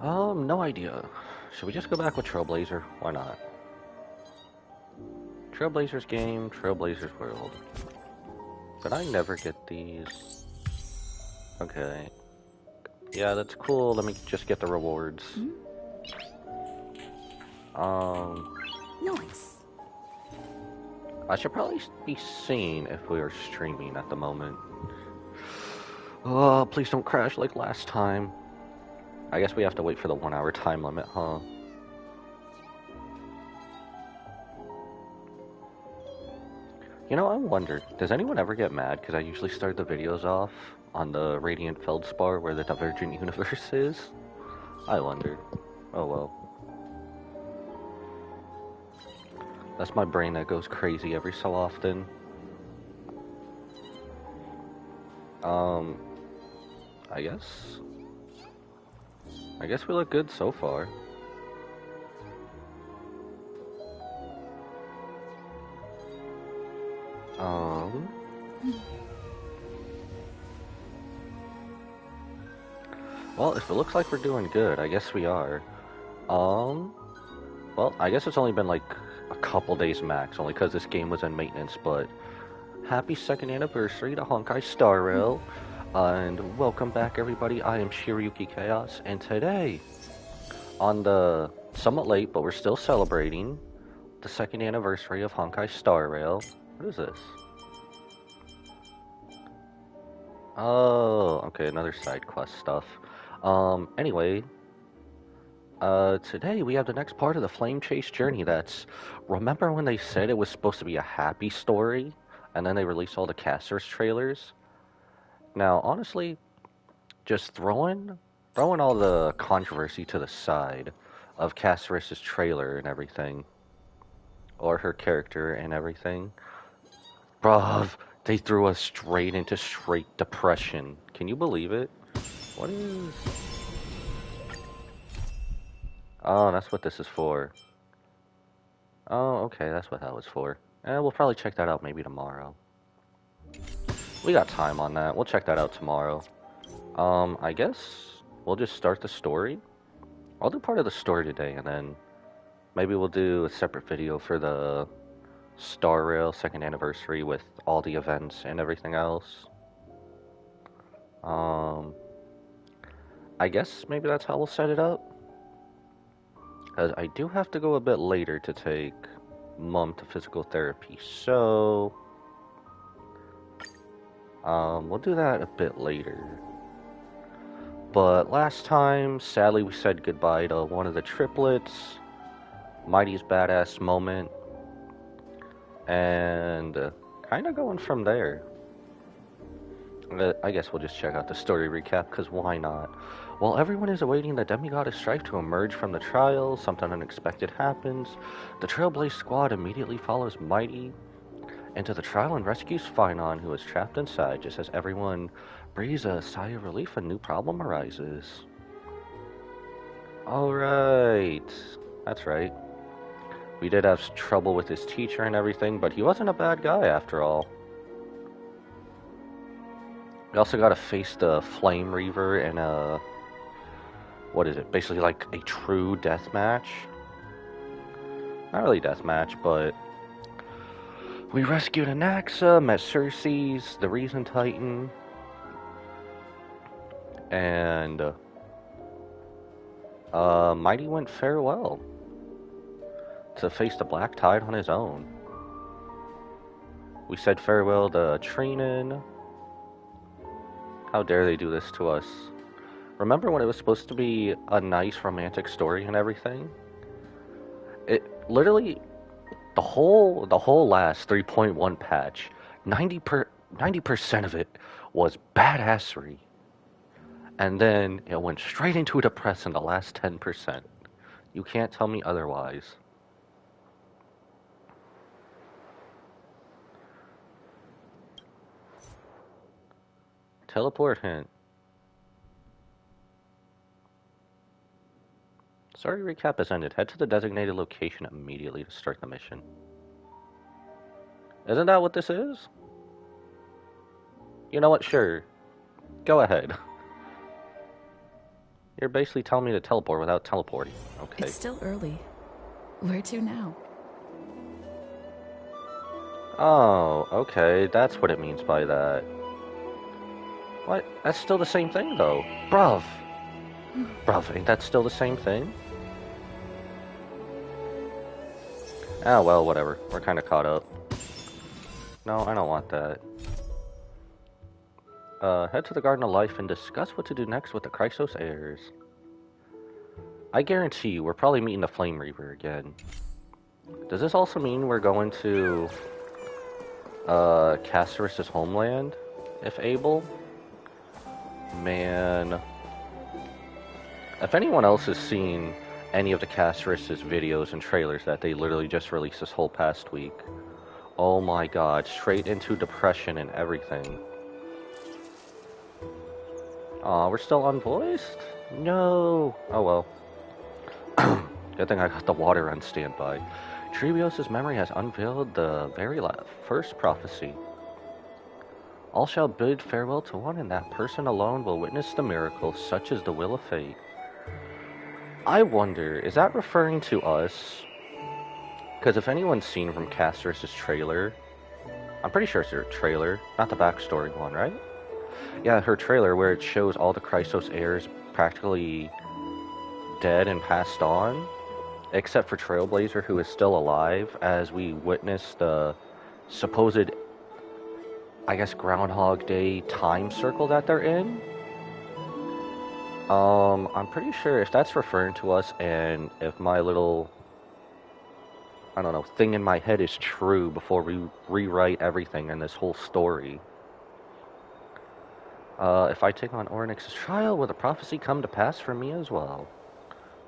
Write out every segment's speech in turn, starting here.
No idea. Should we just go back with Trailblazer? Why not? Trailblazers game, Trailblazers world. But I never get these. Okay. Yeah, that's cool. Let me just get the rewards. Hmm? Um, Nice. I should probably be seen if we are streaming at the moment. Oh, please don't crash like last time. I guess we have to wait for the 1 hour time limit, huh? You know, I wonder, does anyone ever get mad? Because I usually start the videos off on the Radiant Feldspar where the Divergent Universe is. I wonder. Oh well. That's my brain that goes crazy every so often. Um, I guess. I guess we look good so far. Um, well, if it looks like we're doing good, I guess we are. Well, I guess it's only been like a couple days max, only because this game was in maintenance, but happy second anniversary to Honkai Star Rail, and welcome back everybody. I am Shiryuki Chaos, and today, on the somewhat late, but we're still celebrating, the second anniversary of Honkai Star Rail. What is this? Oh, okay, another side quest stuff. Anyway, today we have the next part of the Flame Chase journey. Remember when they said it was supposed to be a happy story, and then they released all the casters trailers? Now, honestly, just throwing all the controversy to the side of Casseris's trailer and everything, or her character and everything. Bruv, they threw us straight into straight depression. Can you believe it? What is... Oh, that's what this is for. Oh, okay, that's what that was for. We'll probably check that out maybe tomorrow. We got time on that. We'll check that out tomorrow. I guess we'll just start the story. I'll do part of the story today, and then maybe we'll do a separate video for the Star Rail second anniversary with all the events and everything else. Um, I guess maybe that's how we'll set it up. Because I do have to go a bit later to take Mom to physical therapy, so we'll do that a bit later. But last time, sadly, we said goodbye to one of the triplets, Mighty's badass moment, and kind of going from there. I guess we'll just check out the story recap, because why not? While everyone is awaiting the Demigoddess Strife to emerge from the trial, something unexpected happens. The Trailblaze squad immediately follows Mighty into the trial and rescues Finon, who is trapped inside. Just as everyone breathes a sigh of relief, a new problem arises. Alright, that's right. We did have trouble with his teacher and everything, but he wasn't a bad guy after all. We also gotta face the Flame Reaver in a... what is it? Basically like a true death match. Not really death match, but... we rescued Anaxa, met Circes, the Reason Titan, and... Mighty went farewell to face the Black Tide on his own. We said farewell to Trinan. How dare they do this to us? Remember when it was supposed to be a nice romantic story and everything? It literally the whole last 3.1 patch, 90% of it was badassery. And then it went straight into a depress in the last 10%. You can't tell me otherwise. Teleport hint. Story recap has ended. Head to the designated location immediately to start the mission. Isn't that what this is? You know what? Sure. Go ahead. You're basically telling me to teleport without teleporting. Okay. It's still early. Where to now? Oh, okay. That's what it means by that. What? That's still the same thing, though. Bruv. Bruv, ain't that still the same thing? Ah, well, whatever. We're kind of caught up. No, I don't want that. Head to the Garden of Life and discuss what to do next with the Chrysos heirs. I guarantee you, we're probably meeting the Flame Reaver again. Does this also mean we're going to Castorus' homeland, if able? Man. If anyone else has seen any of the Castorus' videos and trailers that they literally just released this whole past week, oh my god, straight into depression and everything. Aw, we're still unvoiced? No. Oh well. Good thing I got the water on standby. Trebios' memory has unveiled the very first prophecy. All shall bid farewell to one, and that person alone will witness the miracle, such is the will of fate. I wonder, is that referring to us? Because if anyone's seen from Castorus' trailer, I'm pretty sure it's her trailer, not the backstory one, right? Yeah, her trailer where it shows all the Chrysos heirs practically dead and passed on, except for Trailblazer, who is still alive, as we witness the supposed, I guess, Groundhog Day time circle that they're in. I'm pretty sure if that's referring to us, and if my little, I don't know, thing in my head is true before we rewrite everything in this whole story. If I take on Orynyx's trial, will the prophecy come to pass for me as well?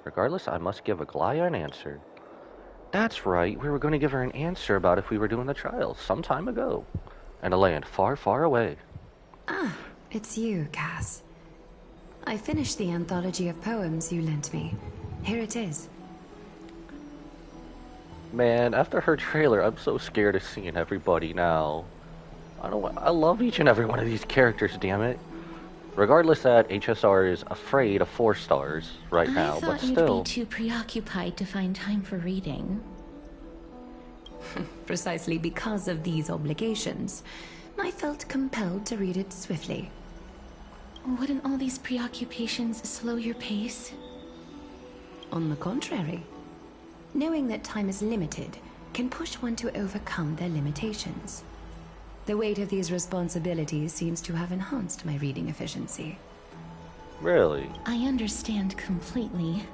Regardless, I must give Aglaya an answer. That's right, we were going to give her an answer about if we were doing the trial some time ago. In a land far, far away. Ah, it's you, Cass. I finished the anthology of poems you lent me. Here it is. Man, after her trailer, I'm so scared of seeing everybody now. I love each and every one of these characters, damn it. Regardless that HSR is afraid of 4 stars right now, but still. I thought you'd be too preoccupied to find time for reading. Precisely because of these obligations, I felt compelled to read it swiftly. Wouldn't all these preoccupations slow your pace? On the contrary, knowing that time is limited can push one to overcome their limitations. The weight of these responsibilities seems to have enhanced my reading efficiency. Really? I understand completely.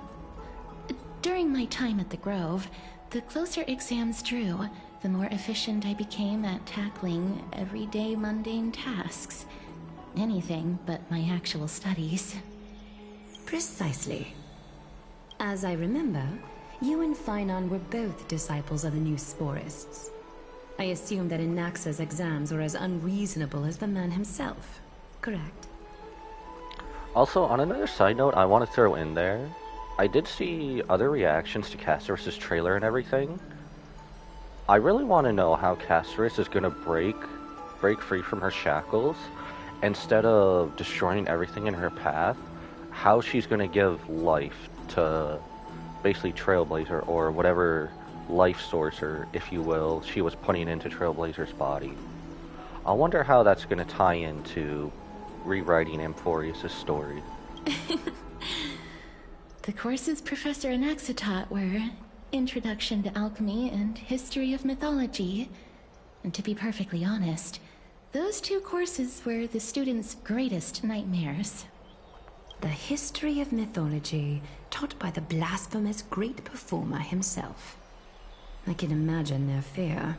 During my time at the Grove, the closer exams drew, the more efficient I became at tackling everyday mundane tasks. Anything but my actual studies. Precisely. As I remember, you and Finon were both disciples of the new Sporists. I assume that Inaxa's exams were as unreasonable as the man himself, correct? Also, on another side note, I want to throw in there, I did see other reactions to Castorus' trailer and everything. I really want to know how Castorus is going to break free from her shackles. Instead of destroying everything in her path, how she's going to give life to basically Trailblazer, or whatever life source, or if you will, she was putting into Trailblazer's body. I wonder how that's going to tie into rewriting Emporius' story. The courses Professor Inaxa taught were Introduction to Alchemy and History of Mythology. And to be perfectly honest, those 2 courses were the students' greatest nightmares. The history of mythology, taught by the blasphemous great performer himself. I can imagine their fear.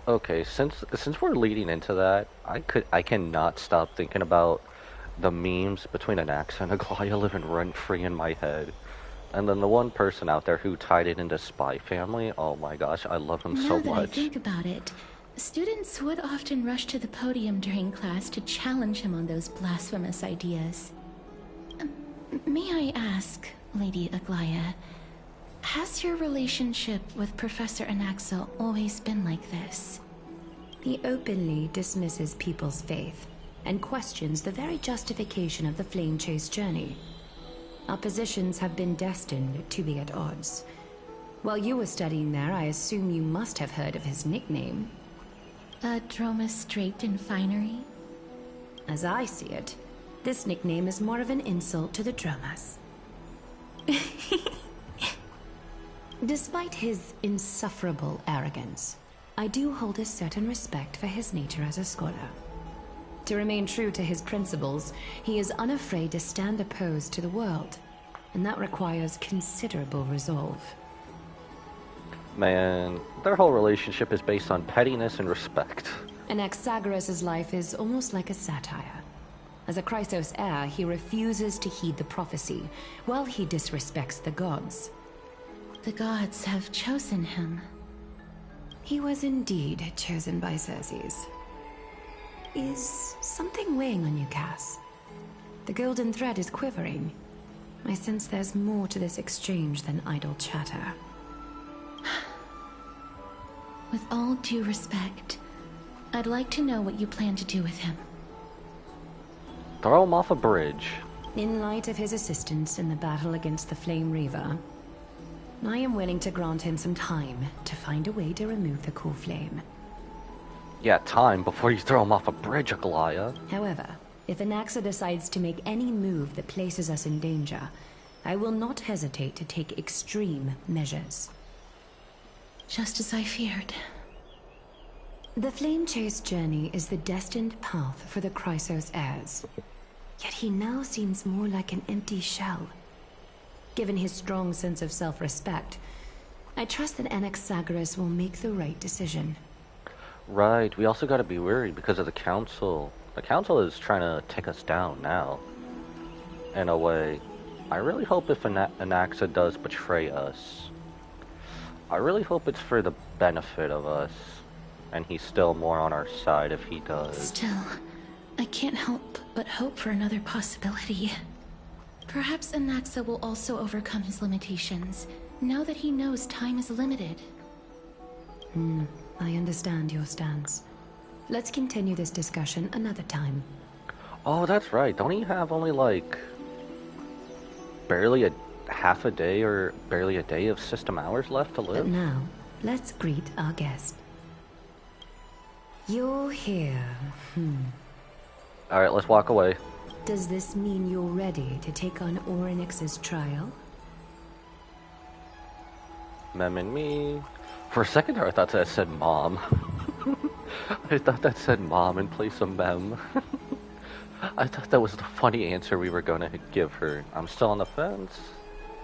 Okay, since we're leading into that, I cannot stop thinking about the memes between Inaxa and Aglaya living rent-free in my head. And then the one person out there who tied it into Spy Family, oh my gosh, I love him so much. Now that I think about it, students would often rush to the podium during class to challenge him on those blasphemous ideas. May I ask, Lady Aglaya, has your relationship with Professor Inaxa always been like this? He openly dismisses people's faith, and questions the very justification of the flame chase journey. Our positions have been destined to be at odds. While you were studying there, I assume you must have heard of his nickname. A Dromus draped in finery? As I see it, this nickname is more of an insult to the Dromas. Despite his insufferable arrogance, I do hold a certain respect for his nature as a scholar. To remain true to his principles, he is unafraid to stand opposed to the world, and that requires considerable resolve. Man, their whole relationship is based on pettiness and respect. Anaxagoras' life is almost like a satire. As a Chrysos heir, he refuses to heed the prophecy, while he disrespects the gods. The gods have chosen him. He was indeed chosen by Xerxes. Is something weighing on you, Cass? The golden thread is quivering. I sense there's more to this exchange than idle chatter. With all due respect, I'd like to know what you plan to do with him. Throw him off a bridge. In light of his assistance in the battle against the Flame Reaver, I am willing to grant him some time to find a way to remove the cool flame. Yeah, time before you throw him off a bridge, Aglaya. However, if Anaxa decides to make any move that places us in danger, I will not hesitate to take extreme measures. Just as I feared. The Flame Chase journey is the destined path for the Chrysos heirs. Yet he now seems more like an empty shell. Given his strong sense of self-respect, I trust that Anaxagoras will make the right decision. Right, we also gotta be worried because of the Council. The Council is trying to take us down now. In a way. I really hope if Anaxa does betray us, I really hope it's for the benefit of us, and he's still more on our side if he does. Still, I can't help but hope for another possibility. Perhaps Anaxa will also overcome his limitations, now that he knows time is limited. I understand your stance. Let's continue this discussion another time. Oh, that's right. Don't he have only like barely a half a day or barely a day of system hours left to live? But now, let's greet our guest. You're here. Alright, let's walk away. Does this mean you're ready to take on Orynyx's trial? Mem and me. For a second there, I thought that said mom. I thought that said mom in place of Mem. I thought that was the funny answer we were gonna give her. I'm still on the fence.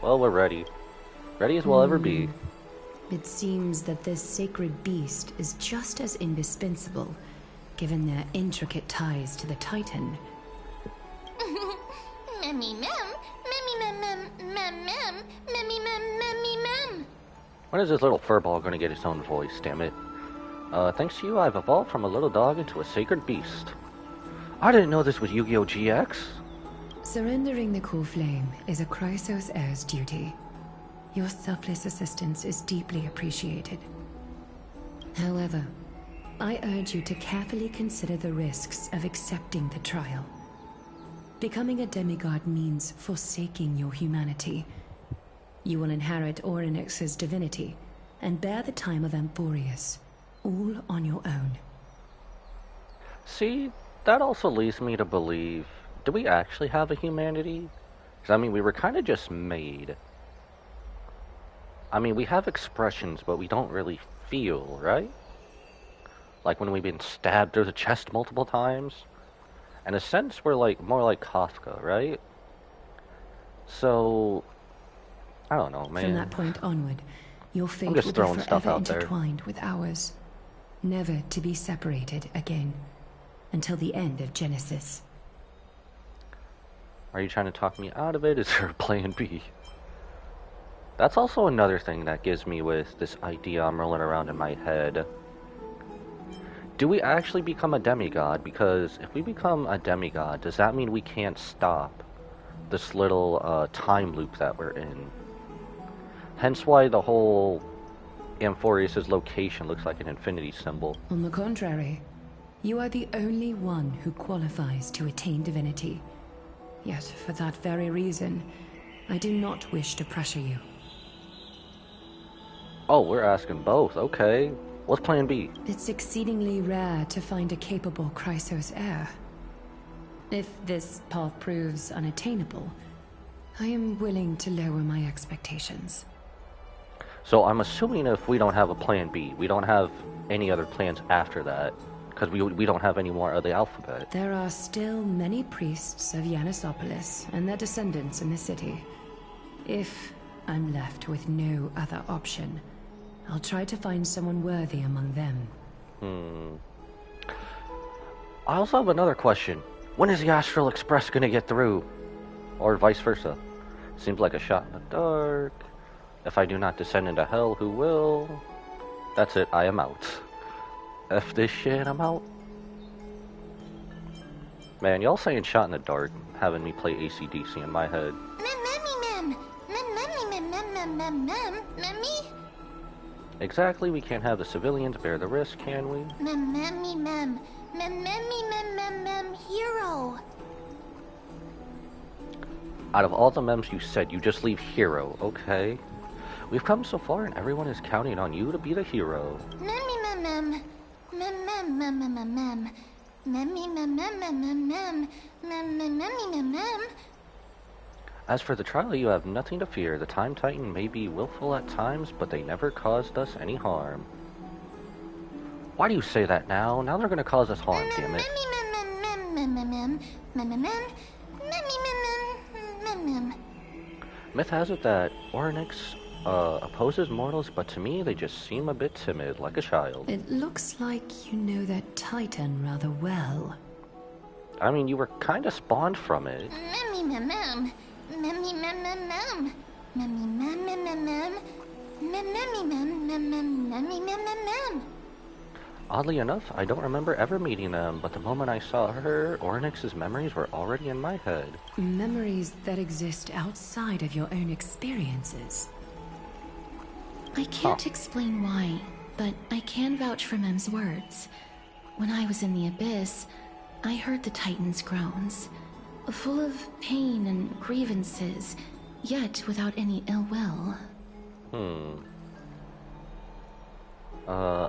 Well, we're ready. Ready as we'll ever be. It seems that this sacred beast is just as indispensable, given their intricate ties to the Titan. Memmy mem, memmy mem mem mem mem, memmy mem memmy mem. When is this little furball gonna get its own voice, damn it? Thanks to you, I've evolved from a little dog into a sacred beast. I didn't know this was Yu-Gi-Oh! GX. Surrendering the cool flame is a Chrysos heir's duty. Your selfless assistance is deeply appreciated. However, I urge you to carefully consider the risks of accepting the trial. Becoming a demigod means forsaking your humanity. You will inherit Orynyx's divinity and bear the time of Amphorius, all on your own. See, that also leads me to believe, do we actually have a humanity? Because, I mean, we were kind of just made. I mean, we have expressions, but we don't really feel, right? Like when we've been stabbed through the chest multiple times. In a sense, we're like more like Kafka, right? So, I don't know, man. From that point onward, your fate just will be throwing stuff forever out there. intertwined with ours, never to be separated again, until the end of Genesis. Are you trying to talk me out of it? Is there a plan B? That's also another thing that gives me with this idea I'm rolling around in my head. Do we actually become a demigod? Because if we become a demigod, does that mean we can't stop this little time loop that we're in? Hence why the whole Amphorius' location looks like an infinity symbol. On the contrary, You are the only one who qualifies to attain divinity. Yet, for that very reason, I do not wish to pressure you. Oh, we're asking both. Okay. What's plan B? It's exceedingly rare to find a capable Chrysos heir. If this path proves unattainable, I am willing to lower my expectations. So I'm assuming if we don't have a plan B, we don't have any other plans after that, because we don't have any more of the alphabet. There are still many priests of Yanissopolis and their descendants in the city. If I'm left with no other option, I'll try to find someone worthy among them. I also have another question. When is the Astral Express gonna get through? Or vice versa? Seems like a shot in the dark. If I do not descend into hell, who will? That's it, I am out. F this shit, I'm out. Man, y'all saying shot in the dark, having me play AC/DC in my head. Exactly, we can't have the civilians bear the risk, can we? Hero. Out of all the mems you said, you just leave hero, okay? We've come so far and everyone is counting on you to be the hero. As for the trial, you have nothing to fear. The Time Titan may be willful at times, but they never caused us any harm. Why do you say that now? Now they're gonna cause us harm, damn it. Myth has it that Oryx opposes mortals, but to me they just seem a bit timid, like a child. It looks like you know that Titan rather well. I mean, you were kinda spawned from it. Oddly enough, I don't remember ever meeting them, but the moment I saw her, Oryx's memories were already in my head. Memories that exist outside of your own experiences. I can't explain why, but I can vouch for Mem's words. When I was in the Abyss, I heard the Titan's groans, full of pain and grievances, yet without any ill will.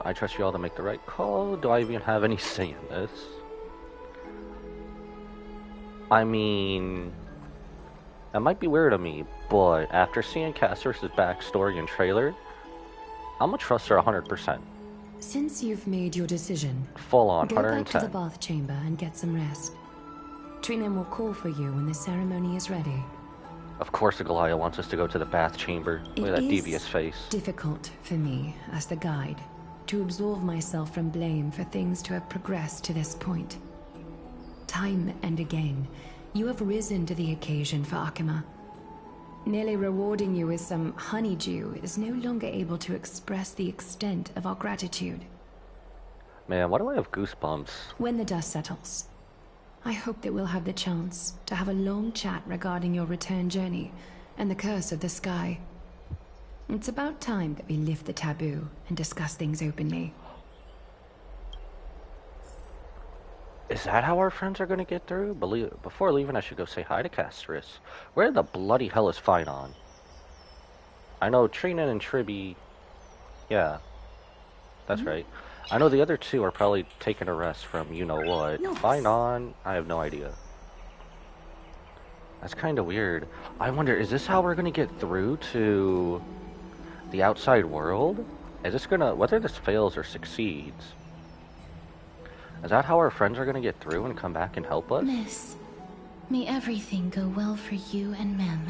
I trust you all to make the right call. Do I even have any say in this? I mean, that might be weird of me, but after seeing Castor's backstory and trailer, I'm gonna trust her 100%. Since you've made your decision, Full on, go 110. back to the bath chamber and get some rest. Trina will call for you when the ceremony is ready. Of course, Agalaya wants us to go to the bath chamber. Look at that devious face. Difficult for me, as the guide, to absolve myself from blame for things to have progressed to this point. Time and again, you have risen to the occasion for Akima. Nearly rewarding you with some honeydew is no longer able to express the extent of our gratitude. Man, why do I have goosebumps? When the dust settles, I hope that we'll have the chance to have a long chat regarding your return journey and the curse of the sky. It's about time that we lift the taboo and discuss things openly. Is that how our friends are gonna get through? Before leaving, I should go say hi to Castris. Where the bloody hell is Finon? I know Trina and Tribby... Yeah, that's right. I know the other two are probably taking a rest from you-know-what. Finon, I have no idea. That's kinda weird. I wonder, is this how we're gonna get through to the outside world? Is this gonna... whether this fails or succeeds... Is that how our friends are gonna get through and come back and help us? Miss, may everything go well for you and Mem.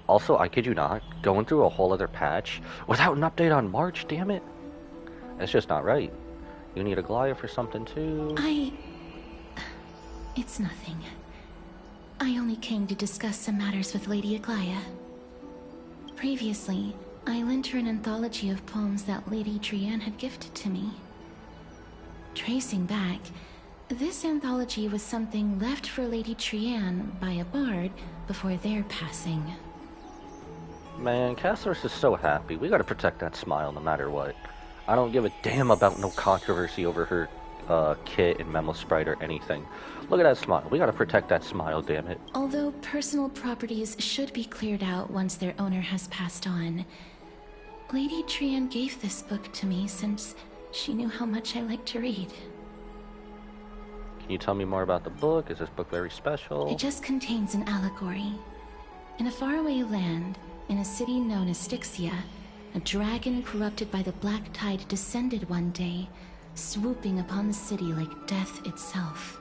Also, I kid you not, going through a whole other patch without an update on March, damn it. It's just not right. You need Aglaya for something too? It's nothing. I only came to discuss some matters with Lady Aglaya. Previously, I lent her an anthology of poems that Lady Trianne had gifted to me. Tracing back, this anthology was something left for Lady Trianne by a bard before their passing. Man, Castles is so happy. We gotta protect that smile no matter what. I don't give a damn about no controversy over her Kit and Memo Sprite or anything. Look at that smile. We gotta protect that smile, damn it. Although personal properties should be cleared out once their owner has passed on, Lady Trian gave this book to me since she knew how much I like to read. Can you tell me more about the book? Is this book very special? It just contains an allegory. In a faraway land, in a city known as Styxia, a dragon corrupted by the Black Tide descended one day, swooping upon the city like death itself.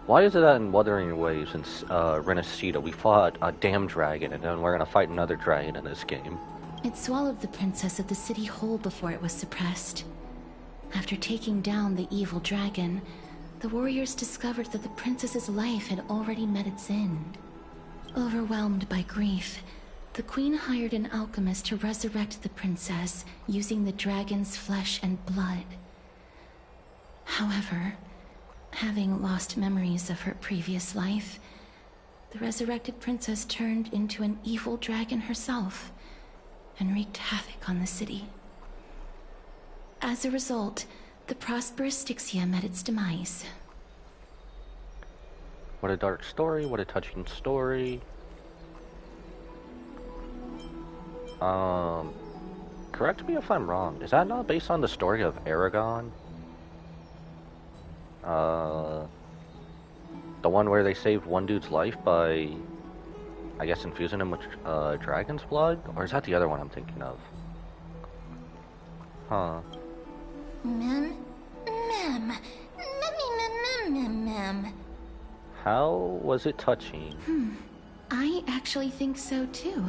Why is it that in Wuthering Waves and Renacida we fought a damn dragon and then we're gonna fight another dragon in this game? It swallowed the princess of the city whole before it was suppressed. After taking down the evil dragon, the warriors discovered that the princess's life had already met its end. Overwhelmed by grief, the queen hired an alchemist to resurrect the princess using the dragon's flesh and blood. However, having lost memories of her previous life, the resurrected princess turned into an evil dragon herself and wreaked havoc on the city. As a result, the prosperous Styxia met its demise. What a dark story, what a touching story. Correct me if I'm wrong. Is that not based on the story of Aragon? The one where they saved one dude's life by, I guess, infusing him with dragon's blood? Or is that the other one I'm thinking of? Huh. Mem, mem, mem. How was it touching? I actually think so too.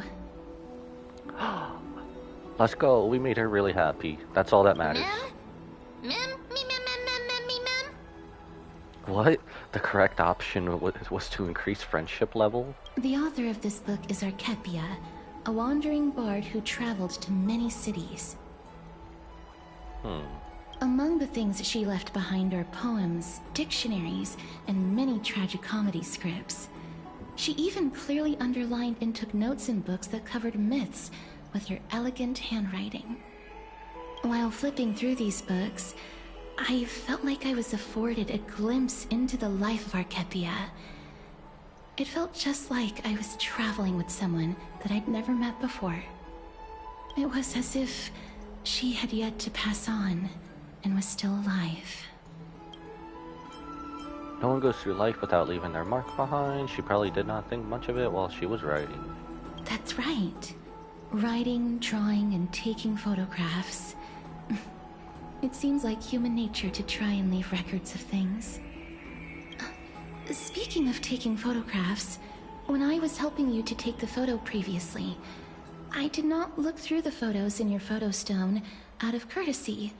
Let's go. We made her really happy. That's all that matters. Mem, me, mem. What? The correct option was to increase friendship level? The author of this book is Archepia, a wandering bard who traveled to many cities. Among the things she left behind are poems, dictionaries, and many tragicomedy scripts. She even clearly underlined and took notes in books that covered myths with her elegant handwriting. While flipping through these books, I felt like I was afforded a glimpse into the life of Archepia. It felt just like I was traveling with someone that I'd never met before. It was as if she had yet to pass on and was still alive. No one goes through life without leaving their mark behind. She probably did not think much of it while she was writing. That's right. Writing, drawing, and taking photographs. It seems like human nature to try and leave records of things. Speaking of taking photographs, when I was helping you to take the photo previously, I did not look through the photos in your photo stone out of courtesy.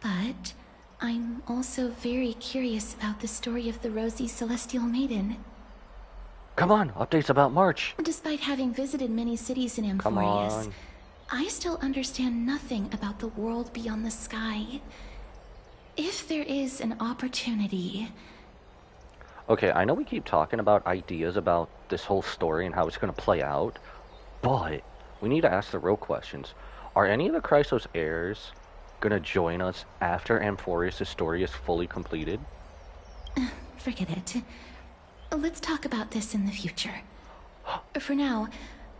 But I'm also very curious about the story of the Rosy Celestial Maiden. Come on, updates about March. Despite having visited many cities in Come Amphorius, on. I still understand nothing about the world beyond the sky. If there is an opportunity... Okay, I know we keep talking about ideas about this whole story and how it's going to play out, but we need to ask the real questions. Are any of the Chrysos heirs going to join us after Amphorius' story is fully completed? Forget it. Let's talk about this in the future. For now,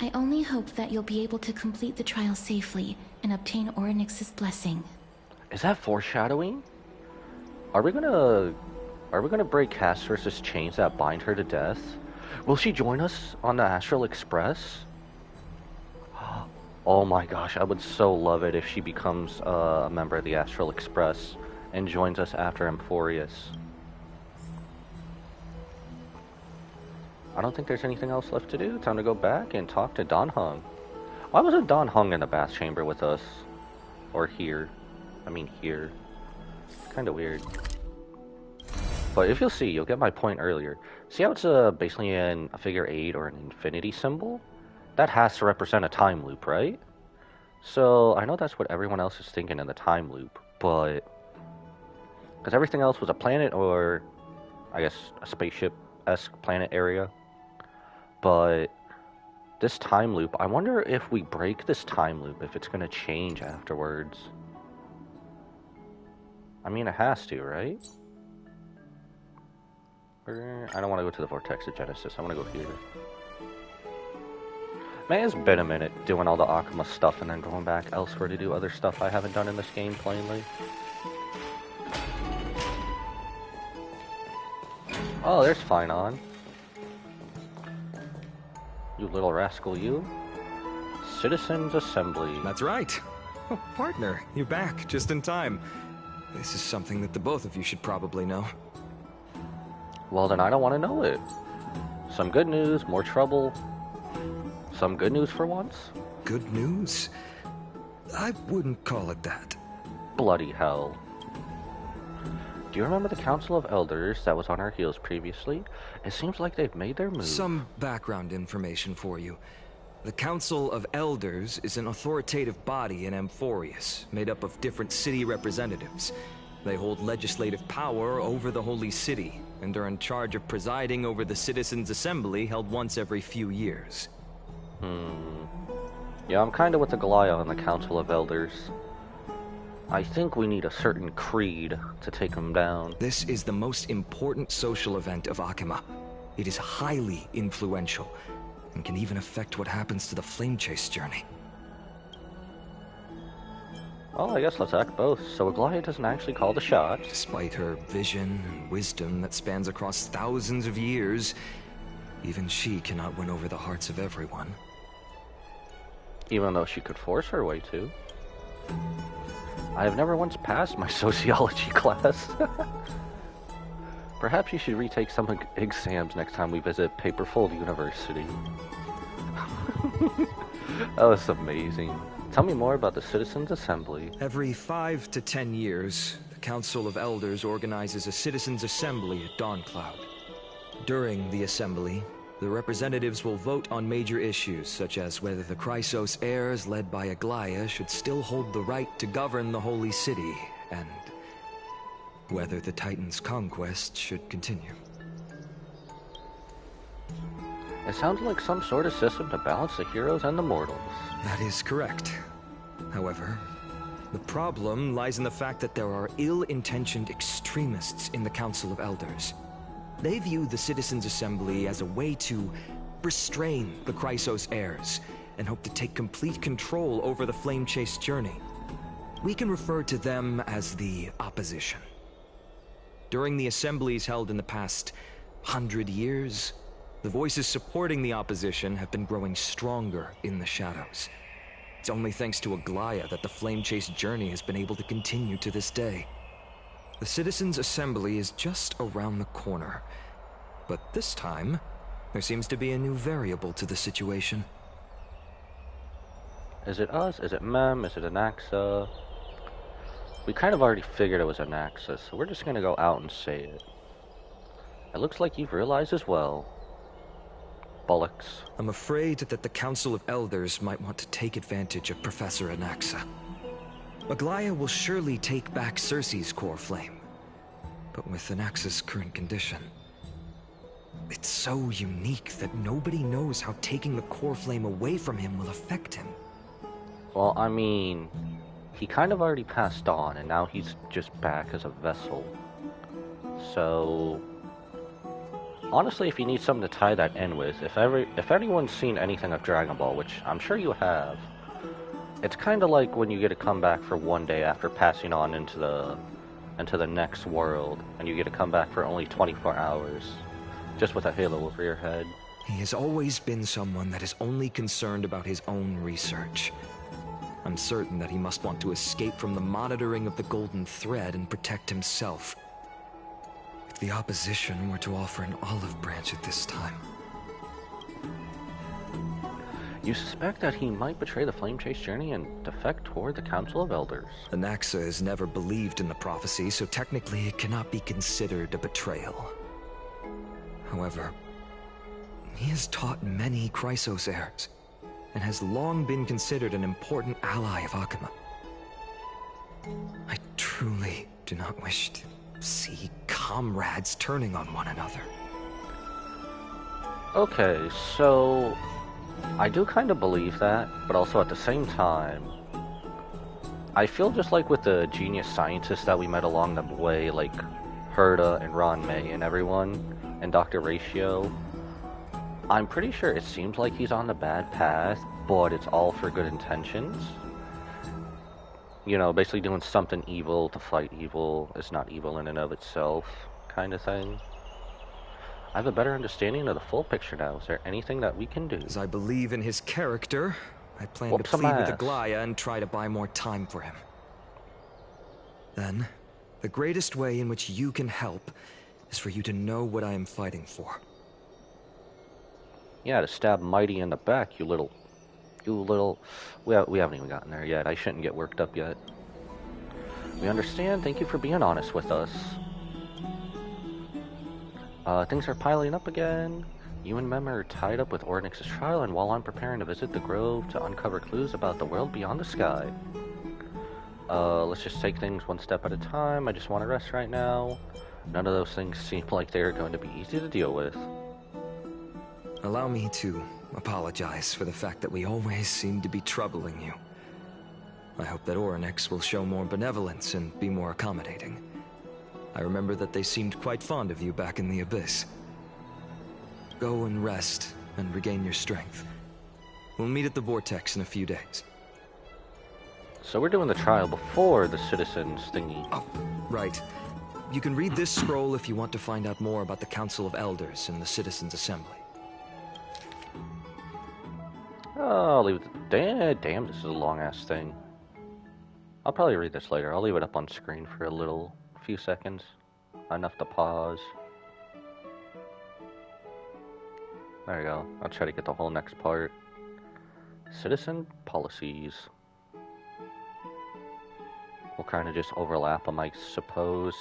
I only hope that you'll be able to complete the trial safely and obtain Orynyx's blessing. Is that foreshadowing? Are we gonna break Castor's chains that bind her to death? Will she join us on the Astral Express? Oh my gosh, I would so love it if she becomes a member of the Astral Express and joins us after Amphorius. I don't think there's anything else left to do. Time to go back and talk to Don Hung. Why wasn't Don Hung in the bath chamber with us? Or here. I mean here. Kinda weird. But if you'll see, you'll get my point earlier. See how it's basically a figure 8 or an infinity symbol? That has to represent a time loop, right? So, I know that's what everyone else is thinking in the time loop, but... because everything else was a planet or, I guess, a spaceship-esque planet area. But this time loop, I wonder if we break this time loop, if it's going to change afterwards. I mean, it has to, right? I don't want to go to the Vortex of Genesis. I want to go here. Man, it's been a minute doing all the Akuma stuff and then going back elsewhere to do other stuff I haven't done in this game, plainly. Oh, there's Finon. You little rascal, you. Citizens Assembly. That's right. Oh, partner, you're back just in time. This is something that the both of you should probably know. Well, then I don't want to know it. Some good news, more trouble. Some good news for once? Good news? I wouldn't call it that. Bloody hell. Do you remember the Council of Elders that was on our heels previously? It seems like they've made their move. Some background information for you. The Council of Elders is an authoritative body in Amphorius, made up of different city representatives. They hold legislative power over the Holy City, and are in charge of presiding over the Citizens' Assembly held once every few years. Yeah, I'm kinda with the Goliath on the Council of Elders. I think we need a certain creed to take them down. This is the most important social event of Akuma. It is highly influential, and can even affect what happens to the Flame Chase journey. Well, I guess let's act both, so Aglaia doesn't actually call the shots. Despite her vision and wisdom that spans across thousands of years, even she cannot win over the hearts of everyone. Even though she could force her way to. I have never once passed my sociology class. Perhaps you should retake some exams next time we visit Paperfold University. That was amazing. Tell me more about the Citizens' Assembly. Every 5 to 10 years, the Council of Elders organizes a Citizens' Assembly at Dawncloud. During the assembly, the representatives will vote on major issues, such as whether the Chrysos heirs led by Aglaia should still hold the right to govern the Holy City, and whether the Titan's conquest should continue. It sounds like some sort of system to balance the heroes and the mortals. That is correct. However, the problem lies in the fact that there are ill-intentioned extremists in the Council of Elders. They view the Citizens' Assembly as a way to restrain the Chrysos heirs, and hope to take complete control over the Flame Chase journey. We can refer to them as the Opposition. During the assemblies held in the past 100 years, the voices supporting the Opposition have been growing stronger in the shadows. It's only thanks to Aglaia that the Flame Chase journey has been able to continue to this day. The Citizens' Assembly is just around the corner, but this time, there seems to be a new variable to the situation. Is it us? Is it Mem? Is it Anaxa? We kind of already figured it was Anaxa, so we're just gonna go out and say it. It looks like you've realized as well. Bollocks. I'm afraid that the Council of Elders might want to take advantage of Professor Anaxa. Aglaia will surely take back Circe's core flame, but with Anaxa's current condition, it's so unique that nobody knows how taking the core flame away from him will affect him. Well, I mean, he kind of already passed on, and now he's just back as a vessel. So, honestly, if you need something to tie that in with, if anyone's seen anything of Dragon Ball, which I'm sure you have, it's kind of like when you get to come back for one day after passing on into the next world, and you get to come back for only 24 hours, just with a halo over your head. He has always been someone that is only concerned about his own research. I'm certain that he must want to escape from the monitoring of the Golden Thread and protect himself. If the Opposition were to offer an olive branch at this time... You suspect that he might betray the Flame Chase journey and defect toward the Council of Elders. Anaxa has never believed in the prophecy, so technically it cannot be considered a betrayal. However, he has taught many Chrysos heirs, and has long been considered an important ally of Akuma. I truly do not wish to see comrades turning on one another. Okay, so I do kind of believe that, but also at the same time, I feel just like with the genius scientists that we met along the way, like Herta and Ron May and everyone, and Dr. Ratio, I'm pretty sure it seems like he's on the bad path, but it's all for good intentions. You know, basically doing something evil to fight evil is not evil in and of itself, kind of thing. I have a better understanding of the full picture now. Is there anything that we can do? As I believe in his character, I plan Whoop to some plead with ass. Aglaya and try to buy more time for him. Then, the greatest way in which you can help is for you to know what I am fighting for. Yeah, to stab Mighty in the back, you little... We haven't even gotten there yet. I shouldn't get worked up yet. We understand. Thank you for being honest with us. Things are piling up again. You and Mem are tied up with Ornyx's trial, and while I'm preparing to visit the Grove to uncover clues about the world beyond the sky. Let's just take things one step at a time. I just want to rest right now. None of those things seem like they're going to be easy to deal with. Allow me to apologize for the fact that we always seem to be troubling you. I hope that Ornyx will show more benevolence and be more accommodating. I remember that they seemed quite fond of you back in the Abyss. Go and rest and regain your strength. We'll meet at the Vortex in a few days. So we're doing the trial before the citizens thingy. Oh, right. You can read this scroll if you want to find out more about the Council of Elders and the Citizens' Assembly. Oh, I'll leave it. Damn, this is a long-ass thing. I'll probably read this later. I'll leave it up on screen for a few seconds. Enough to pause. There you go. I'll try to get the whole next part. Citizen policies. We'll kind of just overlap them, I suppose.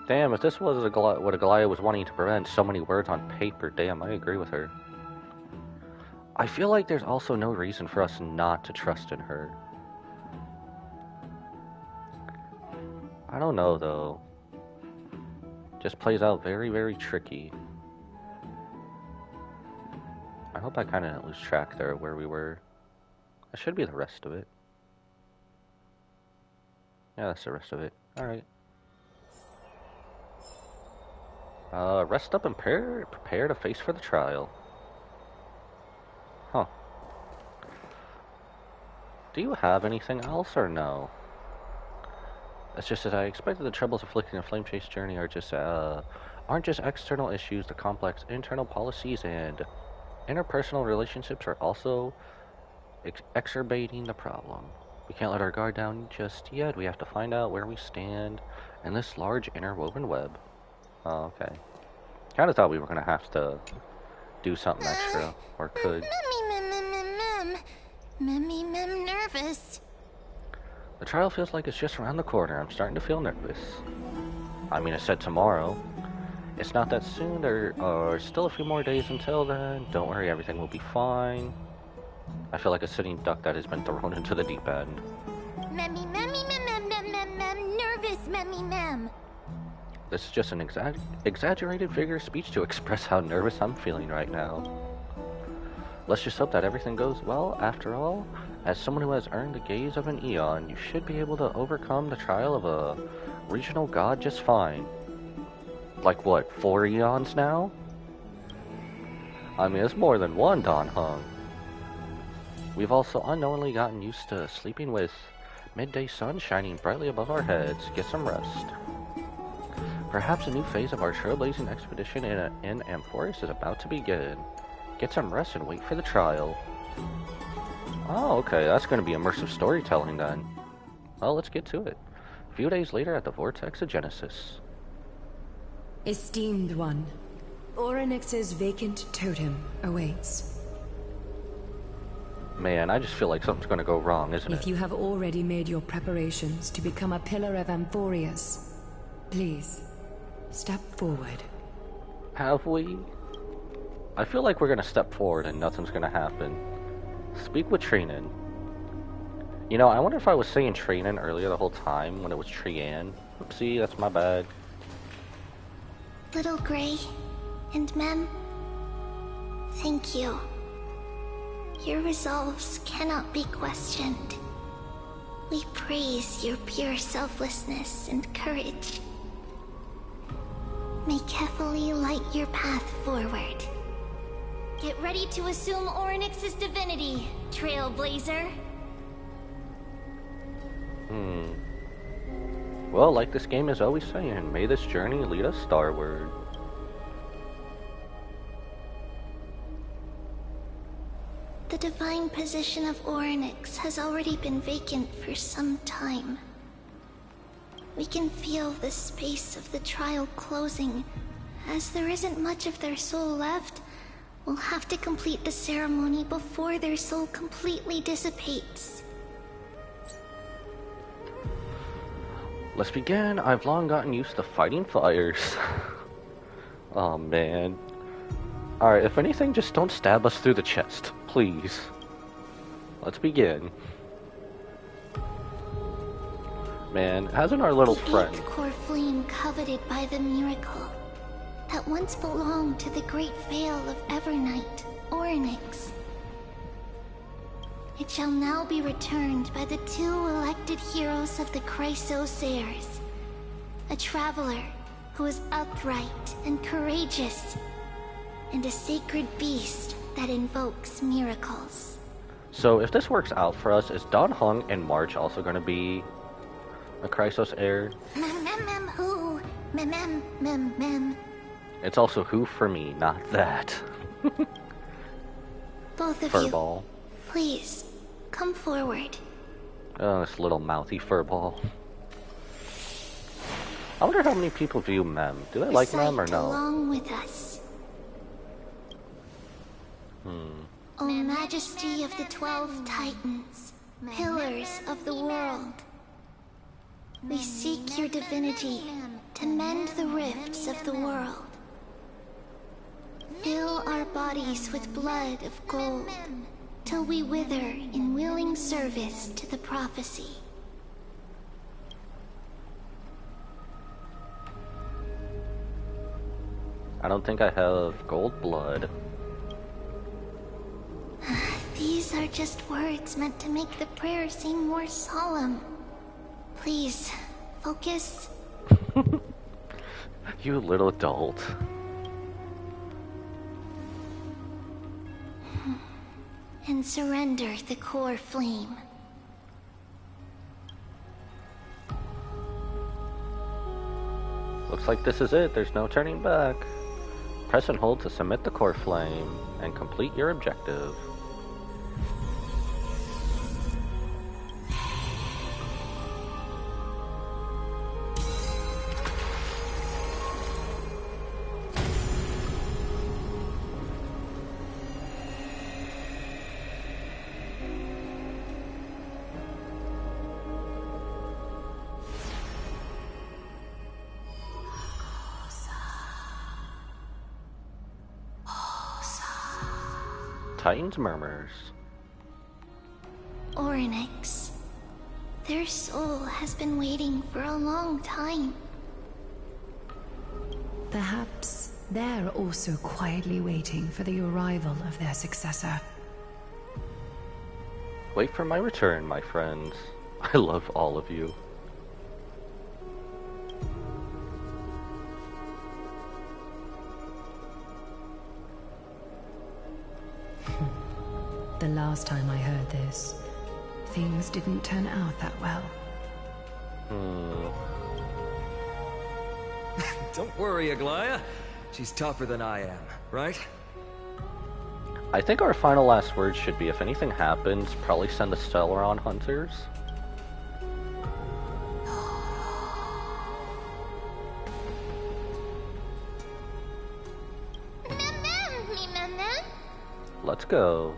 Damn, if this was what Aglaya was wanting to prevent, so many words on paper, damn, I agree with her. I feel like there's also no reason for us not to trust in her. I don't know, though. Just plays out very, very tricky. I hope I kind of didn't lose track there where we were. That should be the rest of it. Yeah, that's the rest of it. Alright. Rest up and prepare to face for the trial. Huh. Do you have anything else or no? It's just as I expected. The troubles afflicting the Flame Chase journey are just, aren't just external issues. The complex internal policies and interpersonal relationships are also exacerbating the problem. We can't let our guard down just yet. We have to find out where we stand in this large interwoven web. Oh, okay. Kinda thought we were gonna have to do something extra, or could. Mem nervous. The trial feels like it's just around the corner. I'm starting to feel nervous. I mean, I said tomorrow. It's not that soon. There are still a few more days until then. Don't worry, everything will be fine. I feel like a sitting duck that has been thrown into the deep end. Memmy, nervous, mem. This is just an exaggerated figure of speech to express how nervous I'm feeling right now. Let's just hope that everything goes well. After all, as someone who has earned the gaze of an eon, you should be able to overcome the trial of a regional god just fine. Like what, 4 eons now? I mean, it's more than one Don Hung. We've also unknowingly gotten used to sleeping with midday sun shining brightly above our heads. Get some rest. Perhaps a new phase of our trailblazing expedition in Amphoris is about to begin. Get some rest and wait for the trial. Oh, okay, that's going to be immersive storytelling then. Well, let's get to it. A few days later at the Vortex of Genesis. Esteemed one, Ornyx's vacant totem awaits. Man, I just feel like something's going to go wrong, isn't it? If you have already made your preparations to become a pillar of Amphorius, please, step forward. Have we? I feel like we're going to step forward and nothing's going to happen. Speak with Trinan. You know, I wonder if I was saying Trinan earlier the whole time when it was Trian. Oopsie, that's my bad. Little Gray and Mem, Thank you. Your resolves cannot be questioned. We praise your pure selflessness and courage. May Kefali light your path forward. Get ready to assume Orynyx's divinity, Trailblazer. Well, like this game is always saying, may this journey lead us starward. The divine position of Orynyx has already been vacant for some time. We can feel the space of the trial closing. As there isn't much of their soul left, we'll have to complete the ceremony before their soul completely dissipates. Let's begin. I've long gotten used to fighting fires. Oh man. Alright, if anything, just don't stab us through the chest, please. Let's begin. Man, hasn't our little friend... The 8th core flame coveted by the miracle that once belonged to the great Veil of Evernight, Orynyx. It shall now be returned by the 2 elected heroes of the Chrysosairs. A traveler who is upright and courageous, and a sacred beast that invokes miracles. So if this works out for us, is Don Hung and March also going to be a Chrysos Who? Mem. It's also who for me, not that. Both of Furball. you, please, come forward. Oh, this little mouthy furball. I wonder how many people view Mem. Do they like Mem or Recite no? along with us. O Majesty of the 12 Titans, pillars of the world, we seek your divinity to mend the rifts of the world. Fill our bodies with blood of gold, till we wither in willing service to the prophecy. I don't think I have gold blood. These are just words meant to make the prayer seem more solemn. Please, focus. You little dolt. And surrender the core flame. Looks like this is it. There's no turning back. Press and hold to submit the core flame and complete your objective. Titan's murmurs. Orynyx. Their soul has been waiting for a long time. Perhaps they're also quietly waiting for the arrival of their successor. Wait for my return, my friends. I love all of you. The last time I heard this, things didn't turn out that well. Don't worry, Aglaya. She's tougher than I am, right? I think our final last words should be, if anything happens, probably send the Stellaron hunters. Let's go.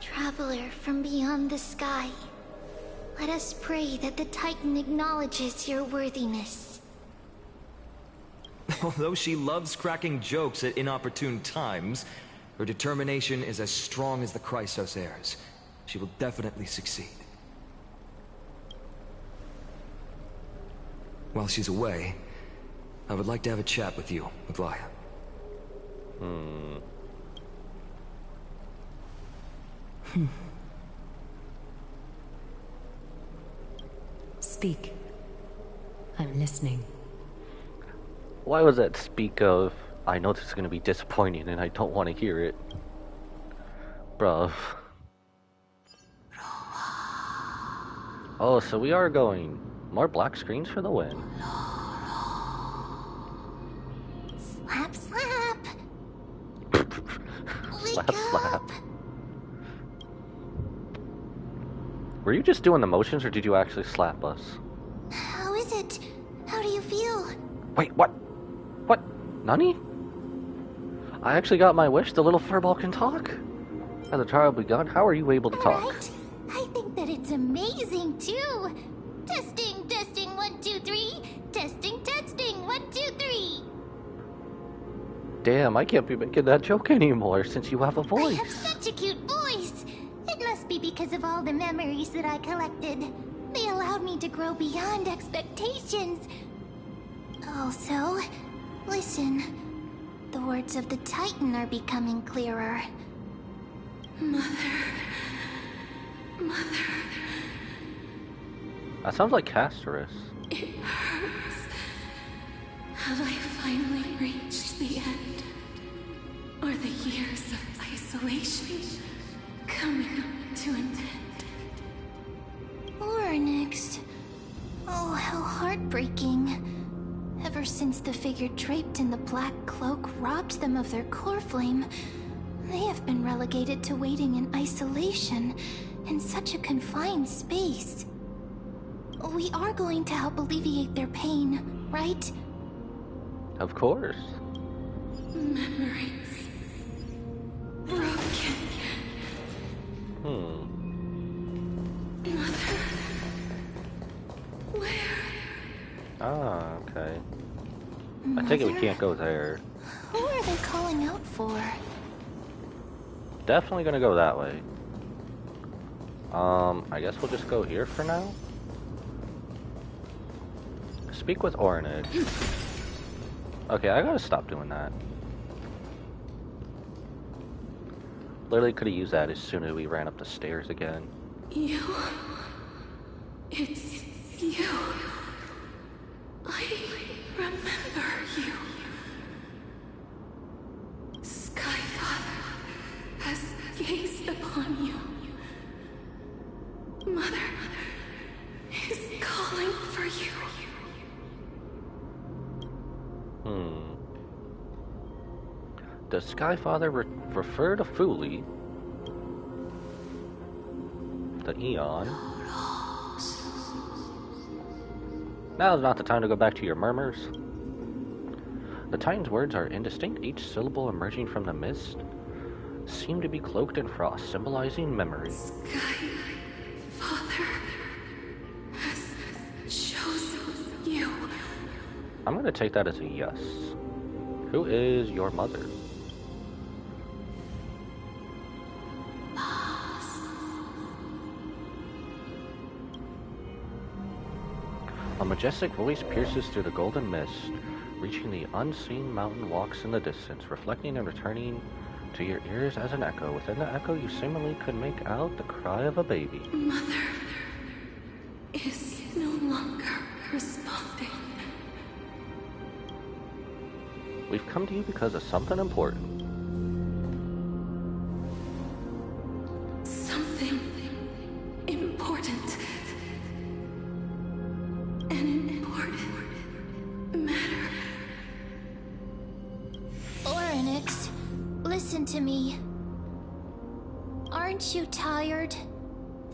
Traveler from beyond the sky, let us pray that the Titan acknowledges your worthiness. Although she loves cracking jokes at inopportune times, her determination is as strong as the Chrysos heirs. She will definitely succeed. while she's away, I would like to have a chat with you, Maglaya. Speak. I'm listening. Why was that speak of, I know this is going to be disappointing and I don't want to hear it? Bruv. Oh, so we are going. More black screens for the win. Slap, slap. Slap, Wake slap. up. Were you just doing the motions or did you actually slap us? How is it? How do you feel? Wait, what? What? Nani? I actually got my wish. The little furball can talk. Has the trial begun? How are you able to talk? Alright. I think that it's amazing too. Testing, testing, 1, 2, 3. Testing, testing, 1, 2, 3. Damn, I can't be making that joke anymore since you have a I have voice. such a cute voice. It must be because of all the memories that I collected. They allowed me to grow beyond expectations. Also, listen. The words of the Titan are becoming clearer. That sounds like Castorus. Have I finally reached the end? Are the years of isolation coming to an end? Oryx. Oh, how heartbreaking. Ever since the figure draped in the black cloak robbed them of their core flame, they have been relegated to waiting in isolation in such a confined space. We are going to help alleviate their pain, right? Of course. Memories broken. Mother, where? Ah, okay. I take it we can't go there. Who are they calling out for? Definitely gonna go that way. I guess we'll just go here for now. Speak with Ornage. Okay, I gotta stop doing that. Literally could have used that as soon as we ran up the stairs again. You. It's you. I remember you. Skyfather has gazed upon you. Mother is calling for you. Does Skyfather refer to Fuli, the Eon? Now's not the time to go back to your murmurs. The Titan's words are indistinct, each syllable emerging from the mist seem to be cloaked in frost, symbolizing memory. Skyfather has chosen you. I'm gonna take that as a yes. Who is your mother? A majestic voice pierces through the golden mist, reaching the unseen mountain walks in the distance, reflecting and returning to your ears as an echo. Within the echo, you seemingly could make out the cry of a baby. Mother is no longer responding. We've come to you because of something important. Something important. An important matter. Oryx, listen to me. Aren't you tired?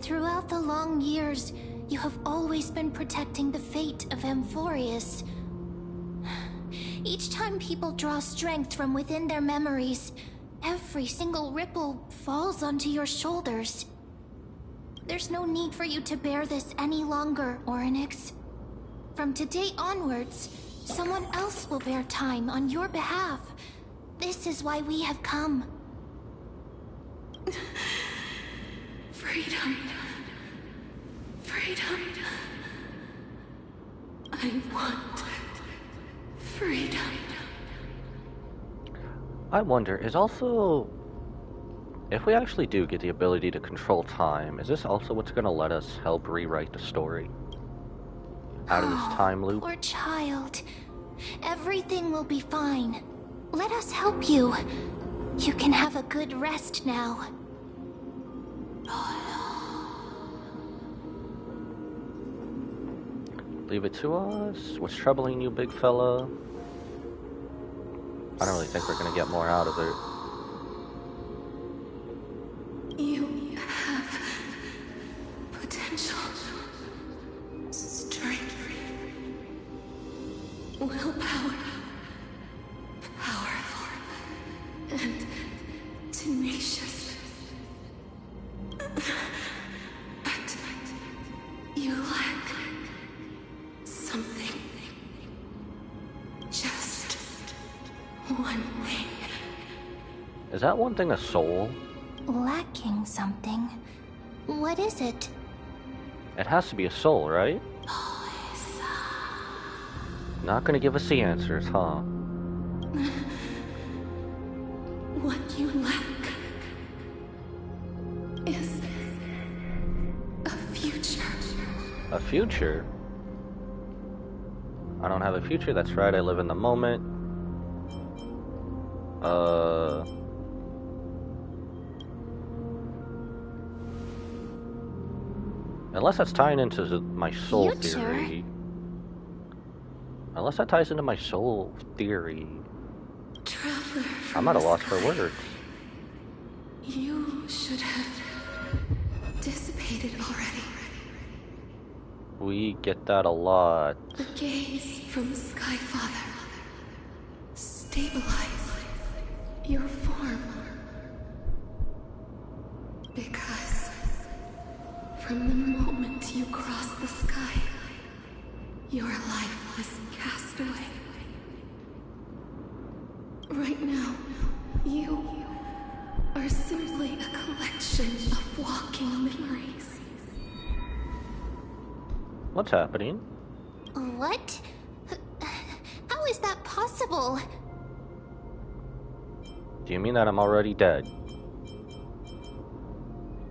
Throughout the long years, you have always been protecting the fate of Amphorius. Each time people draw strength from within their memories, every single ripple falls onto your shoulders. There's no need for you to bear this any longer, Oryx. From today onwards, someone else will bear time on your behalf. This is why we have come. Freedom. Freedom. I I want freedom. I wonder, is also, if we actually do get the ability to control time, is this also what's going to let us help rewrite the story? Out of this time loop? Poor child. Everything will be fine. Let us help you. You can have a good rest now. Leave it to us? What's troubling you, big fella? I don't really think we're gonna get more out of it. You have potential, strength, willpower, powerful, and tenacious. But you lack something. Just one thing. Is that one thing a soul? Lacking something. What is it? It has to be a soul, right? Not gonna give us the answers, huh? What you lack is a future. A future? I don't have a future, that's right, I live in the moment. Unless that's tying into my soul Future? theory. Unless that ties into my soul theory. Traveler from I'm at a the loss for sky. words. You should have dissipated already. We get that a lot. The gaze from Sky Father. Stabilize your form. Because from the moment you crossed the sky, your life was cast away. Right now, you are simply a collection of walking memories. What's happening? What? How is that possible? Do you mean that I'm already dead?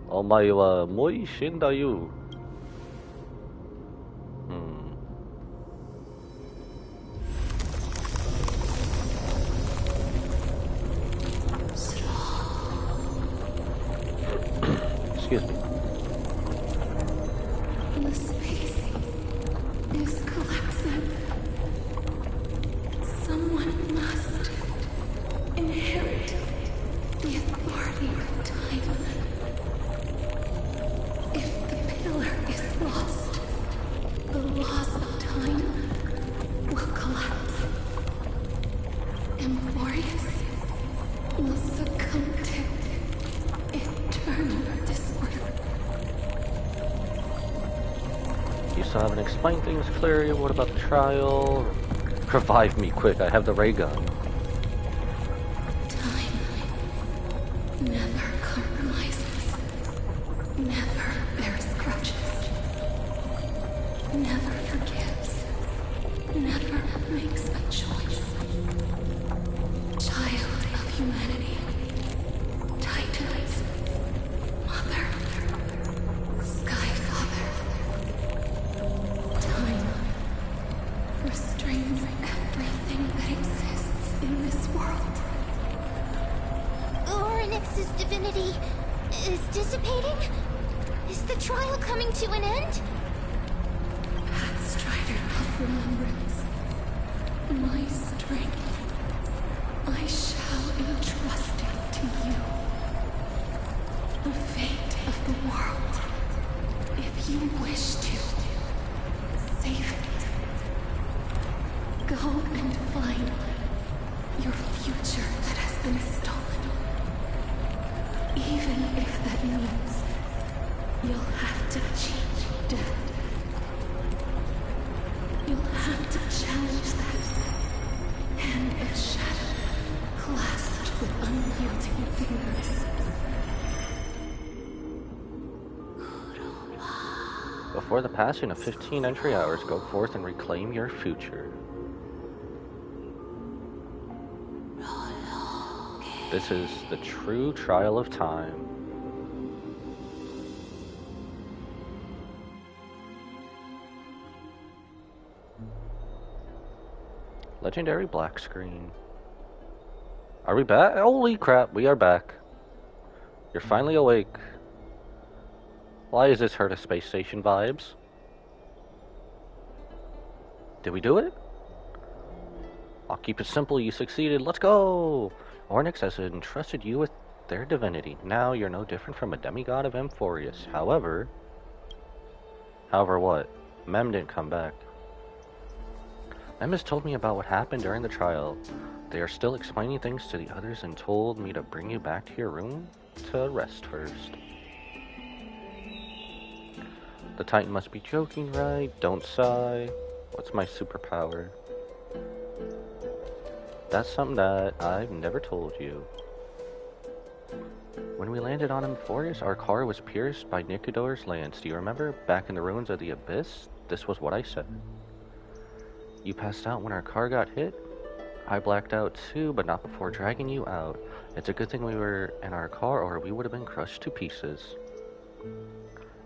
Omae wa moi shindayu. Excuse me. The space is collapsing. Someone must inherit the authority of time. If the pillar is lost, the laws of time will collapse. Emphorius will succumb to eternal disorder. You still haven't explained things clearly. What about the trial? Revive me quick, I have the ray gun. Time never compromises, never bears grudges, never forgives, never makes a choice. Child of humanity, Titans, Mother, Sky Father. Time restrains everything that exists in this world. Oryx's divinity is dissipating? Is the trial coming to an end? Pathstrider of remembrance, my strength, I shall entrust it to you. The fate of the world, if you wish to, save it. Go and find your future that has been stolen. Even if that means you'll have to change death. You'll have to challenge that hand of shadow clasped with unyielding fingers. Before before the passing of 15 entry hours, go forth and reclaim your future. This is the true trial of time. Legendary black screen. Are we back? Holy crap, we are back. You're finally awake. Why is this hurt of space station vibes? Did we do it? I'll keep it simple, you succeeded, let's go! Ornyx has entrusted you with their divinity. Now you're no different from a demigod of Amphorius. However what? Mem didn't come back. Mem has told me about what happened during the trial. They are still explaining things to the others and told me to bring you back to your room to rest first. The Titan must be joking, right? Don't sigh. What's my superpower? That's something that I've never told you. When we landed on Amphorius, our car was pierced by Nicodor's lance. Do you remember? Back in the ruins of the Abyss? This was what I said. You passed out when our car got hit? I blacked out too, but not before dragging you out. It's a good thing we were in our car or we would have been crushed to pieces.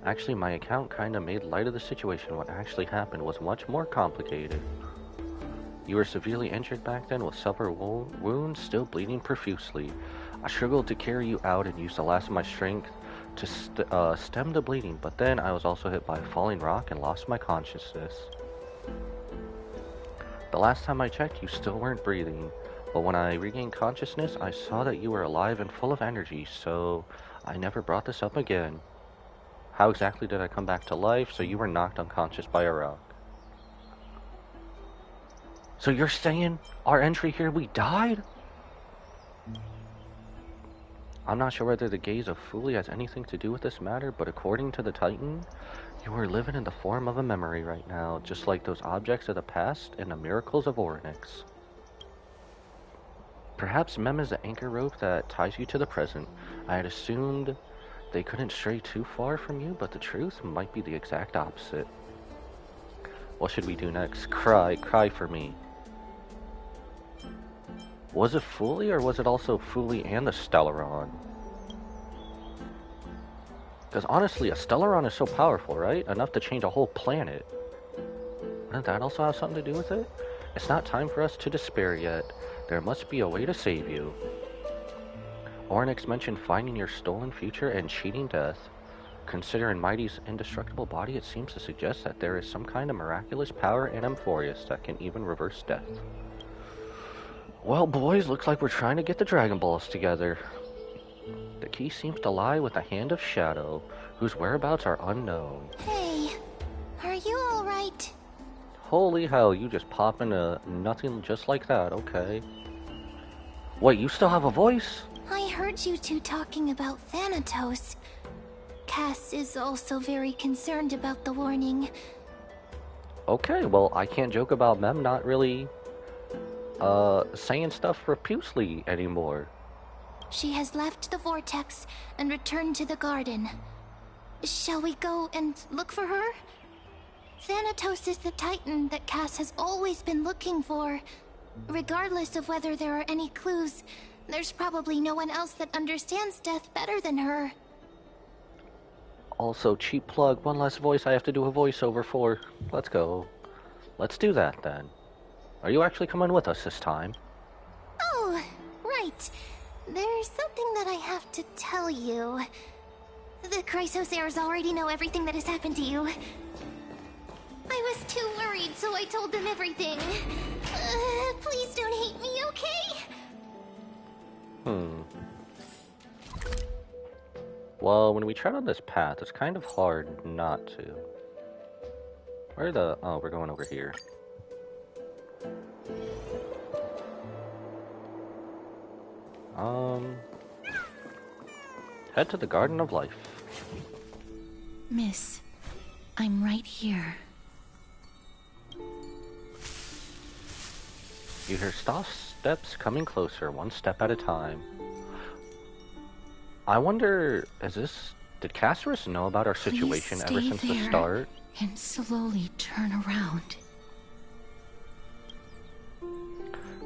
Actually, my account kinda made light of the situation. What actually happened was much more complicated. You were severely injured back then with several wounds still bleeding profusely. I struggled to carry you out and used the last of my strength to stem the bleeding, but then I was also hit by a falling rock and lost my consciousness. The last time I checked, you still weren't breathing, but when I regained consciousness, I saw that you were alive and full of energy, so I never brought this up again. How exactly did I come back to life? So you were knocked unconscious by a rock. So you're saying our entry here, we died? I'm not sure whether the gaze of Fuli has anything to do with this matter, but according to the Titan, you are living in the form of a memory right now, just like those objects of the past and the miracles of Ornyx. Perhaps Mem is the anchor rope that ties you to the present. I had assumed they couldn't stray too far from you, but the truth might be the exact opposite. What should we do next? Cry for me. Was it Fuli, or was it also Fuli and the Stellaron? Because honestly, a Stellaron is so powerful, right? Enough to change a whole planet. Wouldn't that also have something to do with it? It's not time for us to despair yet. There must be a way to save you. Ornyx mentioned finding your stolen future and cheating death. Considering Mighty's indestructible body, it seems to suggest that there is some kind of miraculous power in Amphorius that can even reverse death. Well, boys, looks like we're trying to get the Dragon Balls together. The key seems to lie with the Hand of Shadow, whose whereabouts are unknown. Hey, are you alright? Holy hell, you just pop into nothing just like that, okay. Wait, you still have a voice? I heard you two talking about Thanatos. Cass is also very concerned about the warning. Okay, well, I can't joke about Mem not really saying stuff profusely anymore. She has left the vortex and returned to the garden. Shall we go and look for her? Thanatos is the Titan that Cass has always been looking for. Regardless of whether there are any clues, there's probably no one else that understands death better than her. Also, cheap plug, one less voice I have to do a voiceover for. Let's go. Let's do that then. Are you actually coming with us this time? Oh, right. There's something that I have to tell you. The Chrysosairs already know everything that has happened to you. I was too worried, so I told them everything. Please don't hate me, okay? Well, when we tread on this path, it's kind of hard not to. Oh, we're going over here. Head to the Garden of Life. Miss, I'm right here. You hear soft steps coming closer, one step at a time. I wonder, did Castorus know about our situation ever since the start? and slowly turn around.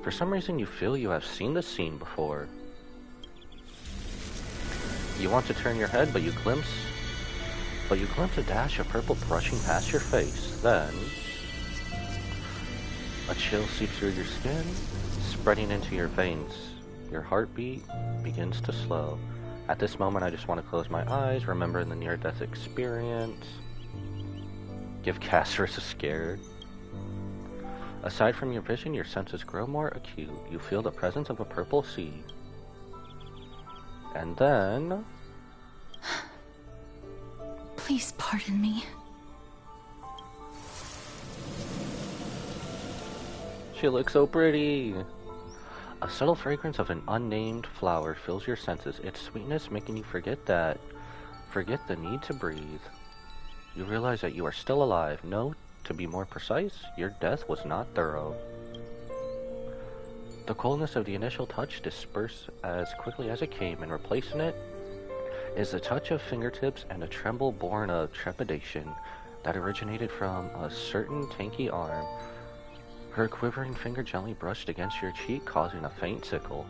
For some reason, you feel you have seen this scene before. You want to turn your head, but you glimpse a dash of purple brushing past your face. Then, a chill seeps through your skin, spreading into your veins. Your heartbeat begins to slow. At this moment, I just want to close my eyes, remembering the near-death experience. Give Castorus a scare. Aside from your vision, your senses grow more acute. You feel the presence of a purple sea. And then... Please pardon me. She looks so pretty. A subtle fragrance of an unnamed flower fills your senses, its sweetness making you forget the need to breathe. You realize that you are still alive. No, to be more precise, your death was not thorough. The coldness of the initial touch dispersed as quickly as it came, and replacing it is the touch of fingertips and a tremble born of trepidation that originated from a certain tanky arm. Her quivering finger gently brushed against your cheek, causing a faint tickle.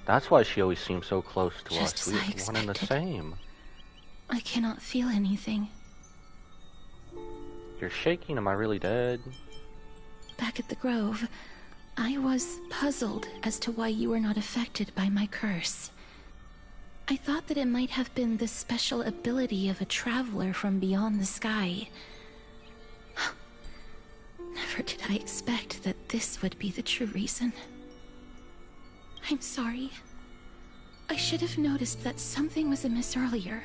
That's why she always seems so close to Just us. as I We're one and the expected. same. I cannot feel anything. You're shaking. Am I really dead? Back at the Grove, I was puzzled as to why you were not affected by my curse. I thought that it might have been the special ability of a traveler from beyond the sky. Never did I expect that this would be the true reason. I'm sorry. I should have noticed that something was amiss earlier.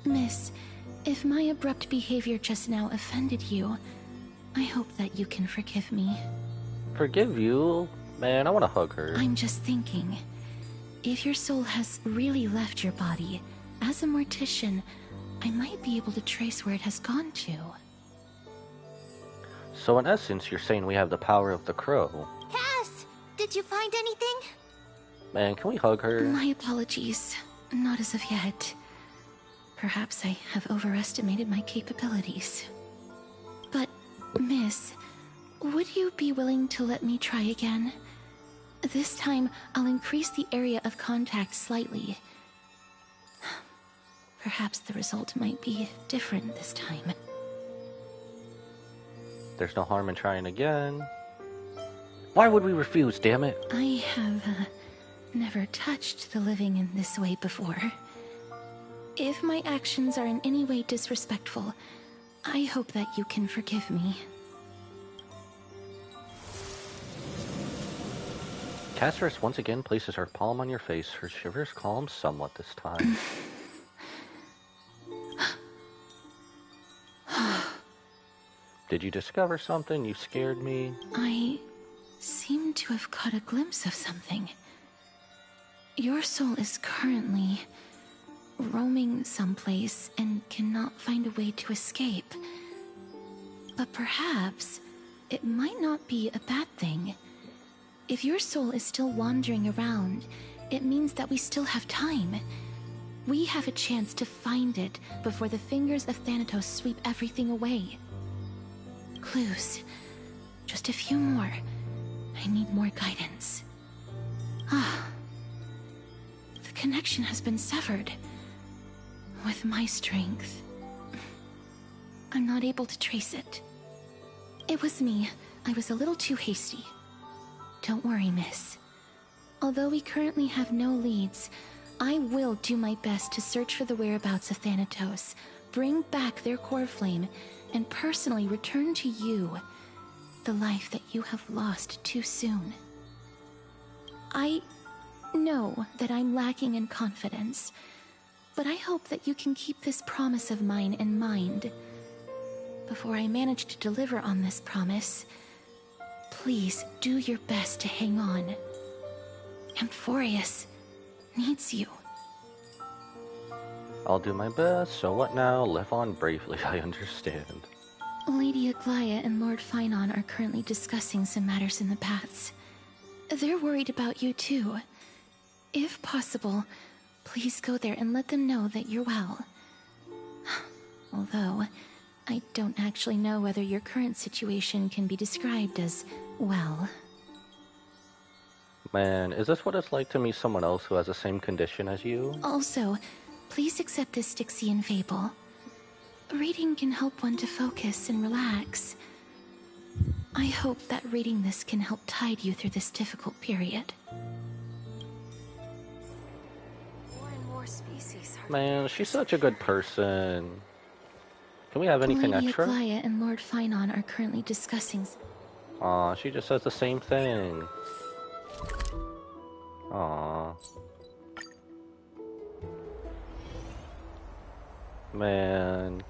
Miss, if my abrupt behavior just now offended you, I hope that you can forgive me. Forgive you? Man, I want to hug her. I'm just thinking, if your soul has really left your body, as a mortician, I might be able to trace where it has gone to. So in essence, you're saying we have the power of the crow. Cass, did you find anything? Man, can we hug her? My apologies. Not as of yet. Perhaps I have overestimated my capabilities. But, Miss, would you be willing to let me try again? This time, I'll increase the area of contact slightly. Perhaps the result might be different this time. There's no harm in trying again. Why would we refuse, damn it? I have never touched the living in this way before. If my actions are in any way disrespectful, I hope that you can forgive me. Castorus once again places her palm on your face. Her shivers calm somewhat this time. Did you discover something? You scared me. I seem to have caught a glimpse of something. Your soul is currently roaming someplace and cannot find a way to escape. But perhaps it might not be a bad thing. If your soul is still wandering around, it means that we still have time. We have a chance to find it before the fingers of Thanatos sweep everything away. Clues. Just a few more. I need more guidance. Ah. The connection has been severed. With my strength, I'm not able to trace it. It was me. I was a little too hasty. Don't worry, miss. Although we currently have no leads, I will do my best to search for the whereabouts of Thanatos, bring back their core flame, and personally return to you the life that you have lost too soon. I know that I'm lacking in confidence, but I hope that you can keep this promise of mine in mind. Before I manage to deliver on this promise, please do your best to hang on. Amphorius needs you. I'll do my best. So what now? Live on bravely, I understand. Lady Aglaia and Lord Finon are currently discussing some matters in the paths. They're worried about you too. If possible, Please go there and let them know that you're well. Although, I don't actually know whether your current situation can be described as well. Man, is this what it's like to meet someone else who has the same condition as you? Also, please accept this Styxian fable. Reading can help one to focus and relax. I hope that reading this can help tide you through this difficult period. More and more species are... Man, she's such a good person. Can we have anything Lady extra? Aglaya and Lord Finon are currently discussing... Aw, she just says the same thing. Aw. Man.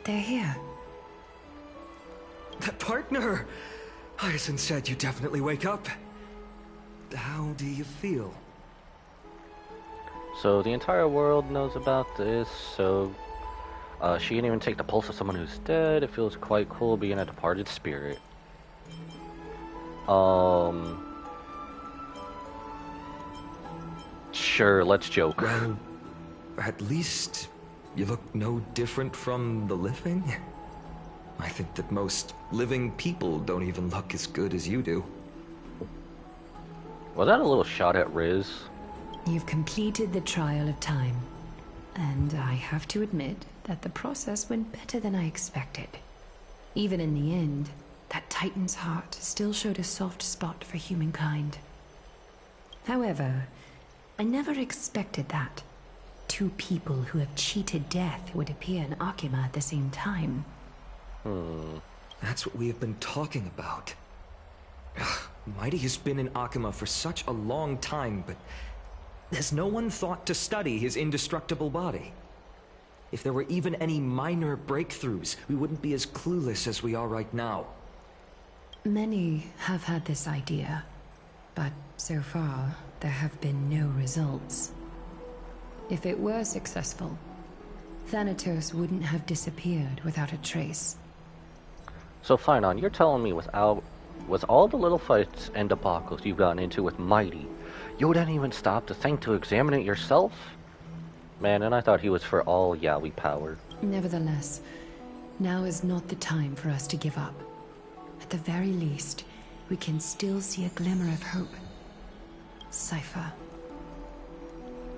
They're here. That partner! Hyacinth said you definitely wake up. How do you feel? So the entire world knows about this, so she can even take the pulse of someone who's dead. It feels quite cool being a departed spirit. Sure, let's joke. Well, at least you look no different from the living. I think that most living people don't even look as good as you do. Was that a little shot at Riz? You've completed the trial of time. And I have to admit that the process went better than I expected. Even in the end, that Titan's heart still showed a soft spot for humankind. However, I never expected that. Two people who have cheated death would appear in Akima at the same time. That's what we have been talking about. Mighty has been in Akima for such a long time, but has no one thought to study his indestructible body? If there were even any minor breakthroughs, we wouldn't be as clueless as we are right now. Many have had this idea, but so far, there have been no results. If it were successful, Thanatos wouldn't have disappeared without a trace. So Finon, you're telling me with all the little fights and debacles you've gotten into with Mighty, you wouldn't even stop to think to examine it yourself? Man, and I thought he was for all yaoi power. Nevertheless, now is not the time for us to give up. At the very least, we can still see a glimmer of hope. Cypher.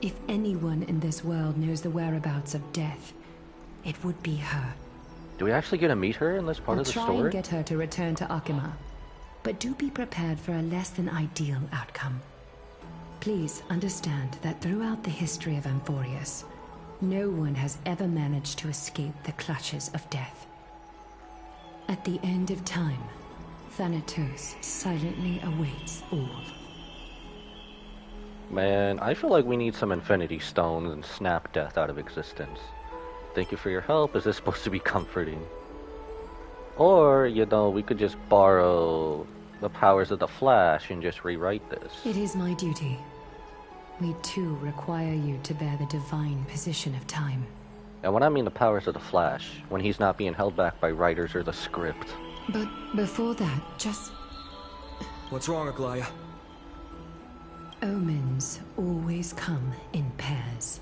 If anyone in this world knows the whereabouts of death, it would be her. Do we actually get to meet her in this part I'll of the try story? and get her to return to Akima, but do be prepared for a less than ideal outcome. Please understand that throughout the history of Amphorius, no one has ever managed to escape the clutches of death. At the end of time, Thanatos silently awaits all. Man, I feel like we need some Infinity Stones and snap death out of existence. Thank you for your help. Is this supposed to be comforting? Or, you know, we could just borrow the powers of the Flash and just rewrite this. It is my duty. We too require you to bear the divine position of time. And when I mean the powers of the Flash, when he's not being held back by writers or the script. But before that, just... What's wrong, Aglaya? Omens always come in pairs.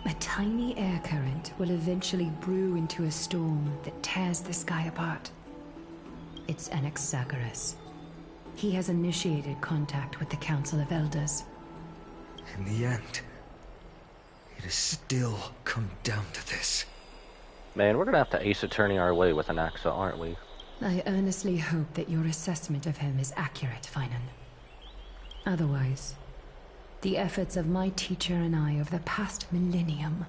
A tiny air current will eventually brew into a storm that tears the sky apart. It's Anaxagoras. He has initiated contact with the Council of Elders. In the end, it has still come down to this. Man, we're gonna have to Ace Attorney our way with Anaxa, aren't we? I earnestly hope that your assessment of him is accurate, Finon. Otherwise, the efforts of my teacher and I of the past millennium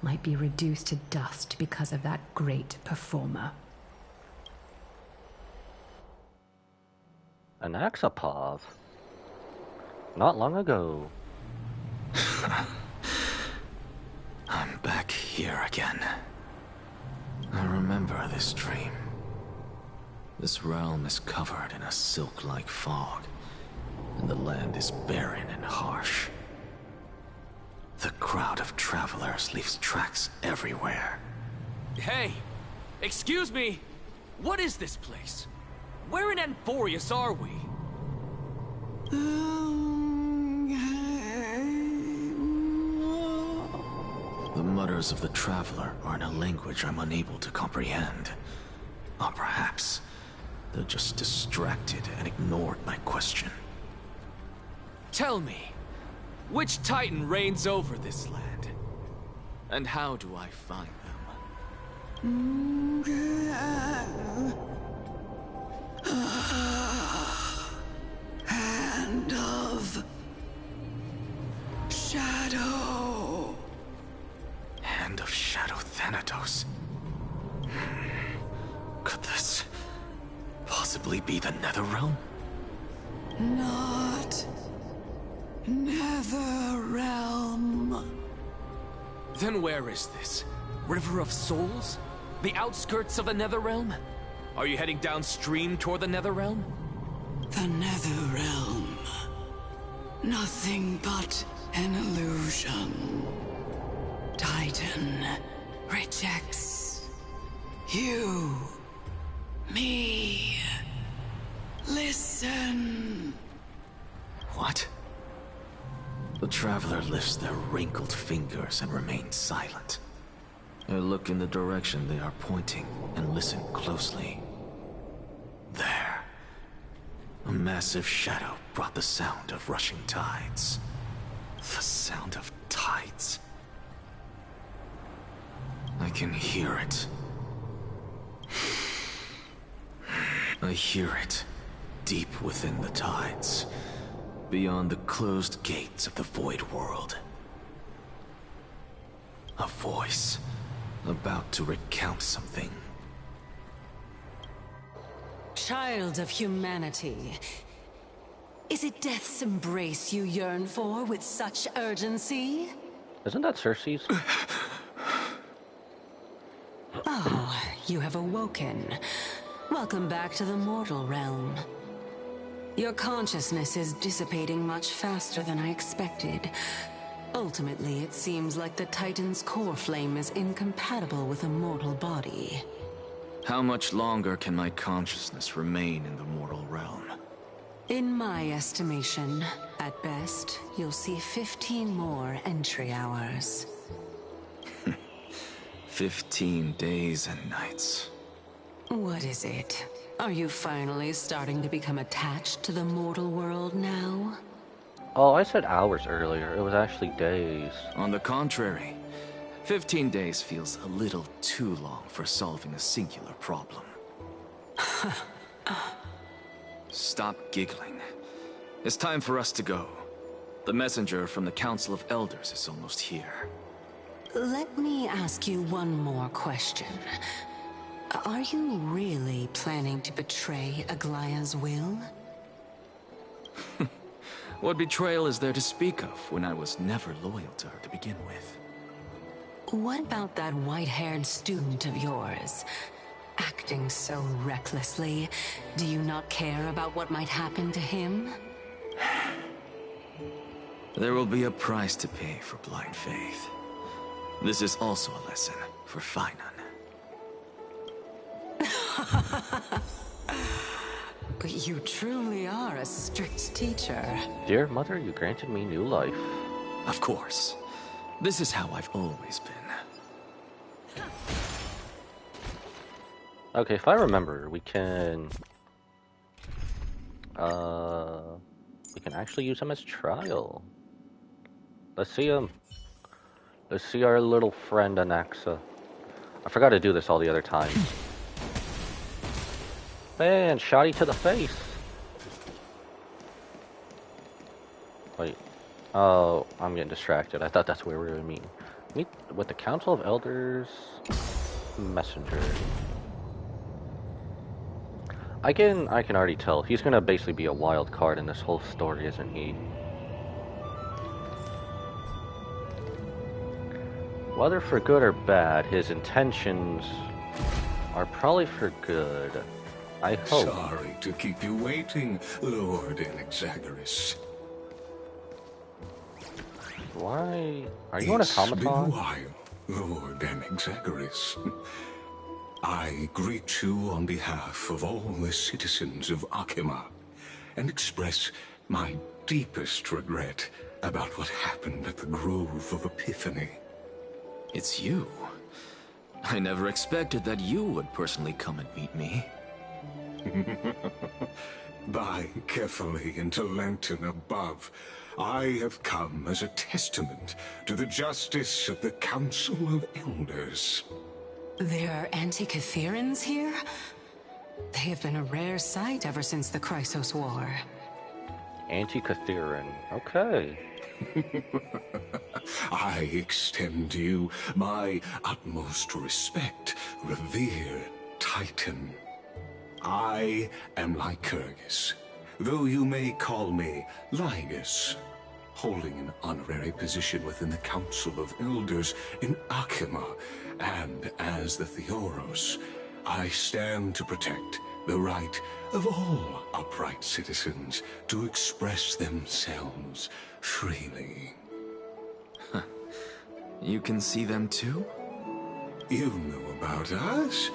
might be reduced to dust because of that great performer. Anaxapov? Not long ago. I'm back here again. I remember this dream. This realm is covered in a silk-like fog, and the land is barren and harsh. The crowd of travelers leaves tracks everywhere. Hey! Excuse me! What is this place? Where in Amphorius are we? The mutters of the Traveler are in a language I'm unable to comprehend. Or perhaps they're just distracted and ignored my question. Tell me, which Titan reigns over this land? And how do I find them? Hand of Shadow. Hand of Shadow Thanatos. Could this possibly be the Netherrealm? Not Netherrealm. Then where is this? River of Souls? The outskirts of the Netherrealm? Are you heading downstream toward the Netherrealm? The Netherrealm. Nothing but an illusion. Titan rejects you, me. Listen. What? The Traveler lifts their wrinkled fingers and remains silent. I look in the direction they are pointing and listen closely. There. A massive shadow brought the sound of rushing tides. The sound of tides. I can hear it. I hear it, deep within the tides, beyond the closed gates of the Void World. A voice, about to recount something. Child of humanity, is it death's embrace you yearn for with such urgency? Isn't that Cersei's? Oh, you have awoken. Welcome back to the mortal realm. Your consciousness is dissipating much faster than I expected. Ultimately, it seems like the Titan's core flame is incompatible with a mortal body. How much longer can my consciousness remain in the mortal realm? In my estimation, at best, you'll see 15 more entry hours. 15 days and nights. What is it? Are you finally starting to become attached to the mortal world now? Oh, I said hours earlier. It was actually days. On the contrary, 15 days feels a little too long for solving a singular problem. Stop giggling. It's time for us to go. The messenger from the Council of Elders is almost here. Let me ask you one more question. Are you really planning to betray Aglaya's will? What betrayal is there to speak of when I was never loyal to her to begin with? What about that white-haired student of yours? Acting so recklessly, do you not care about what might happen to him? There will be a price to pay for blind faith. This is also a lesson for Finan. You truly are a strict teacher. Dear Mother, you granted me new life. Of course. This is how I've always been. Okay, if I remember, we can actually use him as trial. Let's see him. Let's see our little friend Anaxa. I forgot to do this all the other times. Man, shotty to the face. Wait. Oh, I'm getting distracted. I thought that's where we were gonna meet. Meet with the Council of Elders messenger. I can already tell. He's gonna basically be a wild card in this whole story, isn't he? Whether for good or bad, his intentions are probably for good. I hope. Sorry to keep you waiting, Lord Inexagaris. Why? Are you on a Comic-Con? It's been a while, Lord Inexagaris. I greet you on behalf of all the citizens of Akima and express my deepest regret about what happened at the Grove of Epiphany. It's you. I never expected that you would personally come and meet me. By carefully into Lantern above, I have come as a testament to the justice of the Council of Elders. There are Antikytherans here? They have been a rare sight ever since the Chrysos War. Antikytheran. Okay. I extend to you my utmost respect, revered Titan. I am Lycurgus, though you may call me Lygus, holding an honorary position within the Council of Elders in Akima, and as the Theoros, I stand to protect the right of all upright citizens to express themselves freely. You can see them too? You know about us.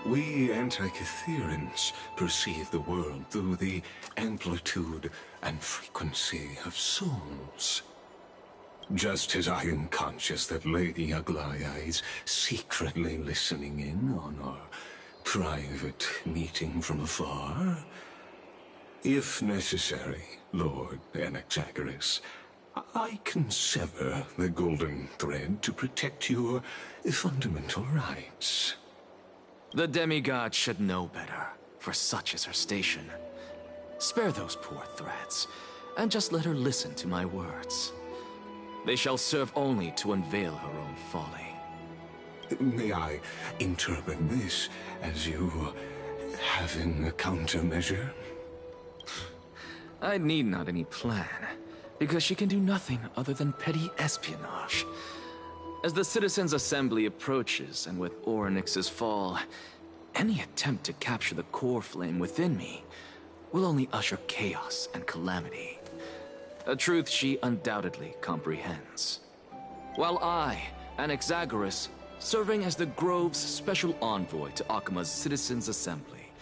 We Antikytherans perceive the world through the amplitude and frequency of souls. Just as I am conscious that Lady Aglaya is secretly listening in on our private meeting from afar, if necessary, Lord Anaxagoras, I can sever the golden thread to protect your fundamental rights. The demigod should know better, for such is her station. Spare those poor threats, and just let her listen to my words. They shall serve only to unveil her own folly. May I interpret this as you having a countermeasure? I need not any plan, because she can do nothing other than petty espionage. As the Citizens' Assembly approaches, and with Orynyx's fall, any attempt to capture the core flame within me will only usher chaos and calamity. A truth she undoubtedly comprehends. While I, Anaxagoras, serving as the Grove's special envoy to Akima's Citizens' Assembly,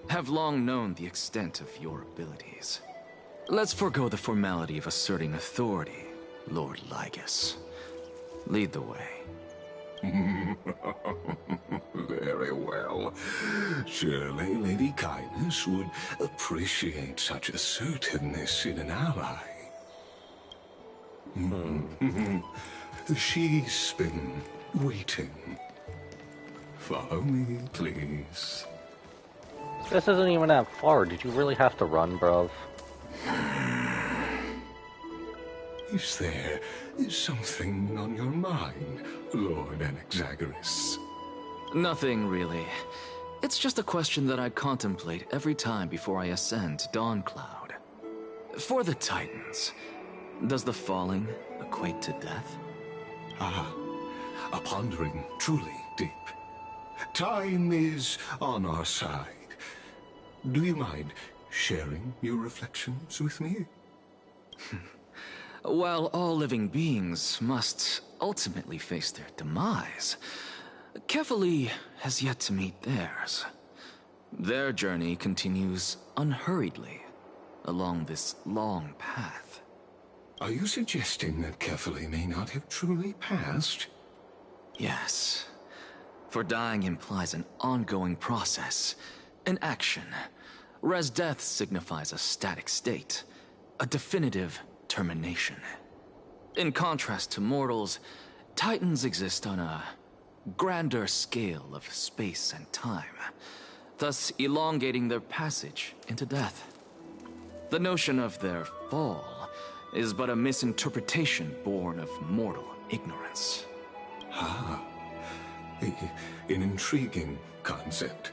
have long known the extent of your abilities. Let's forego the formality of asserting authority, Lord Lygus. Lead the way. Very well. Surely Lady Kindness would appreciate such assertiveness in an ally. She's been waiting. Follow me, please. This isn't even that far. Did you really have to run, bruv? Is there something on your mind, Lord Anaxagoras? Nothing, really. It's just a question that I contemplate every time before I ascend to Dawncloud. For the Titans, does the falling equate to death? Ah, a pondering truly deep. Time is on our side. Do you mind sharing your reflections with me? While all living beings must ultimately face their demise, Kefali has yet to meet theirs. Their journey continues unhurriedly along this long path. Are you suggesting that Kefali may not have truly passed? Yes. For dying implies an ongoing process, an action, whereas death signifies a static state, a definitive termination. In contrast to mortals, Titans exist on a grander scale of space and time, thus elongating their passage into death. The notion of their fall is but a misinterpretation born of mortal ignorance. Ah, an intriguing concept,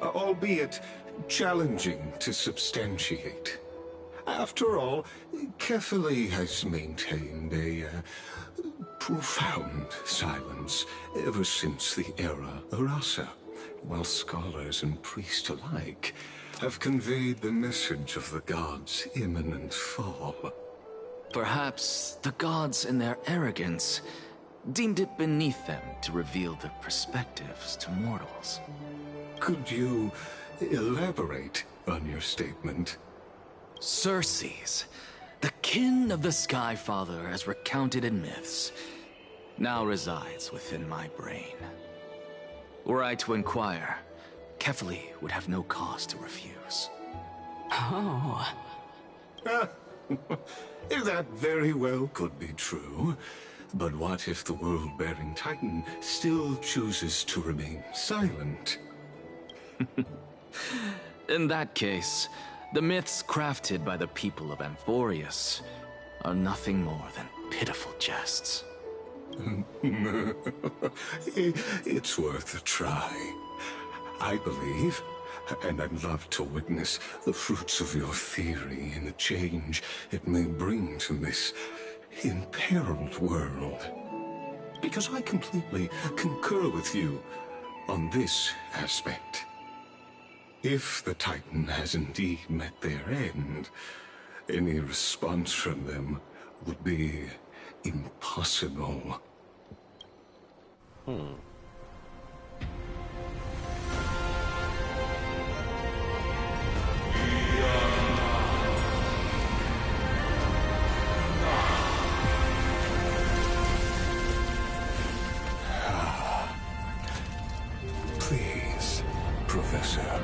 albeit challenging to substantiate. After all, Kefali has maintained a profound silence ever since the era Arasa, while scholars and priests alike have conveyed the message of the gods' imminent fall. Perhaps the gods, in their arrogance, deemed it beneath them to reveal their perspectives to mortals. Could you elaborate on your statement? Circes, The kin of the Sky Father, as recounted in myths, now resides within my brain. Were I to inquire, Kefali would have no cause to refuse. Oh. That very well could be true. But what if the world-bearing Titan still chooses to remain silent? In that case, the myths crafted by the people of Amphorius are nothing more than pitiful jests. It's worth a try. I believe, and I'd love to witness the fruits of your theory and the change it may bring to this imperiled world. Because I completely concur with you on this aspect. If the Titan has indeed met their end, any response from them would be impossible. Please, Professor.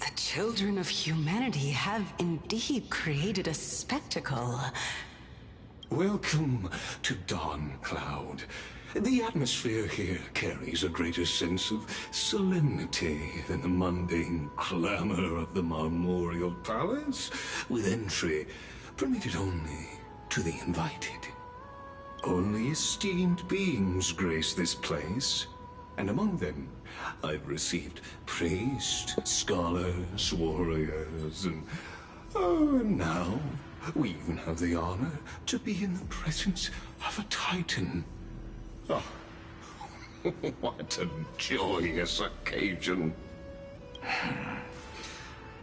The children of humanity have indeed created a spectacle. Welcome to Dawn Cloud. The atmosphere here carries a greater sense of solemnity than the mundane clamor of the Marmorial Palace, with entry permitted only to the invited. Only esteemed beings grace this place, and among them I've received priests, scholars, warriors, and now we even have the honor to be in the presence of a Titan. Oh, what a joyous occasion.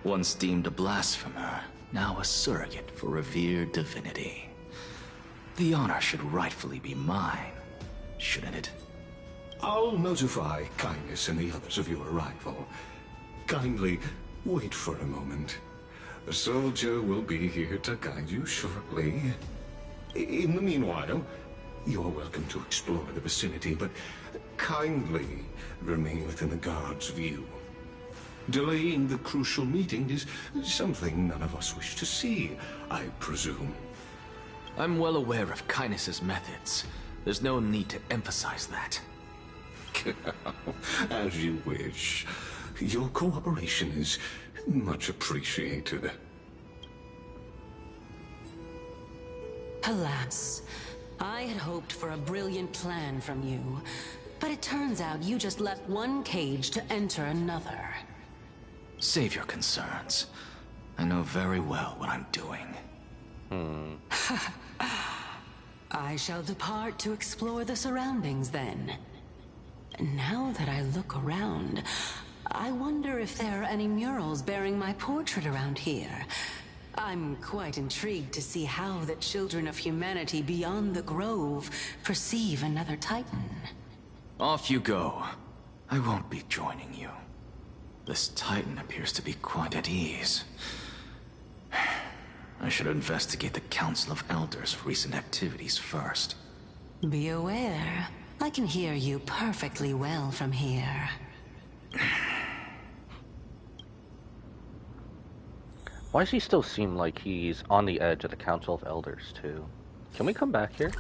Once deemed a blasphemer, now a surrogate for revered divinity. The honor should rightfully be mine, shouldn't it? I'll notify Kindness and the others of your arrival. Kindly wait for a moment. A soldier will be here to guide you shortly. In the meanwhile, you're welcome to explore the vicinity, but kindly remain within the guard's view. Delaying the crucial meeting is something none of us wish to see, I presume. I'm well aware of Kindness's methods. There's no need to emphasize that. As you wish. Your cooperation is much appreciated. Alas, I had hoped for a brilliant plan from you, but it turns out you just left one cage to enter another. Save your concerns. I know very well what I'm doing. I shall depart to explore the surroundings then. Now that I look around, I wonder if there are any murals bearing my portrait around here. I'm quite intrigued to see how the children of humanity beyond the Grove perceive another Titan. Off you go. I won't be joining you. This Titan appears to be quite at ease. I should investigate the Council of Elders' recent activities first. Be aware, I can hear you perfectly well from here. Why does he still seem like he's on the edge of the Council of Elders, too? Can we come back here?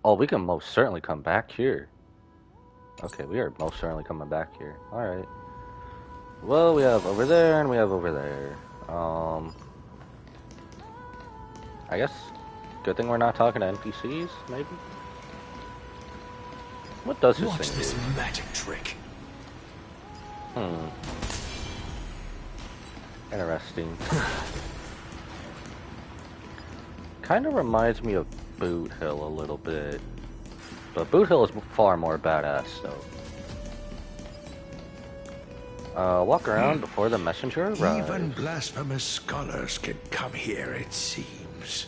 Oh, we can most certainly come back here. Okay, we are most certainly coming back here. Alright. Well, we have over there, and we have over there. I guess, good thing we're not talking to NPCs, maybe? What does this Watch thing this do? magic trick. Interesting. Kind of reminds me of Boot Hill a little bit. But Boot Hill is far more badass, though. Walk around before the messenger arrives. Even blasphemous scholars can come here, it seems.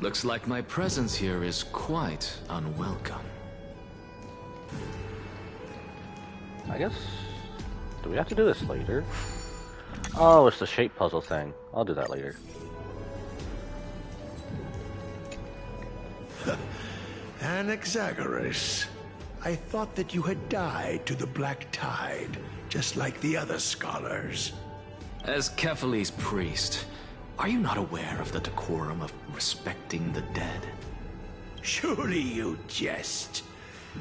Looks like my presence here is quite unwelcome. I guess... Do we have to do this later? Oh, it's the shape puzzle thing. I'll do that later. Anaxagoras, I thought that you had died to the Black Tide, just like the other scholars. As Kephales's priest, are you not aware of the decorum of respecting the dead? Surely you jest.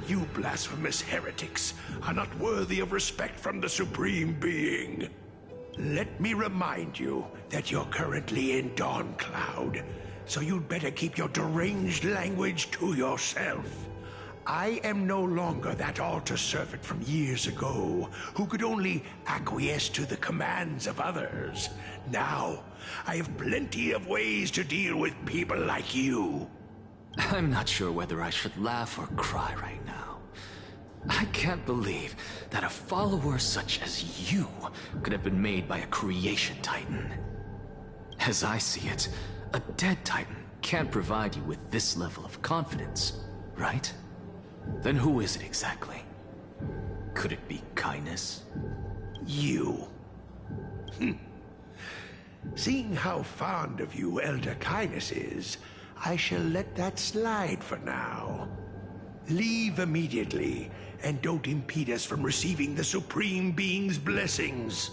You blasphemous heretics are not worthy of respect from the Supreme Being. Let me remind you that you're currently in Dawn Cloud, so you'd better keep your deranged language to yourself. I am no longer that altar servant from years ago, who could only acquiesce to the commands of others. Now, I have plenty of ways to deal with people like you. I'm not sure whether I should laugh or cry right now. I can't believe that a follower such as you could have been made by a creation titan. As I see it, a dead titan can't provide you with this level of confidence, right? Then who is it exactly? Could it be kindness? You. Seeing how fond of you Elder Kindness is, I shall let that slide for now. Leave immediately, and don't impede us from receiving the Supreme Being's blessings.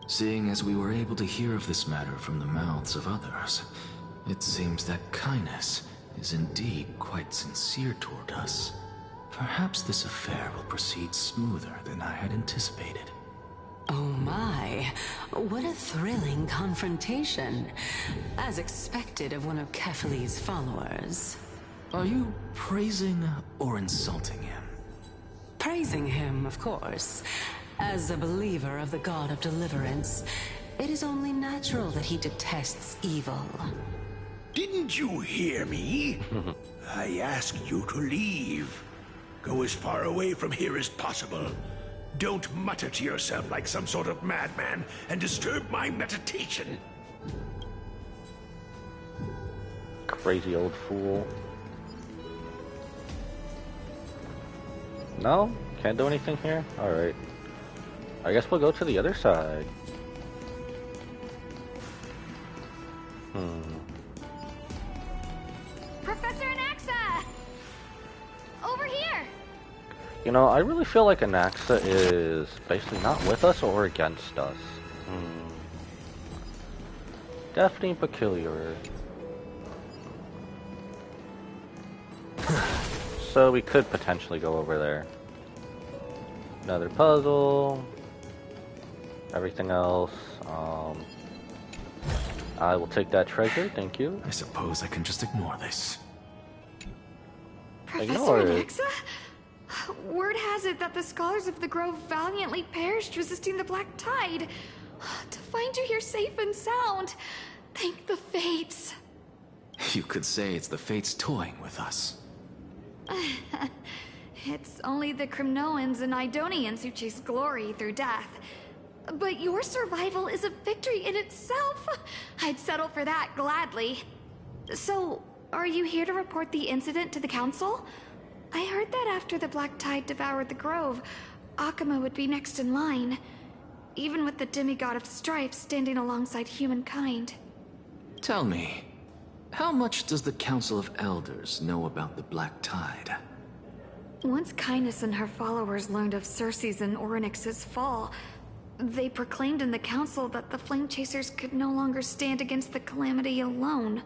Seeing as we were able to hear of this matter from the mouths of others, it seems that kindness is indeed quite sincere toward us. Perhaps this affair will proceed smoother than I had anticipated. Oh my, what a thrilling confrontation. As expected of one of Kephales's followers. Are you praising or insulting him? Praising him, of course. As a believer of the God of Deliverance, it is only natural that he detests evil. Didn't you hear me? I asked you to leave. Go as far away from here as possible. Don't mutter to yourself like some sort of madman and disturb my meditation. Crazy old fool. No? Can't do anything here? Alright. I guess we'll go to the other side. Professor Anaxa! Over here! You know, I really feel like Anaxa is basically not with us or against us. Definitely peculiar. So we could potentially go over there. Another puzzle. Everything else. I will take that treasure, thank you. I suppose I can just ignore this. Professor Ignore it. Anaxa? Word has it that the scholars of the Grove valiantly perished resisting the Black Tide. To find you here safe and sound, thank the Fates. You could say it's the Fates toying with us. It's only the Crimnoans and Idonians who chase glory through death. But your survival is a victory in itself. I'd settle for that gladly. So, are you here to report the incident to the Council? I heard that after the Black Tide devoured the Grove, Akuma would be next in line, even with the demigod of strife standing alongside humankind. Tell me, how much does the Council of Elders know about the Black Tide? Once Kindness and her followers learned of Circe's and Orynyx's fall, they proclaimed in the council that the Flame Chasers could no longer stand against the calamity alone.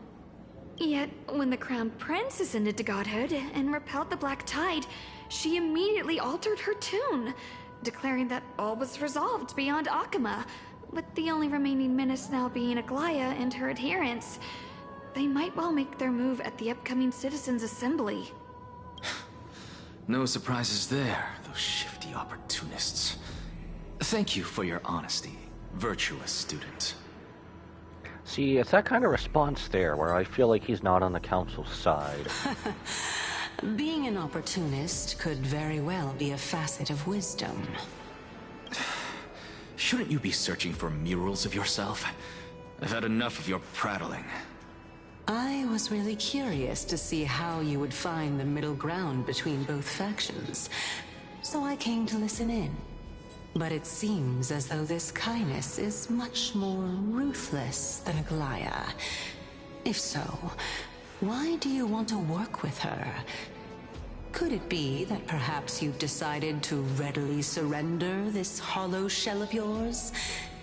Yet, when the Crown Prince ascended to godhood and repelled the Black Tide, she immediately altered her tune, declaring that all was resolved beyond Akuma, with the only remaining menace now being Aglaya and her adherents. They might well make their move at the upcoming Citizens' Assembly. No surprises there, those shifty opportunists. Thank you for your honesty, virtuous student. See, it's that kind of response there where I feel like he's not on the council's side. Being an opportunist could very well be a facet of wisdom. Shouldn't you be searching for murals of yourself? I've had enough of your prattling. I was really curious to see how you would find the middle ground between both factions, so I came to listen in. But it seems as though this kindness is much more ruthless than Aglaya. If so, why do you want to work with her? Could it be that perhaps you've decided to readily surrender this hollow shell of yours,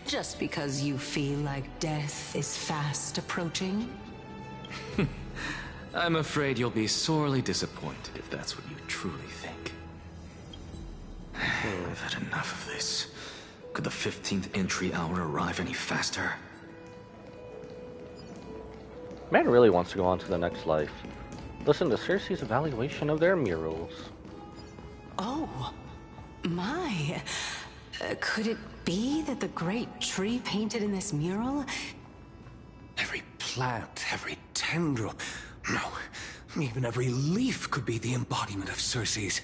just because you feel like death is fast approaching? I'm afraid you'll be sorely disappointed if that's what you truly think. I've had enough of this. Could the 15th entry hour arrive any faster? Man really wants to go on to the next life. Listen to Cersei's evaluation of their murals. Oh, my. Could it be that the great tree painted in this mural? Every plant, every tendril, no, even every leaf could be the embodiment of Cersei's.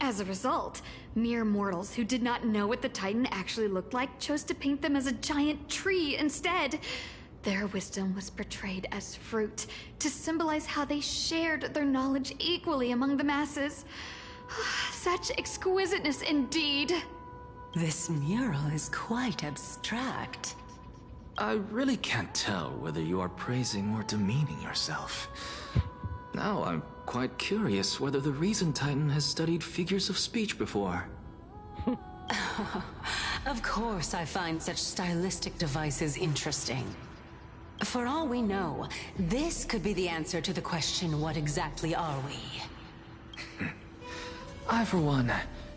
As a result, mere mortals who did not know what the Titan actually looked like chose to paint them as a giant tree instead. Their wisdom was portrayed as fruit, to symbolize how they shared their knowledge equally among the masses. Such exquisiteness indeed. This mural is quite abstract. I really can't tell whether you are praising or demeaning yourself. Now I'm quite curious whether the Reason Titan has studied figures of speech before. Of course I find such stylistic devices interesting. For all we know, this could be the answer to the question, what exactly are we? I, for one,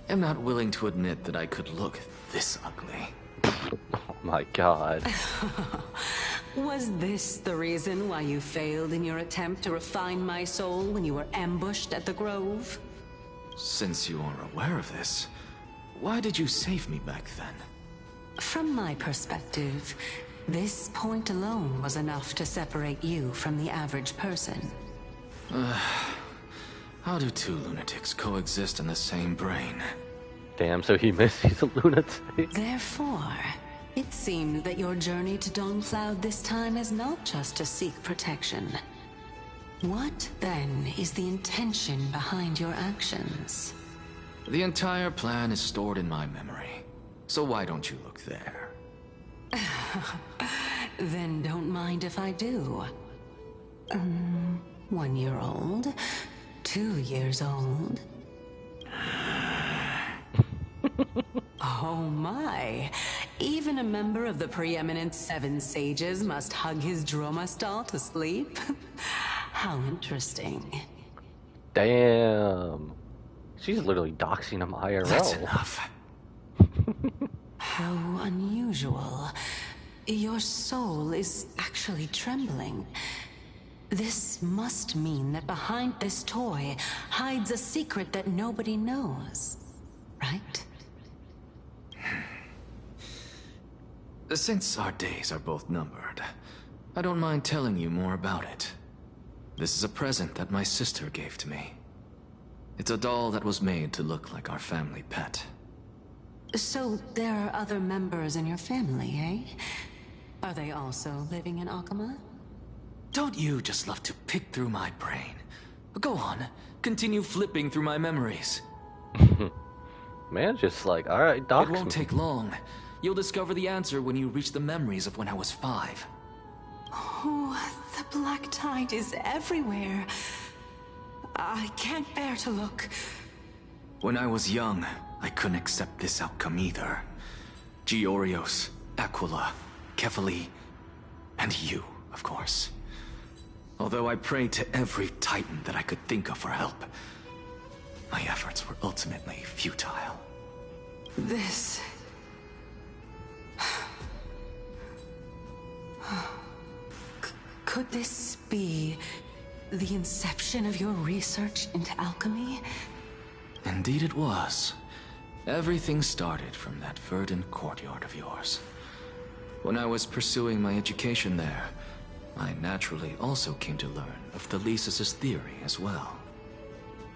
am not willing to admit that I could look this ugly. Oh my god. Was this the reason why you failed in your attempt to refine my soul when you were ambushed at the Grove? Since you are aware of this, why did you save me back then? From my perspective, this point alone was enough to separate you from the average person. How do two lunatics coexist in the same brain? Damn, so he missed, he's a lunatic. Therefore, it seems that your journey to Dawnfloud this time is not just to seek protection. What, then, is the intention behind your actions? The entire plan is stored in my memory, so why don't you look there? Then don't mind if I do. 1 year old, 2 years old. Oh my, even a member of the preeminent Seven Sages must hug his Dromastal to sleep? How interesting. Damn. She's literally doxing him IRL. That's enough. How unusual. Your soul is actually trembling. This must mean that behind this toy hides a secret that nobody knows, right? Since our days are both numbered, I don't mind telling you more about it. This is a present that my sister gave to me. It's a doll that was made to look like our family pet. So there are other members in your family, eh? Are they also living in Akama? Don't you just love to pick through my brain? Go on, continue flipping through my memories. Man, just like, alright, dox It won't me. take long. You'll discover the answer when you reach the memories of when I was 5. Oh, the black tide is everywhere. I can't bear to look. When I was young, I couldn't accept this outcome either. Georios, Aquila, Kefali, and you, of course. Although I prayed to every titan that I could think of for help, my efforts were ultimately futile. This... Could this be the inception of your research into alchemy? Indeed it was. Everything started from that verdant courtyard of yours. When I was pursuing my education there, I naturally also came to learn of Thelesis' theory as well.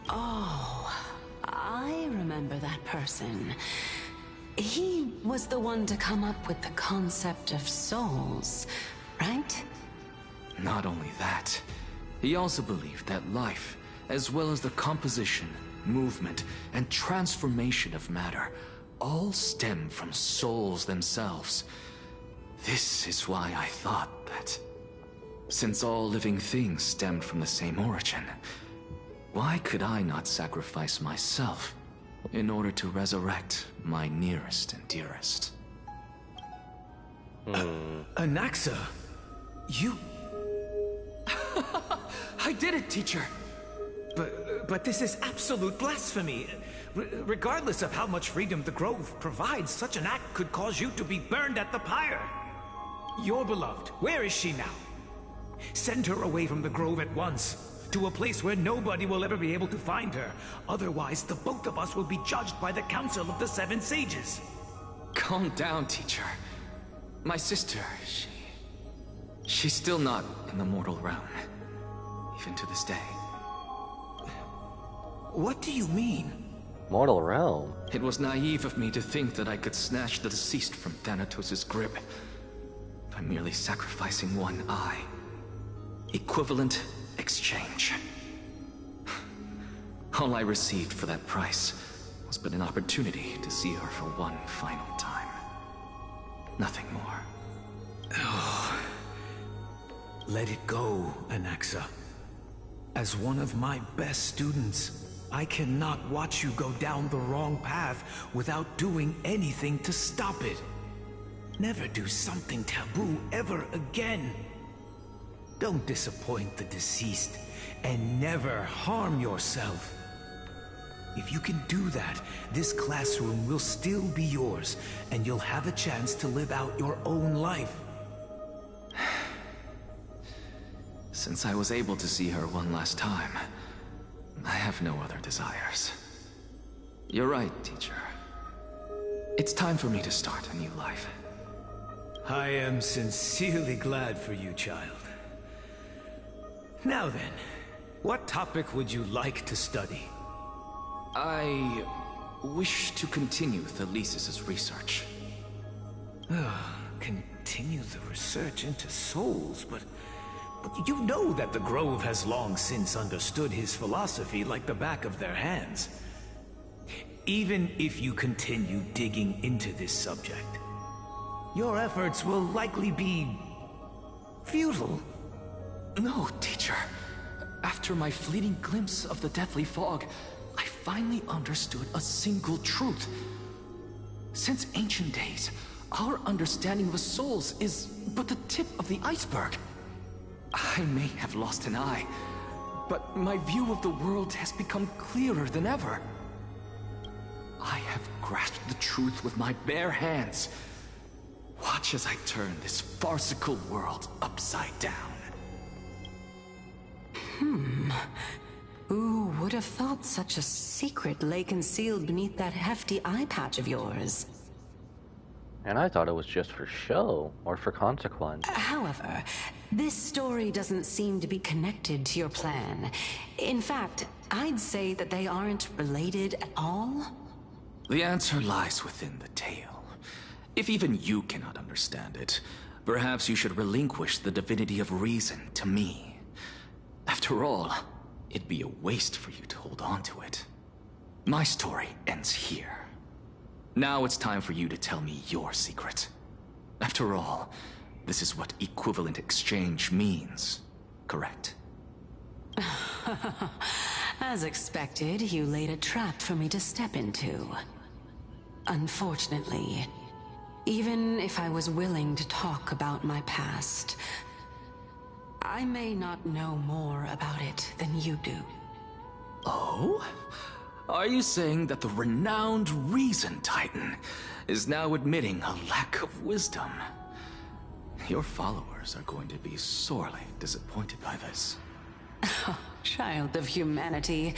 Oh, I remember that person. He was the one to come up with the concept of souls, right? Not only that, he also believed that life, as well as the composition, movement, and transformation of matter, all stem from souls themselves. This is why I thought that, since all living things stemmed from the same origin, why could I not sacrifice myself in order to resurrect my nearest and dearest? Anaxa, you... I did it, teacher! But this is absolute blasphemy. Regardless of how much freedom the Grove provides, such an act could cause you to be burned at the pyre. Your beloved, where is she now? Send her away from the Grove at once, to a place where nobody will ever be able to find her. Otherwise, the both of us will be judged by the Council of the Seven Sages. Calm down, teacher. My sister, she's still not in the mortal realm, even to this day. What do you mean? Mortal realm? It was naive of me to think that I could snatch the deceased from Thanatos' grip by merely sacrificing one eye. Equivalent exchange. All I received for that price was but an opportunity to see her for one final time. Nothing more. Oh. Let it go, Anaxa. As one of my best students, I cannot watch you go down the wrong path without doing anything to stop it. Never do something taboo ever again. Don't disappoint the deceased, and never harm yourself. If you can do that, this classroom will still be yours, and you'll have a chance to live out your own life. Since I was able to see her one last time, I have no other desires. You're right, teacher. It's time for me to start a new life. I am sincerely glad for you, child. Now then, what topic would you like to study? I wish to continue Thalesis' research. Continue the research into souls, but you know that the Grove has long since understood his philosophy like the back of their hands. Even if you continue digging into this subject, your efforts will likely be futile. No, teacher. After my fleeting glimpse of the deathly fog, I finally understood a single truth. Since ancient days, our understanding of the souls is but the tip of the iceberg. I may have lost an eye, but my view of the world has become clearer than ever. I have grasped the truth with my bare hands. Watch as I turn this farcical world upside down. Who would have thought such a secret lay concealed beneath that hefty eye patch of yours? And I thought it was just for show, or for consequence. However, this story doesn't seem to be connected to your plan. In fact, I'd say that they aren't related at all. The answer lies within the tale. If even you cannot understand it, perhaps you should relinquish the divinity of reason to me. After all, it'd be a waste for you to hold on to it. My story ends here. Now it's time for you to tell me your secret. After all, this is what equivalent exchange means, correct? As expected, you laid a trap for me to step into. Unfortunately, even if I was willing to talk about my past, I may not know more about it than you do. Oh? Are you saying that the renowned Reason Titan is now admitting a lack of wisdom? Your followers are going to be sorely disappointed by this. Child of humanity,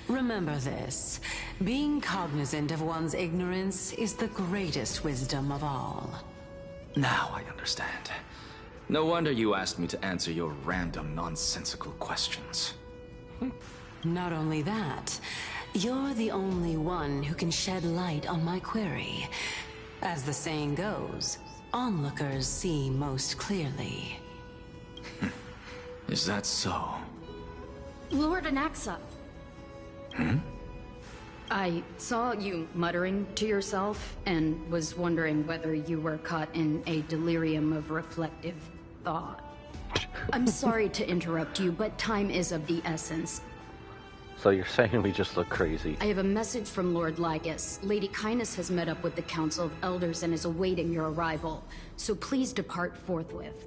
remember this. Being cognizant of one's ignorance is the greatest wisdom of all. Now I understand. No wonder you asked me to answer your random, nonsensical questions. Not only that, you're the only one who can shed light on my query. As the saying goes, onlookers see most clearly. Is that so? Lord Anaxa. I saw you muttering to yourself and was wondering whether you were caught in a delirium of reflective thought. I'm sorry to interrupt you, but time is of the essence. So you're saying we just look crazy? I have a message from Lord Lygus. Lady Kindness has met up with the Council of Elders and is awaiting your arrival. So please depart forthwith.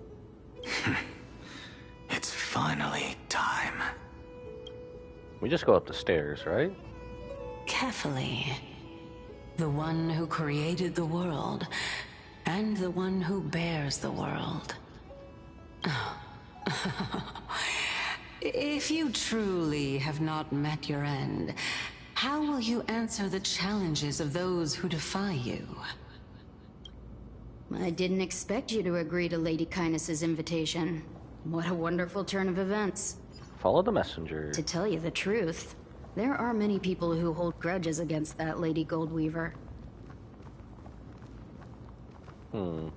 It's finally time. We just go up the stairs, right? Carefully. The one who created the world, and the one who bears the world. If you truly have not met your end, how will you answer the challenges of those who defy you? I didn't expect you to agree to Lady Kindness's invitation. What a wonderful turn of events. Follow the messenger. To tell you the truth, there are many people who hold grudges against that Lady Goldweaver. Isn't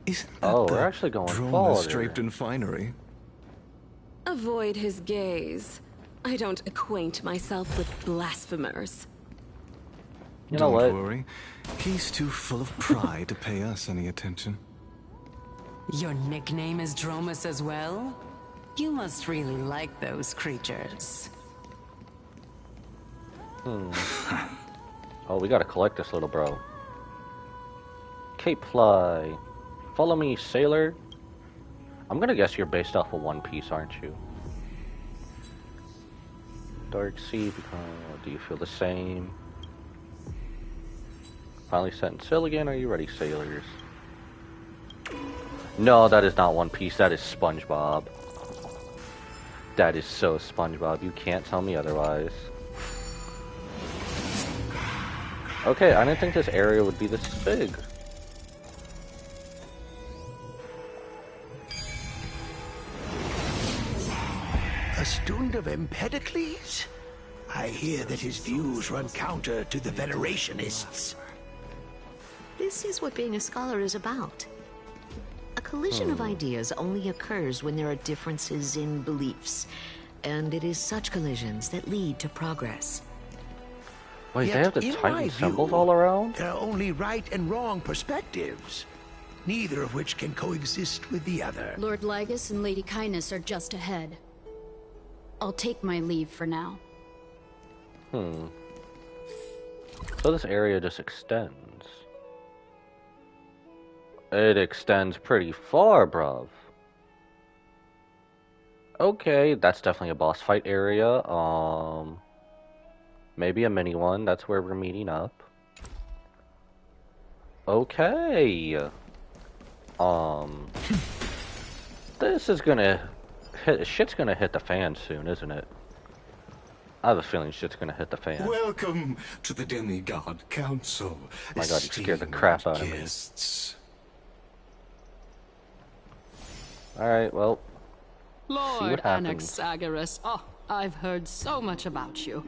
that Oh, the we're actually going drone forward. draped in finery? Avoid his gaze. I don't acquaint myself with blasphemers. You know Don't what? worry. He's too full of pride to pay us any attention. Your nickname is Dromus as well? You must really like those creatures. Oh, we gotta collect this little bro. Cape Fly. Follow me, sailor. I'm gonna guess you're based off of One Piece, aren't you? Dark Sea, do you feel the same? Finally setting sail again, are you ready, sailors? No, that is not One Piece, that is SpongeBob. That is so SpongeBob, you can't tell me otherwise. Okay, I didn't think this area would be this big. A student of Empedocles? I hear that his views run counter to the Venerationists. This is what being a scholar is about. A collision of ideas only occurs when there are differences in beliefs, and it is such collisions that lead to progress. Wait, Yet, they have the in Titan my symbols view, all around? There are only right and wrong perspectives, neither of which can coexist with the other. Lord Lygus and Lady Kindness are just ahead. I'll take my leave for now. So this area just extends. It extends pretty far, bruv. Okay, that's definitely a boss fight area. Maybe a mini one. That's where we're meeting up. Okay. This is gonna hit. Shit's gonna hit the fan soon, isn't it? I have a feeling shit's gonna hit the fan. Welcome to the Demigod Council. Oh my god, you scared the crap out of me. Alright, well, see Lord what happens. Anaxagoras, oh, I've heard so much about you.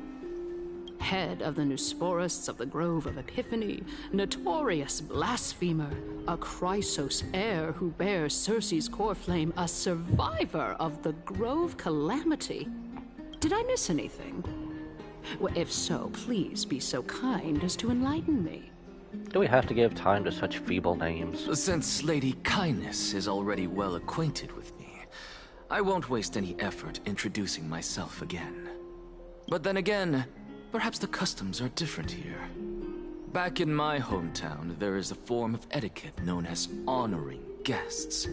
Head of the Newsporists of the Grove of Epiphany, notorious blasphemer, a Chrysos heir who bears Circe's core flame, a survivor of the Grove calamity. Did I miss anything? Well, if so, please be so kind as to enlighten me. Do we have to give time to such feeble names? Since Lady Kindness is already well acquainted with me, I won't waste any effort introducing myself again. But then again, perhaps the customs are different here. Back in my hometown, there is a form of etiquette known as honoring guests.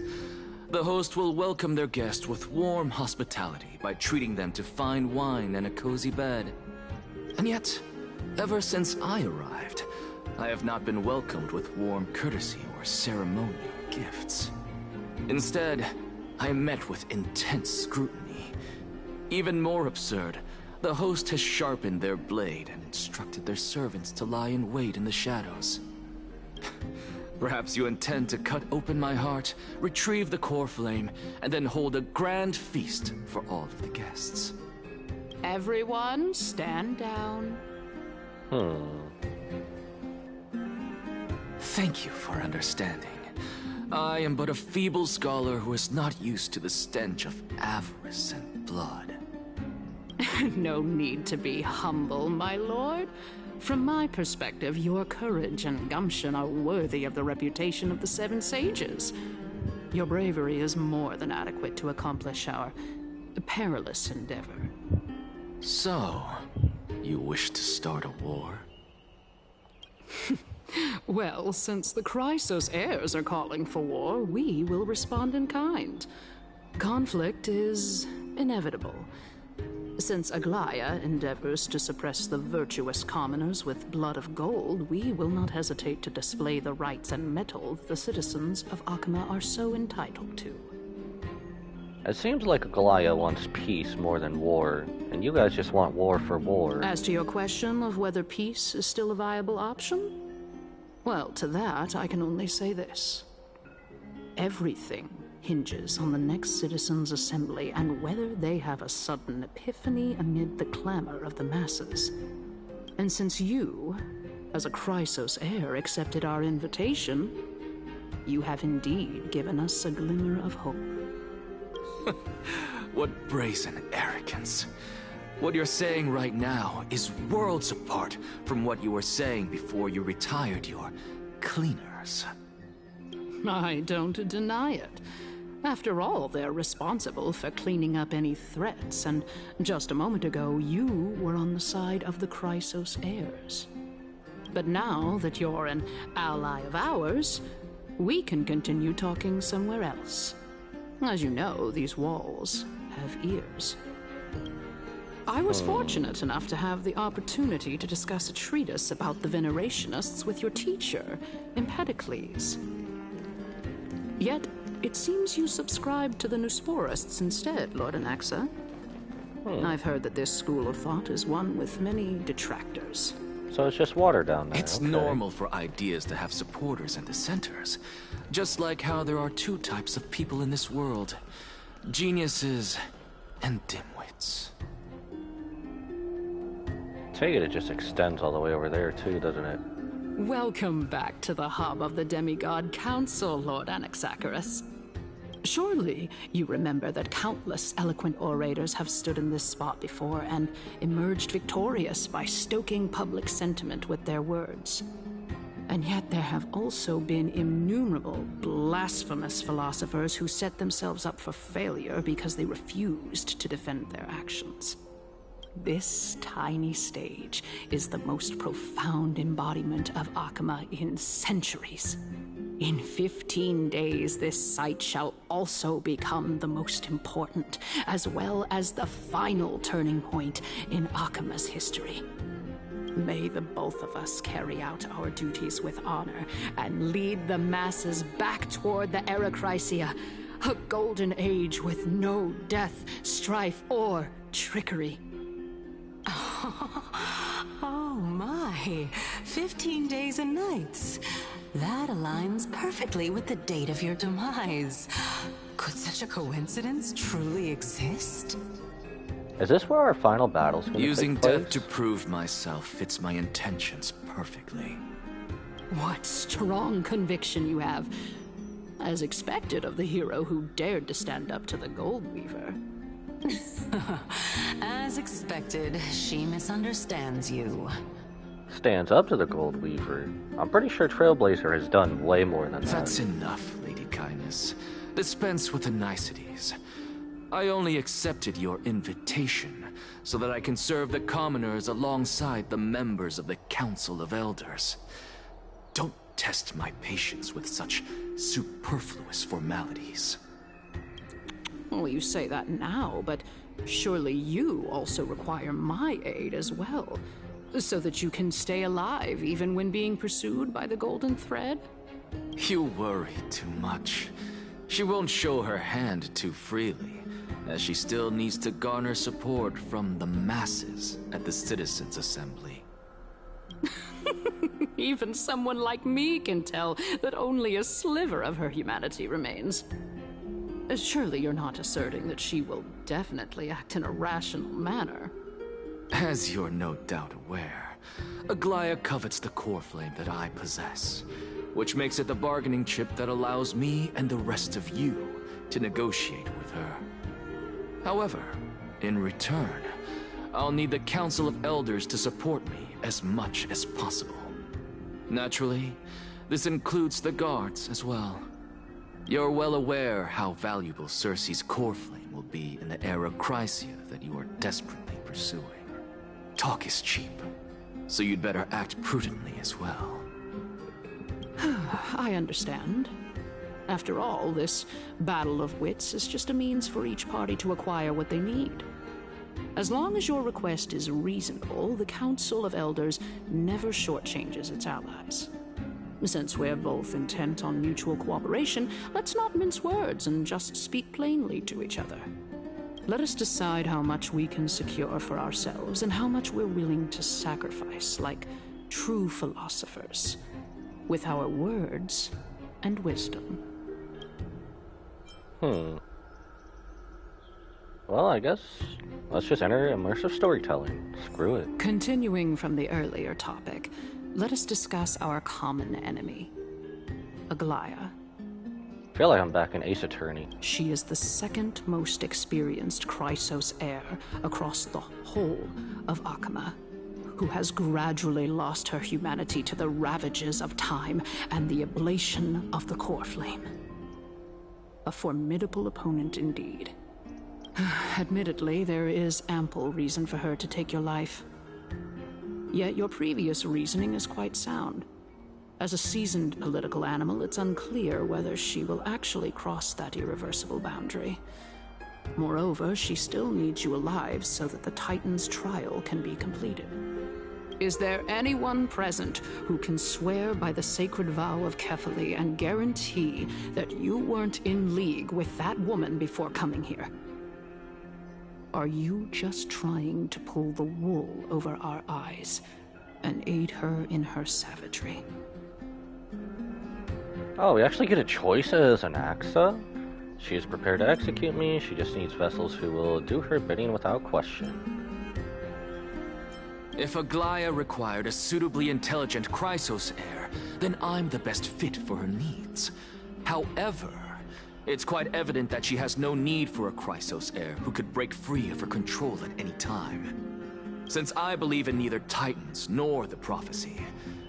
The host will welcome their guest with warm hospitality by treating them to fine wine and a cozy bed. And yet, ever since I arrived, I have not been welcomed with warm courtesy or ceremonial gifts. Instead, I am met with intense scrutiny. Even more absurd, the host has sharpened their blade and instructed their servants to lie in wait in the shadows. Perhaps you intend to cut open my heart, retrieve the core flame, and then hold a grand feast for all of the guests. Everyone, stand down. Thank you for understanding. I am but a feeble scholar who is not used to the stench of avarice and blood. No need to be humble, my lord. From my perspective, your courage and gumption are worthy of the reputation of the Seven Sages. Your bravery is more than adequate to accomplish our perilous endeavor. So, you wish to start a war? Well, since the Chrysos heirs are calling for war, we will respond in kind. Conflict is inevitable. Since Aglaya endeavors to suppress the virtuous commoners with blood of gold, we will not hesitate to display the rights and mettle the citizens of Akama are so entitled to. It seems like Aglaya wants peace more than war, and you guys just want war for war. As to your question of whether peace is still a viable option, well, to that I can only say this. Everything hinges on the next citizens' assembly and whether they have a sudden epiphany amid the clamor of the masses. And since you, as a Chrysos heir, accepted our invitation, you have indeed given us a glimmer of hope. What brazen arrogance. What you're saying right now is worlds apart from what you were saying before you retired your cleaners. I don't deny it. After all, they're responsible for cleaning up any threats, and just a moment ago, you were on the side of the Chrysos heirs. But now that you're an ally of ours, we can continue talking somewhere else. As you know, these walls have ears. I was fortunate enough to have the opportunity to discuss a treatise about the Venerationists with your teacher, Empedocles. Yet, it seems you subscribe to the Nusporists instead, Lord Anaxa. I've heard that this school of thought is one with many detractors. So it's just water down there. It's normal for ideas to have supporters and dissenters. Just like how there are two types of people in this world. Geniuses and dimwits. Take it just extends all the way over there too, doesn't it? Welcome back to the hub of the Demigod Council, Lord Anaxagoras. Surely you remember that countless eloquent orators have stood in this spot before and emerged victorious by stoking public sentiment with their words. And yet there have also been innumerable blasphemous philosophers who set themselves up for failure because they refused to defend their actions. This tiny stage is the most profound embodiment of Akama in centuries. In 15 days, this site shall also become the most important, as well as the final turning point in Akama's history. May the both of us carry out our duties with honor and lead the masses back toward the Era Chrysia, a golden age with no death, strife, or trickery. Oh my, 15 days and nights. That aligns perfectly with the date of your demise. Could such a coincidence truly exist? Is this where our final battle's going to Using take place? death to prove myself fits my intentions perfectly. What strong conviction you have, as expected of the hero who dared to stand up to the Goldweaver. As expected, she misunderstands you. Stands up to the Goldweaver. I'm pretty sure Trailblazer has done way more than that. That's enough, Lady Kindness. Dispense with the niceties. I only accepted your invitation so that I can serve the commoners alongside the members of the Council of Elders. Don't test my patience with such superfluous formalities. Well, you say that now, but surely you also require my aid as well, so that you can stay alive even when being pursued by the Golden Thread? You worry too much. She won't show her hand too freely, as she still needs to garner support from the masses at the Citizens' Assembly. Even someone like me can tell that only a sliver of her humanity remains. Surely you're not asserting that she will definitely act in a rational manner. As you're no doubt aware, Aglaya covets the core flame that I possess, which makes it the bargaining chip that allows me and the rest of you to negotiate with her. However, in return, I'll need the Council of Elders to support me as much as possible. Naturally, this includes the guards as well. You're well aware how valuable Cersei's core flame will be in the era Chrysia that you are desperately pursuing. Talk is cheap, so you'd better act prudently as well. I understand. After all, this battle of wits is just a means for each party to acquire what they need. As long as your request is reasonable, the Council of Elders never shortchanges its allies. Since we're both intent on mutual cooperation, let's not mince words and just speak plainly to each other. Let us decide how much we can secure for ourselves and how much we're willing to sacrifice, like true philosophers, with our words and wisdom. Well, I guess let's just enter immersive storytelling. Screw it. Continuing from the earlier topic, let us discuss our common enemy, Aglaia. I feel like I'm back in Ace Attorney. She is the second most experienced Chrysos heir across the whole of Akama, who has gradually lost her humanity to the ravages of time and the ablation of the core flame. A formidable opponent indeed. Admittedly, there is ample reason for her to take your life. Yet your previous reasoning is quite sound. As a seasoned political animal, it's unclear whether she will actually cross that irreversible boundary. Moreover, she still needs you alive so that the Titan's trial can be completed. Is there anyone present who can swear by the sacred vow of Kefali and guarantee that you weren't in league with that woman before coming here? Are you just trying to pull the wool over our eyes and aid her in her savagery? Oh, we actually get a choice as an Axa? She is prepared to execute me. She just needs vessels who will do her bidding without question. If Aglaia required a suitably intelligent Chrysos heir, then I'm the best fit for her needs. However, it's quite evident that she has no need for a Chrysos heir who could break free of her control at any time. Since I believe in neither Titans nor the prophecy,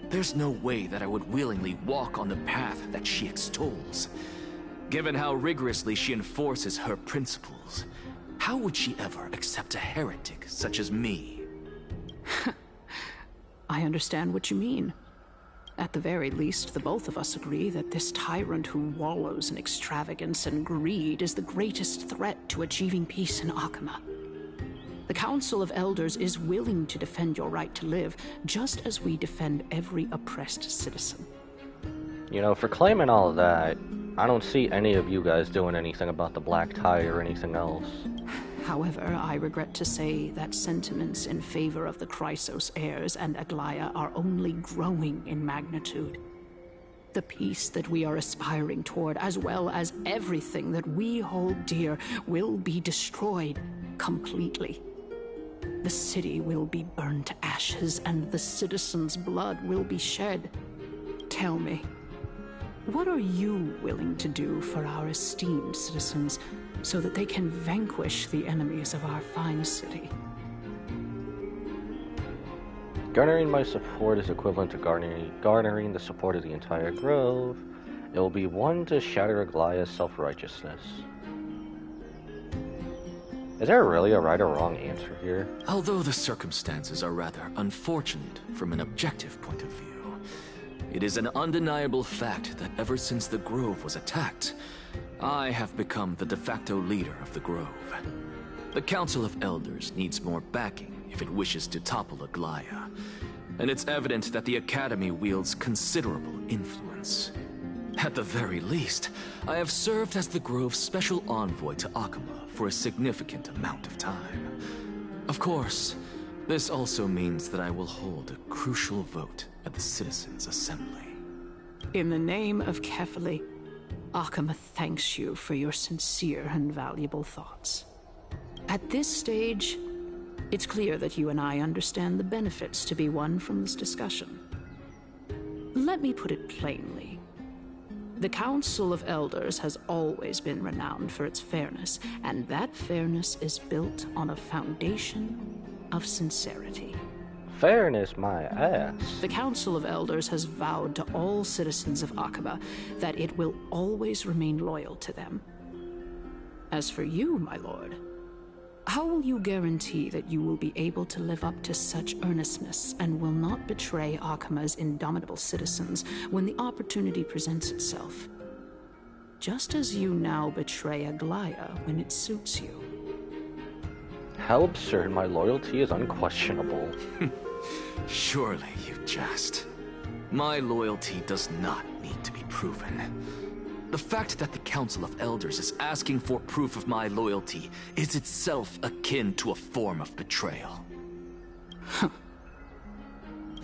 there's no way that I would willingly walk on the path that she extols. Given how rigorously she enforces her principles, how would she ever accept a heretic such as me? I understand what you mean. At the very least, the both of us agree that this tyrant who wallows in extravagance and greed is the greatest threat to achieving peace in Akama. The Council of Elders is willing to defend your right to live, just as we defend every oppressed citizen. You know, for claiming all of that, I don't see any of you guys doing anything about the black tie or anything else. However, I regret to say that sentiments in favor of the Chrysos heirs and Aglaia are only growing in magnitude. The peace that we are aspiring toward, as well as everything that we hold dear, will be destroyed completely. The city will be burned to ashes, and the citizens' blood will be shed. Tell me, what are you willing to do for our esteemed citizens so that they can vanquish the enemies of our fine city? Garnering my support is equivalent to garnering the support of the entire grove. It will be one to shatter Aglaia's self-righteousness. Is there really a right or wrong answer here? Although the circumstances are rather unfortunate from an objective point of view, it is an undeniable fact that ever since the Grove was attacked, I have become the de facto leader of the Grove. The Council of Elders needs more backing if it wishes to topple Aglaia, and it's evident that the Academy wields considerable influence. At the very least, I have served as the Grove's special envoy to Akama for a significant amount of time. Of course, this also means that I will hold a crucial vote at the Citizens' Assembly. In the name of Kefali, Akama thanks you for your sincere and valuable thoughts. At this stage, it's clear that you and I understand the benefits to be won from this discussion. Let me put it plainly. The Council of Elders has always been renowned for its fairness, and that fairness is built on a foundation of sincerity. Fairness, my ass. The Council of Elders has vowed to all citizens of Akaba that it will always remain loyal to them. As for you, my lord, how will you guarantee that you will be able to live up to such earnestness and will not betray Akama's indomitable citizens when the opportunity presents itself? Just as you now betray Aglaya when it suits you. How absurd. My loyalty is unquestionable. Surely you jest. My loyalty does not need to be proven. The fact that the Council of Elders is asking for proof of my loyalty is itself akin to a form of betrayal.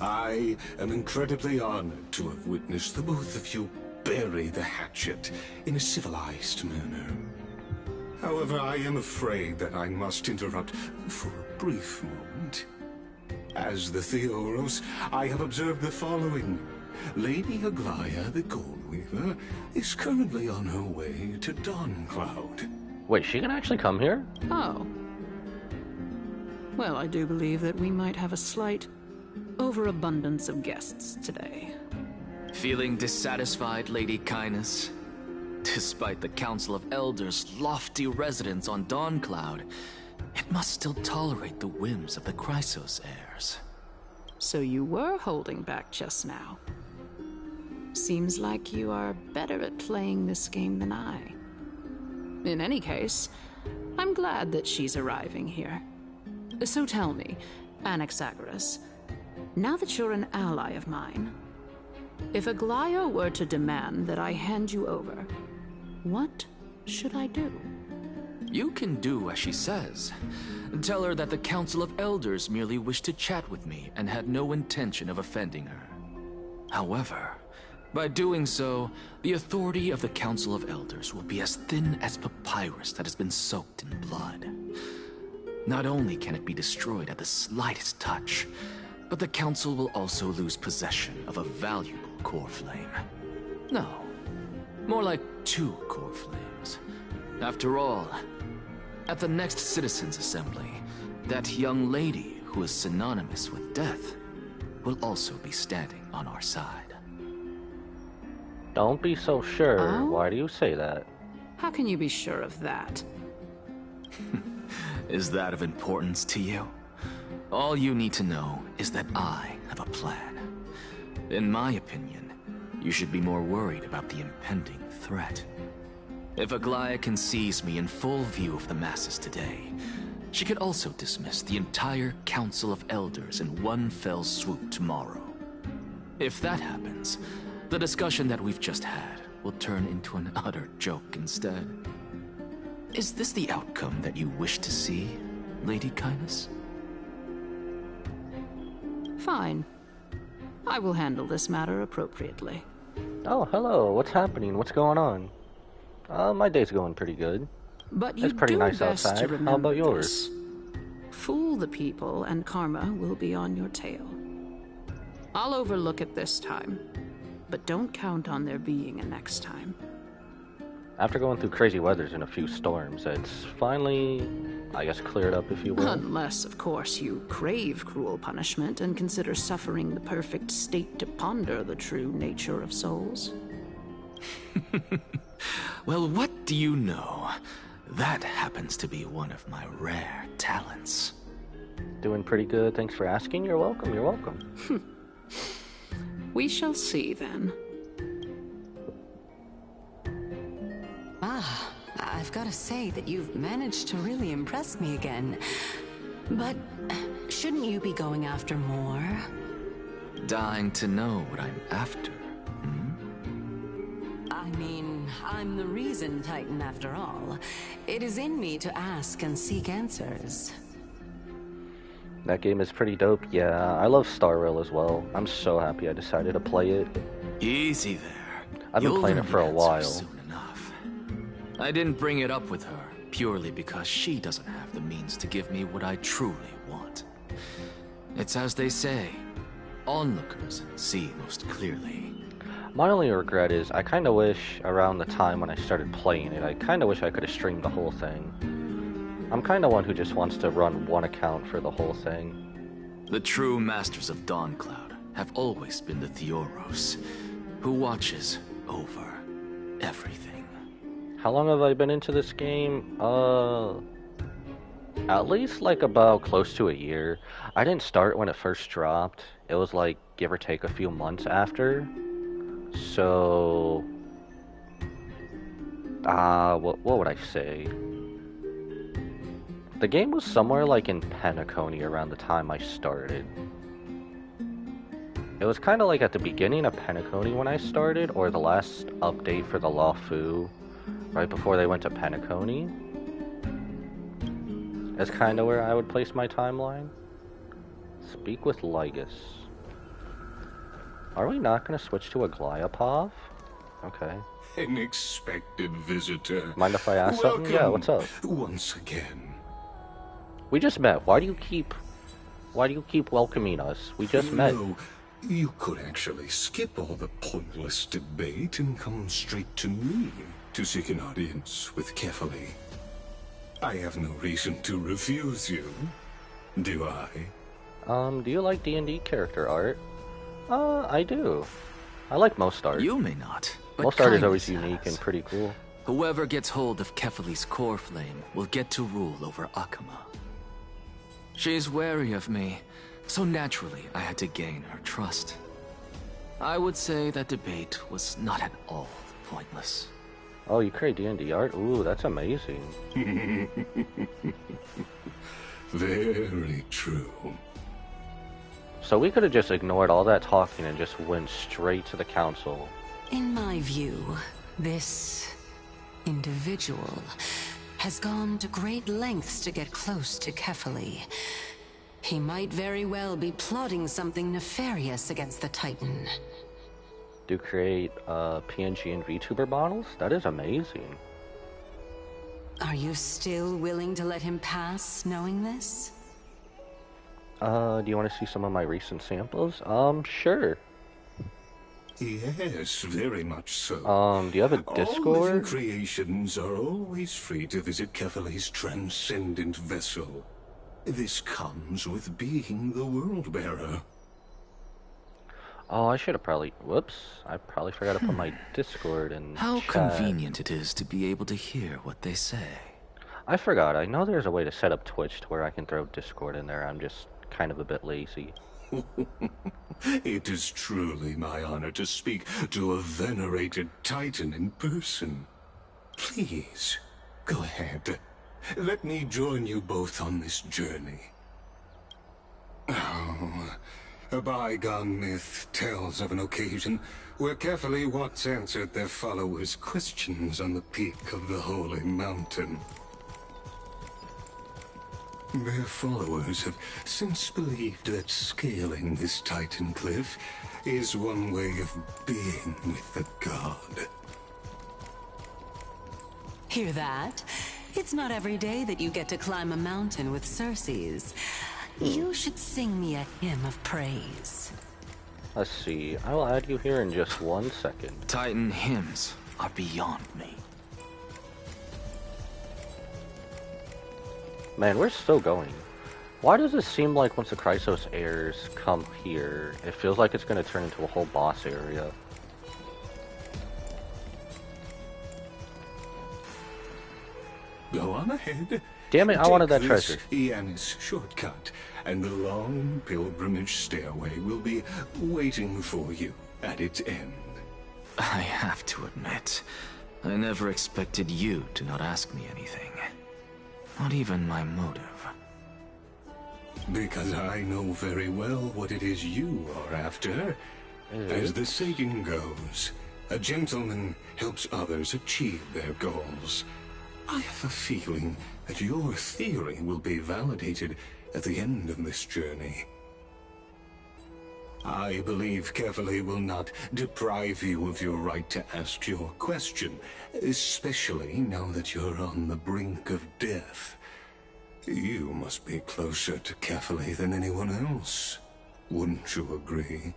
I am incredibly honored to have witnessed the both of you bury the hatchet in a civilized manner. However, I am afraid that I must interrupt for a brief moment. As the Theoros, I have observed the following. Lady Aglaya, the Goldweaver, is currently on her way to Dawncloud. Wait, she can actually come here? Oh. Well, I do believe that we might have a slight overabundance of guests today. Feeling dissatisfied, Lady Kindness? Despite the Council of Elders' lofty residence on Dawncloud, it must still tolerate the whims of the Chrysos heirs. So you were holding back just now. Seems like you are better at playing this game than I. In any case, I'm glad that she's arriving here. So tell me, Anaxagoras, now that you're an ally of mine, if Aglaya were to demand that I hand you over, what should I do? You can do as she says. Tell her that the Council of Elders merely wished to chat with me and had no intention of offending her. However, by doing so, the authority of the Council of Elders will be as thin as papyrus that has been soaked in blood. Not only can it be destroyed at the slightest touch, but the Council will also lose possession of a valuable core flame. No, more like 2 core flames. After all, at the next Citizens' Assembly, that young lady who is synonymous with death will also be standing on our side. Don't be so sure. Oh? Why do you say that? How can you be sure of that? Is that of importance to you? All you need to know is that I have a plan. In my opinion, you should be more worried about the impending threat. If Aglaya can seize me in full view of the masses today, she could also dismiss the entire Council of Elders in one fell swoop tomorrow. If that happens, the discussion that we've just had will turn into an utter joke instead. Is this the outcome that you wish to see, Lady Kindness? Fine. I will handle this matter appropriately. Oh, hello. What's happening? What's going on? My day's going pretty good. But you It's pretty do nice best outside. to remember How about yours? this. Fool the people and karma will be on your tail. I'll overlook it this time, but don't count on there being a next time. After going through crazy weathers and a few storms, it's finally, I guess, cleared up, if you will. Unless, of course, you crave cruel punishment and consider suffering the perfect state to ponder the true nature of souls. Well, what do you know? That happens to be one of my rare talents. Doing pretty good. Thanks for asking. You're welcome. You're welcome. We shall see, then. Ah, I've got to say that you've managed to really impress me again. But shouldn't you be going after more? Dying to know what I'm after. I mean, I'm the reason Titan after all. It is in me to ask and seek answers. That game is pretty dope. Yeah, I love Star Rail as well. I'm so happy I decided to play it. Easy there. I've been playing it for a while. Soon enough. I didn't bring it up with her purely because she doesn't have the means to give me what I truly want. It's as they say, onlookers see most clearly. My only regret is I kind of wish around the time when I started playing it, I kind of wish I could have streamed the whole thing. I'm kind of one who just wants to run one account for the whole thing. The true masters of Dawncloud have always been the Theoros, who watches over everything. How long have I been into this game? At least like about close to a year. I didn't start when it first dropped. It was like give or take a few months after. So, what would I say? The game was somewhere like in Penacony around the time I started. It was kind of like at the beginning of Penacony when I started, or the last update for the Lawfu, right before they went to Penacony. That's kind of where I would place my timeline. Speak with Lygus. Are we not going to switch to a Glyapov? Okay. An expected visitor. Mind if I ask something? Yeah, what's up? Once again. We just met. Why do you keep welcoming us? We just met. No, you could actually skip all the pointless debate and come straight to me to seek an audience with Kefali. I have no reason to refuse you, do I? Do you like D&D character art? I do. I like most art. You may not, but most art is always kindness unique has. and pretty cool. Whoever gets hold of Kefali's core flame will get to rule over Akama. She's wary of me, so naturally I had to gain her trust. I would say that debate was not at all pointless. Oh, you create D&D art? Ooh, that's amazing. Very true. So we could have just ignored all that talking and just went straight to the council. In my view, this individual has gone to great lengths to get close to Kefali. He might very well be plotting something nefarious against the Titan. Do create PNG and VTuber models? That is amazing. Are you still willing to let him pass, knowing this? Do you want to see some of my recent samples? Sure. Yes, very much so. Do you have a All living Discord? creations are always free to visit Kefali's transcendent vessel. This comes with being the world-bearer. Oh, I should have probably... Whoops. I probably forgot to put my Discord in How chat. convenient it is to be able to hear what they say. I forgot. I know there's a way to set up Twitch to where I can throw Discord in there. I'm just kind of a bit lazy. It is truly my honor to speak to a venerated Titan in person. Please, go ahead. Let me join you both on this journey. Oh, a bygone myth tells of an occasion where Kefali once answered their followers' questions on the peak of the Holy Mountain. Their followers have since believed that scaling this Titan cliff is one way of being with the god. Hear that? It's not every day that you get to climb a mountain with Circes. You should sing me a hymn of praise. Let's see. I will add you here in just 1 second. Titan hymns are beyond me. Man, we're still going. Why does it seem like once the Chrysos airs come here, it feels like it's going to turn into a whole boss area? Go on ahead. Damn it, I wanted that treasure. Iannis shortcut, and the long pilgrimage stairway will be waiting for you at its end. I have to admit, I never expected you to not ask me anything. Not even my motive. Because I know very well what it is you are after. As the saying goes, a gentleman helps others achieve their goals. I have a feeling that your theory will be validated at the end of this journey. I believe Kefali will not deprive you of your right to ask your question, especially now that you're on the brink of death. You must be closer to Kefali than anyone else. Wouldn't you agree?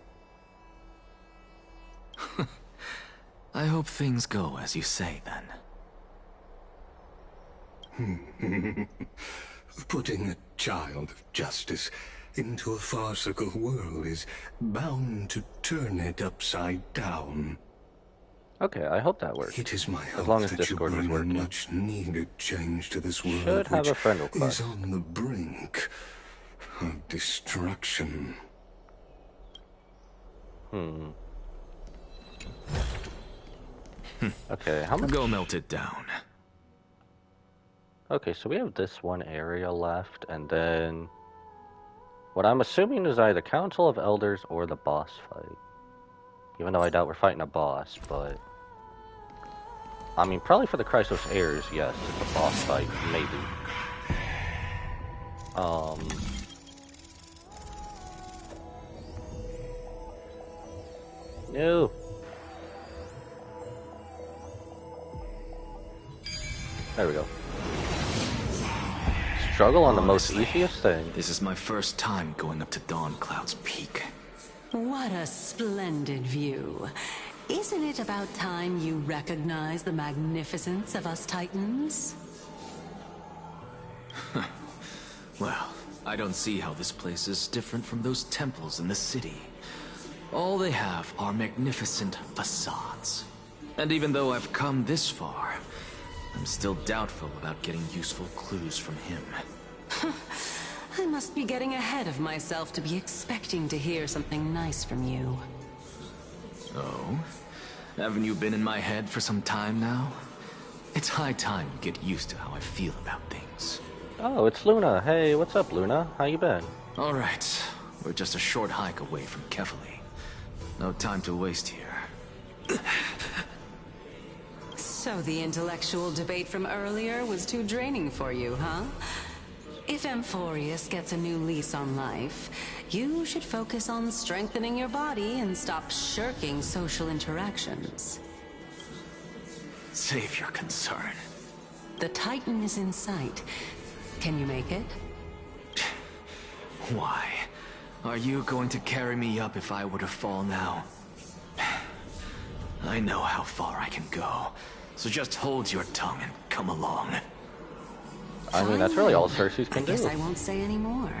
I hope things go as you say, then. Putting a child of justice into a farcical world is bound to turn it upside down. Okay, I hope that works. It is my as hope long as that Discord you is bring a working. much needed change to this world, Should have which a friend is request. on the brink of destruction. Okay, how much? Go melt it down. Okay, so we have this one area left, and then what I'm assuming is either Council of Elders or the boss fight. Even though I doubt we're fighting a boss, but I mean, probably for the Chrysos heirs, yes. It's a boss fight, maybe. No. There we go. Struggle on the most easiest thing. This is my first time going up to Dawn Cloud's peak. What a splendid view. Isn't it about time you recognize the magnificence of us Titans? Well, I don't see how this place is different from those temples in the city. All they have are magnificent facades. And even though I've come this far, I'm still doubtful about getting useful clues from him. I must be getting ahead of myself to be expecting to hear something nice from you. Oh? Haven't you been in my head for some time now? It's high time you get used to how I feel about things. Oh, it's Luna. Hey, what's up, Luna? How you been? Alright, we're just a short hike away from Kefali. No time to waste here. So the intellectual debate from earlier was too draining for you, huh? If Amphorius gets a new lease on life, you should focus on strengthening your body and stop shirking social interactions. Save your concern. The Titan is in sight. Can you make it? Why? Are you going to carry me up if I were to fall now? I know how far I can go, so just hold your tongue and come along. I mean, that's really all Cersei can do. I guess I won't say any more.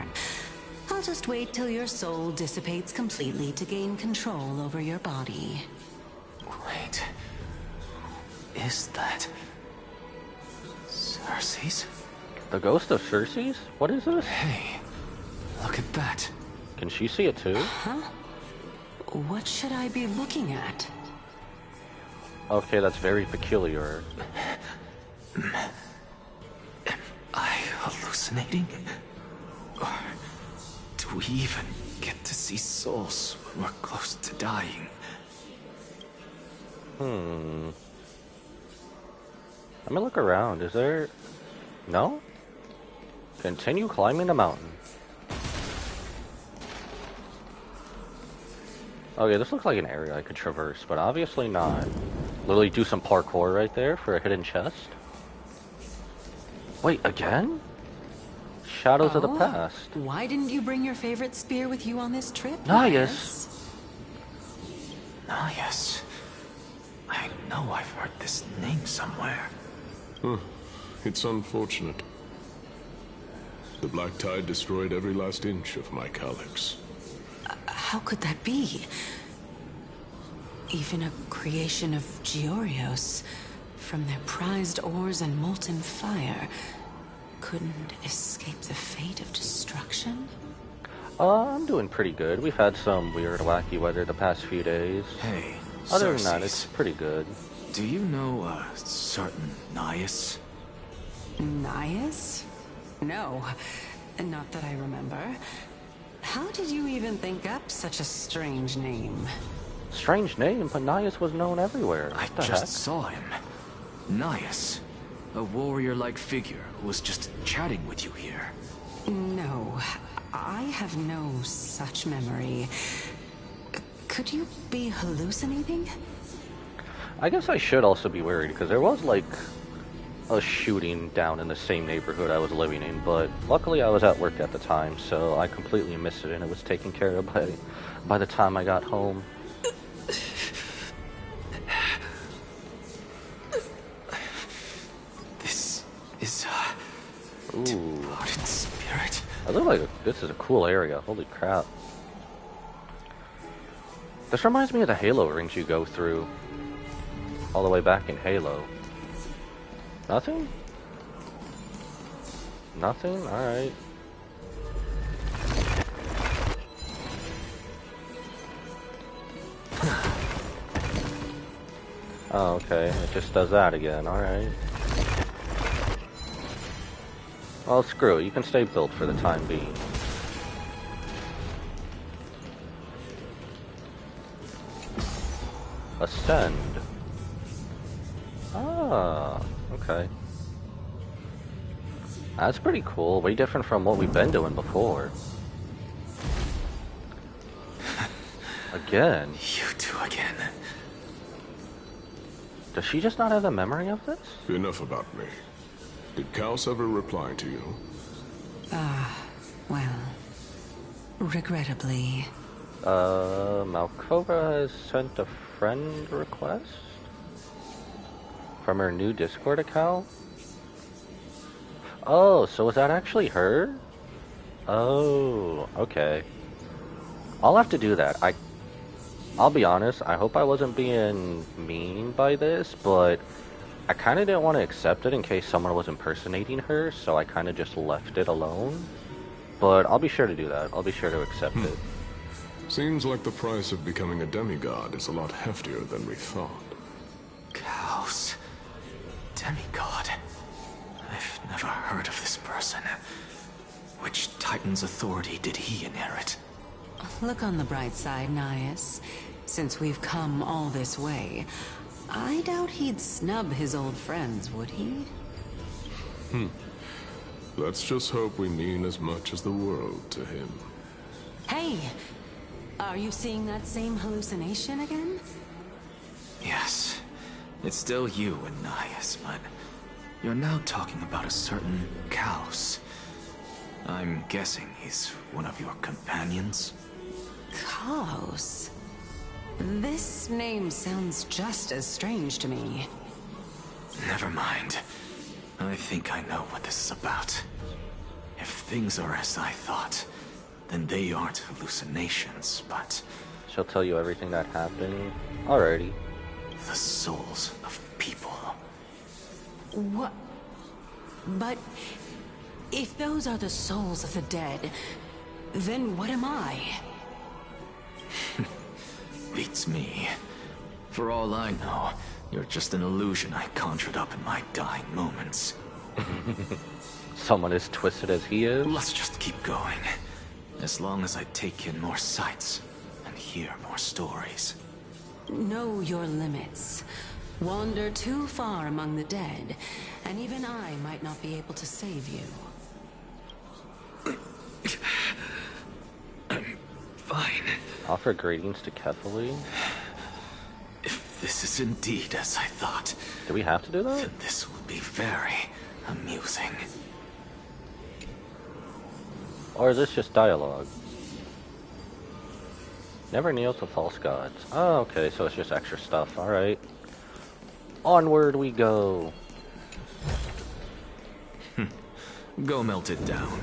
I'll just wait till your soul dissipates completely to gain control over your body. Wait. Is that... Cersei's? The ghost of Cersei's? What is this? Hey, look at that. Can she see it too? Huh? What should I be looking at? Okay, that's very peculiar. Am I hallucinating? Or do we even get to see souls when we're close to dying? Let me look around. Is there... No? Continue climbing the mountain. Okay, this looks like an area I could traverse, but obviously not. Literally do some parkour right there for a hidden chest. Wait, again? Shadows of the past. Why didn't you bring your favorite spear with you on this trip? Nias. Nias. I know I've heard this name somewhere. It's unfortunate. The Black Tide destroyed every last inch of my calyx. How could that be? Even a creation of Georios, from their prized ores and molten fire, couldn't escape the fate of destruction? I'm doing pretty good. We've had some weird, wacky weather the past few days. Hey, Other than that, Cersei's. it's pretty good. Do you know a certain Nias? Nias? No, not that I remember. How did you even think up such a strange name? Strange name, but Nias was known everywhere. I What the just heck? saw him. Nias. A warrior-like figure who was just chatting with you here. No, I have no such memory. Could you be hallucinating? I guess I should also be worried, because there was, like, a shooting down in the same neighborhood I was living in, but luckily I was at work at the time, so I completely missed it, and it was taken care of by the time I got home. This is Ooh. Departed spirit. I look like this is a cool area. Holy crap. This reminds me of the Halo rings you go through all the way back in Halo. Nothing? Nothing? Alright. Oh, okay. It just does that again. Alright. Well, screw it. You can stay built for the time being. Ascend. Ah, okay. That's pretty cool. Way different from what we've been doing before. Again. You two again. Does she just not have a memory of this? Enough about me. Did Kaos ever reply to you? Well, regrettably. Malkova has sent a friend request? From her new Discord account? Oh, so was that actually her? Oh, okay. I'll have to do that. I'll be honest, I hope I wasn't being mean by this, but I kind of didn't want to accept it in case someone was impersonating her, so I kind of just left it alone. But I'll be sure to do that. I'll be sure to accept it. Seems like the price of becoming a demigod is a lot heftier than we thought. Kaos. Demigod. I've never heard of this person. Which Titan's authority did he inherit? Look on the bright side, Nias. Since we've come all this way, I doubt he'd snub his old friends, would he? Let's just hope we mean as much as the world to him. Hey! Are you seeing that same hallucination again? Yes. It's still you and Nias, but you're now talking about a certain Kaos. I'm guessing he's one of your companions? Kaos? This name sounds just as strange to me. Never mind. I think I know what this is about. If things are as I thought, then they aren't hallucinations, but... She'll tell you everything that happened. Alrighty. The souls of people. What? But... if those are the souls of the dead, then what am I? Beats me. For all I know, you're just an illusion I conjured up in my dying moments. Someone as twisted as he is? Let's just keep going. As long as I take in more sights and hear more stories. Know your limits. Wander too far among the dead, and even I might not be able to save you. I'm fine. Offer greetings to Kefali. If this is indeed as I thought... Do we have to do that? Then this will be very amusing. Or is this just dialogue? Never kneel to false gods. Oh, okay, so it's just extra stuff. Alright. Onward we go. Go melt it down.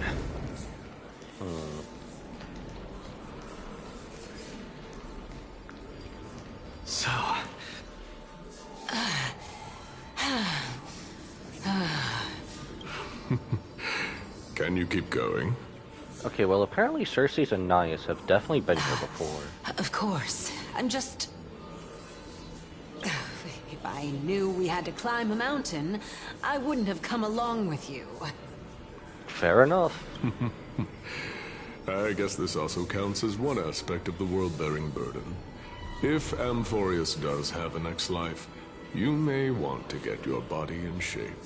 So... Can you keep going? Okay, well apparently Cersei's and Nias have definitely been here before. Of course. I'm just... if I knew we had to climb a mountain, I wouldn't have come along with you. Fair enough. I guess this also counts as one aspect of the world-bearing burden. If Amphorius does have a next life, you may want to get your body in shape.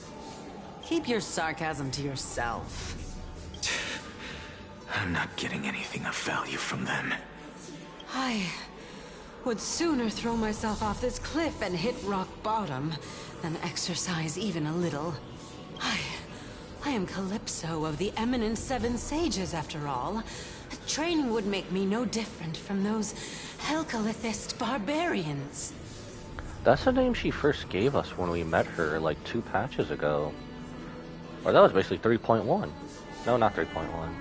Keep your sarcasm to yourself. I'm not getting anything of value from them. I would sooner throw myself off this cliff and hit rock bottom than exercise even a little. I am Calypso of the Eminent Seven Sages, after all. Training would make me no different from those Helcalithist barbarians. That's the name she first gave us when we met her like 2 patches ago. Or that was basically 3.1. No, not 3.1.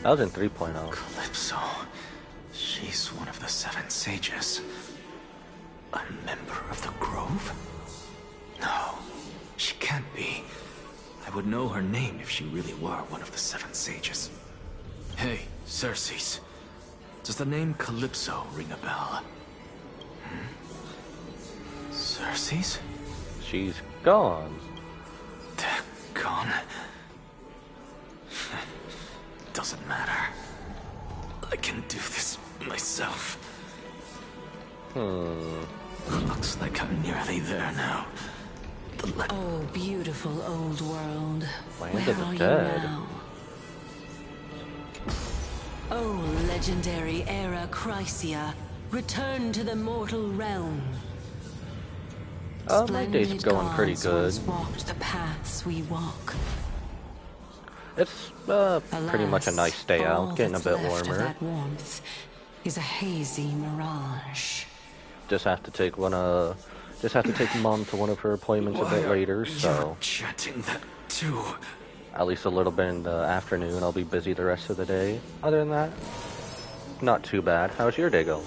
That was in 3.0. Calypso. She's one of the Seven Sages. A member of the Grove? No, she can't be. I would know her name if she really were one of the Seven Sages. Hey, Cersei's. Does the name Calypso ring a bell? Cersei's? She's gone. Gone? Doesn't matter. I can do this myself. Looks like I'm nearly there now. Oh, beautiful old world. Land Where of the are dead. you now? Oh, legendary era Chrysia, return to the mortal realm. My day's going pretty good. Walked the paths we walk. It's pretty much a nice day out, getting a bit warmer. That warmth is a hazy mirage. Just have to take Mom to one of her appointments a bit later, so chatting that too. At least a little bit in the afternoon. I'll be busy the rest of the day. Other than that, not too bad. How's your day going?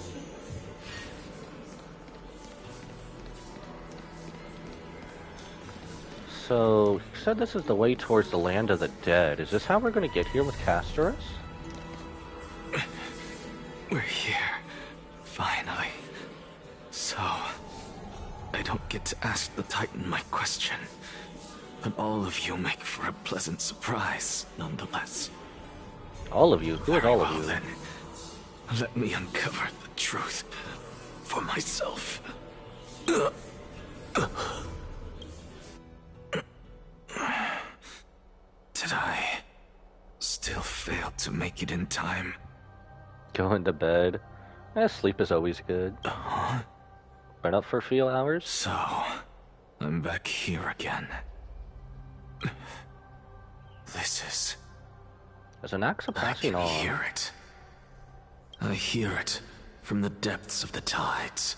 So, you said this is the way towards the land of the dead. Is this how we're going to get here with Casterus? We're here. Finally. So, I don't get to ask the Titan my question. But all of you make for a pleasant surprise, nonetheless. All of you? Who is all of you? Then, let me uncover the truth for myself. Did I still fail to make it in time? Going to bed? Sleep is always good. Been up for a few hours? So, I'm back here again. This is... There's an axe passing on. I hear it. I hear it from the depths of the tides,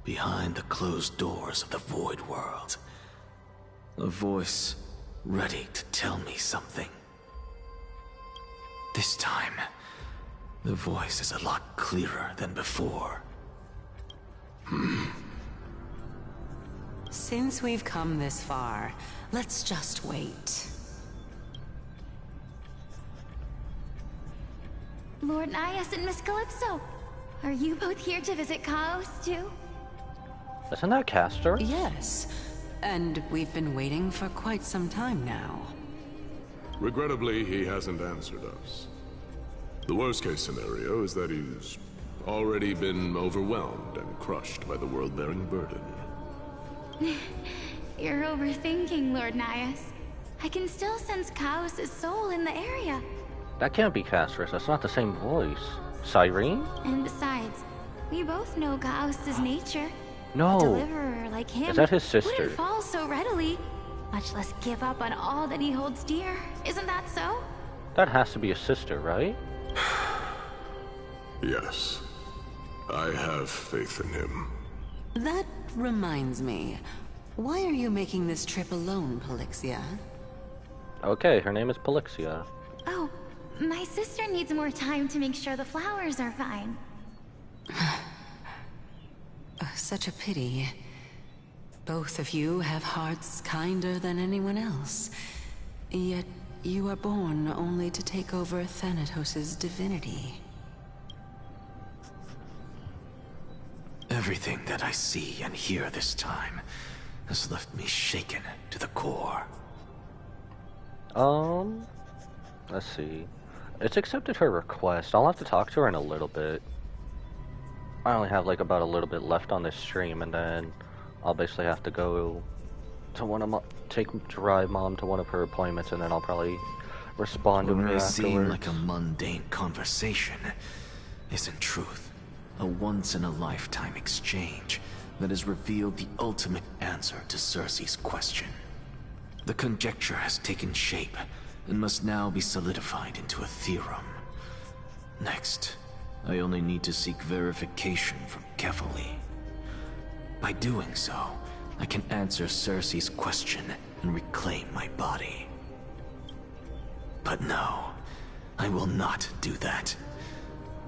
behind the closed doors of the void world. A voice ready to tell me something. This time, the voice is a lot clearer than before. Since we've come this far, let's just wait. Lord Nias and Miss Calypso, are you both here to visit Chaos too? Isn't that Castor? Yes, and we've been waiting for quite some time now. Regrettably, he hasn't answered us. The worst-case scenario is that he's already been overwhelmed and crushed by the world-bearing burden. You're overthinking, Lord Nias. I can still sense Chaos' soul in the area. That can't be Casterus. That's not the same voice. Cyrene? And besides, we both know Chaos' nature. No. A deliverer like him Is that his sister? wouldn't fall so readily, much less give up on all that he holds dear. Isn't that so? That has to be his sister, right? Yes. I have faith in him. That reminds me. Why are you making this trip alone, Polixia? Okay, her name is Polixia. Oh, my sister needs more time to make sure the flowers are fine. Such a pity. Both of you have hearts kinder than anyone else. Yet you are born only to take over Thanatos' divinity. Everything that I see and hear this time has left me shaken to the core. Let's see. It's accepted her request. I'll have to talk to her in a little bit. I only have like about a little bit left on this stream, and then I'll basically have to go to drive Mom to one of her appointments, and then I'll probably respond to What her may afterwards. seem like a mundane conversation is in truth a once-in-a-lifetime exchange that has revealed the ultimate answer to Cersei's question. The conjecture has taken shape and must now be solidified into a theorem. Next, I only need to seek verification from Kefali. By doing so, I can answer Cersei's question and reclaim my body. But no, I will not do that.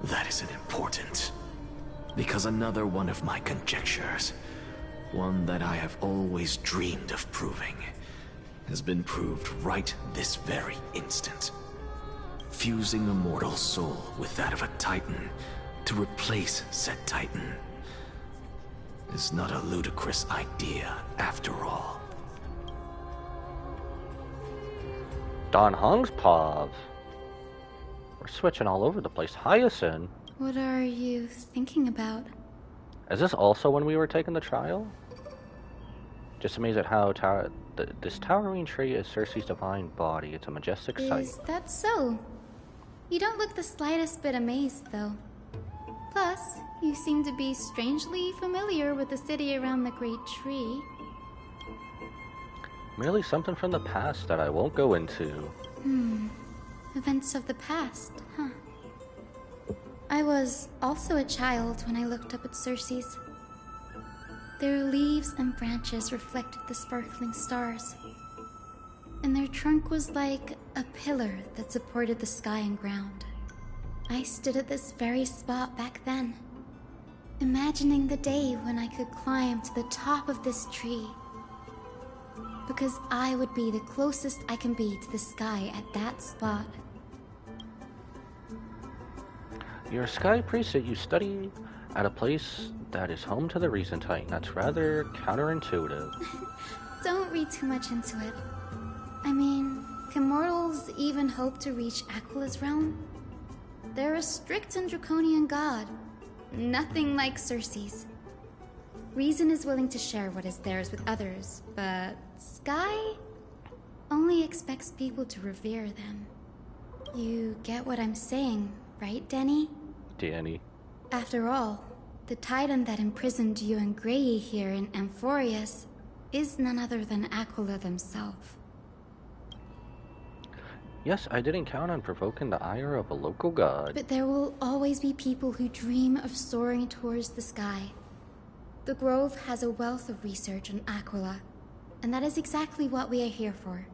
That isn't important. Because another one of my conjectures, one that I have always dreamed of proving, has been proved right this very instant. Fusing a mortal soul with that of a Titan to replace said Titan is not a ludicrous idea after all. Don Hung's Pav. We're switching all over the place. Hyacinth. What are you thinking about? Is this also when we were taking the trial? Just amazed at how this towering tree is Cersei's divine body. It's a majestic sight. Is that so? You don't look the slightest bit amazed, though. Plus, you seem to be strangely familiar with the city around the Great Tree. Merely something from the past that I won't go into. Events of the past, huh? I was also a child when I looked up at Cersei's. Their leaves and branches reflected the sparkling stars. And their trunk was like a pillar that supported the sky and ground. I stood at this very spot back then, imagining the day when I could climb to the top of this tree. Because I would be the closest I can be to the sky at that spot. You're a sky priest, yet you study at a place that is home to the Reason Titan. That's rather counterintuitive. Don't read too much into it. I mean, can mortals even hope to reach Aquila's realm? They're a strict and draconian god. Nothing like Cersei's. Reason is willing to share what is theirs with others, but Sky only expects people to revere them. You get what I'm saying, right, Denny? Danny. After all, the Titan that imprisoned you and Grey here in Amphorius is none other than Aquila themselves. Yes, I didn't count on provoking the ire of a local god. But there will always be people who dream of soaring towards the sky. The Grove has a wealth of research on Aquila, and that is exactly what we are here for.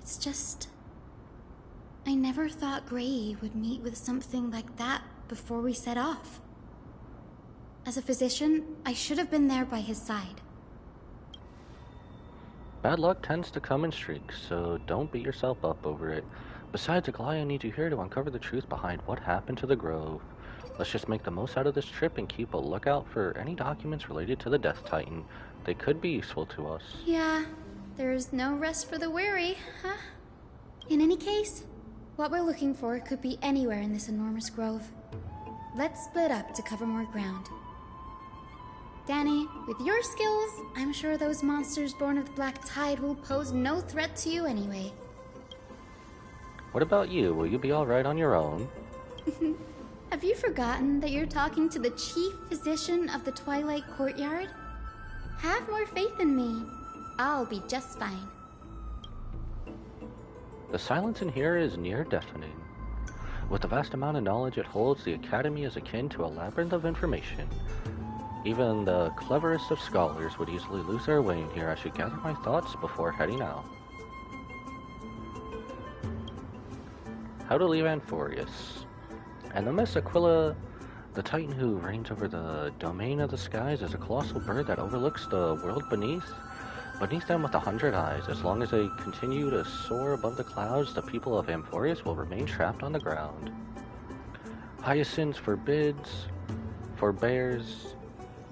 It's just... I never thought Grey would meet with something like that before we set off. As a physician, I should have been there by his side. Bad luck tends to come in streaks, so don't beat yourself up over it. Besides, Aglaya needs you here to uncover the truth behind what happened to the Grove. Let's just make the most out of this trip and keep a lookout for any documents related to the Death Titan. They could be useful to us. Yeah, there's no rest for the weary, huh? In any case, what we're looking for could be anywhere in this enormous grove. Let's split up to cover more ground. Danny, with your skills, I'm sure those monsters born of the Black Tide will pose no threat to you anyway. What about you? Will you be alright on your own? Have you forgotten that you're talking to the chief physician of the Twilight Courtyard? Have more faith in me. I'll be just fine. The silence in here is near deafening. With the vast amount of knowledge it holds, the Academy is akin to a labyrinth of information. Even the cleverest of scholars would easily lose their way in here. I should gather my thoughts before heading out. How to leave Amphorius. And the Miss Aquila, the Titan who reigns over the domain of the skies, is a colossal bird that overlooks the world beneath. Beneath them with 100 eyes. As long as they continue to soar above the clouds, the people of Amphorius will remain trapped on the ground. Hyacinth forbears,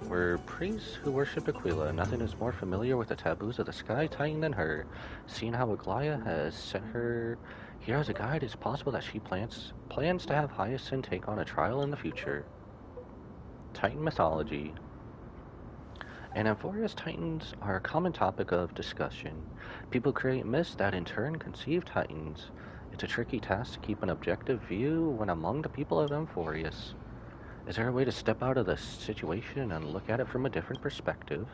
were priests who worship Aquila. Nothing is more familiar with the taboos of the Sky Titan than her. Seeing how Aglaya has set her here as a guide, it's possible that she plans to have Hyacinth take on a trial in the future. Titan mythology. And Amphorius Titans are a common topic of discussion. People create myths that in turn conceive Titans. It's a tricky task to keep an objective view when among the people of Amphorius. Is there a way to step out of the situation and look at it from a different perspective?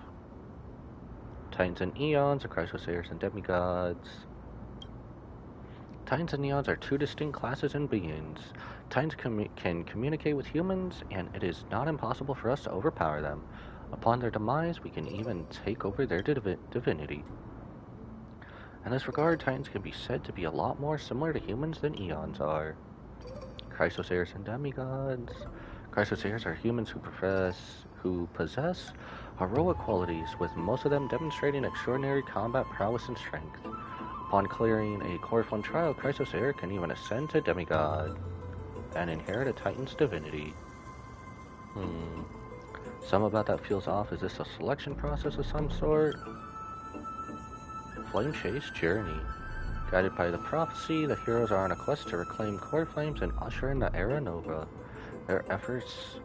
Titans and Eons, the Chrysosayers and demigods. Titans and Eons are two distinct classes and beings. Titans can communicate with humans, and it is not impossible for us to overpower them. Upon their demise, we can even take over their divinity. In this regard, Titans can be said to be a lot more similar to humans than Eons are. Chrysoseirs and demigods. Chrysoseirs are humans who possess heroic qualities, with most of them demonstrating extraordinary combat prowess and strength. Upon clearing a Corfund trial, Chrysosair can even ascend to demigod and inherit a Titan's divinity. Some about that feels off. Is this a selection process of some sort? Flame Chase Journey. Guided by the prophecy, the heroes are on a quest to reclaim core flames and usher in the Era Nova. Their efforts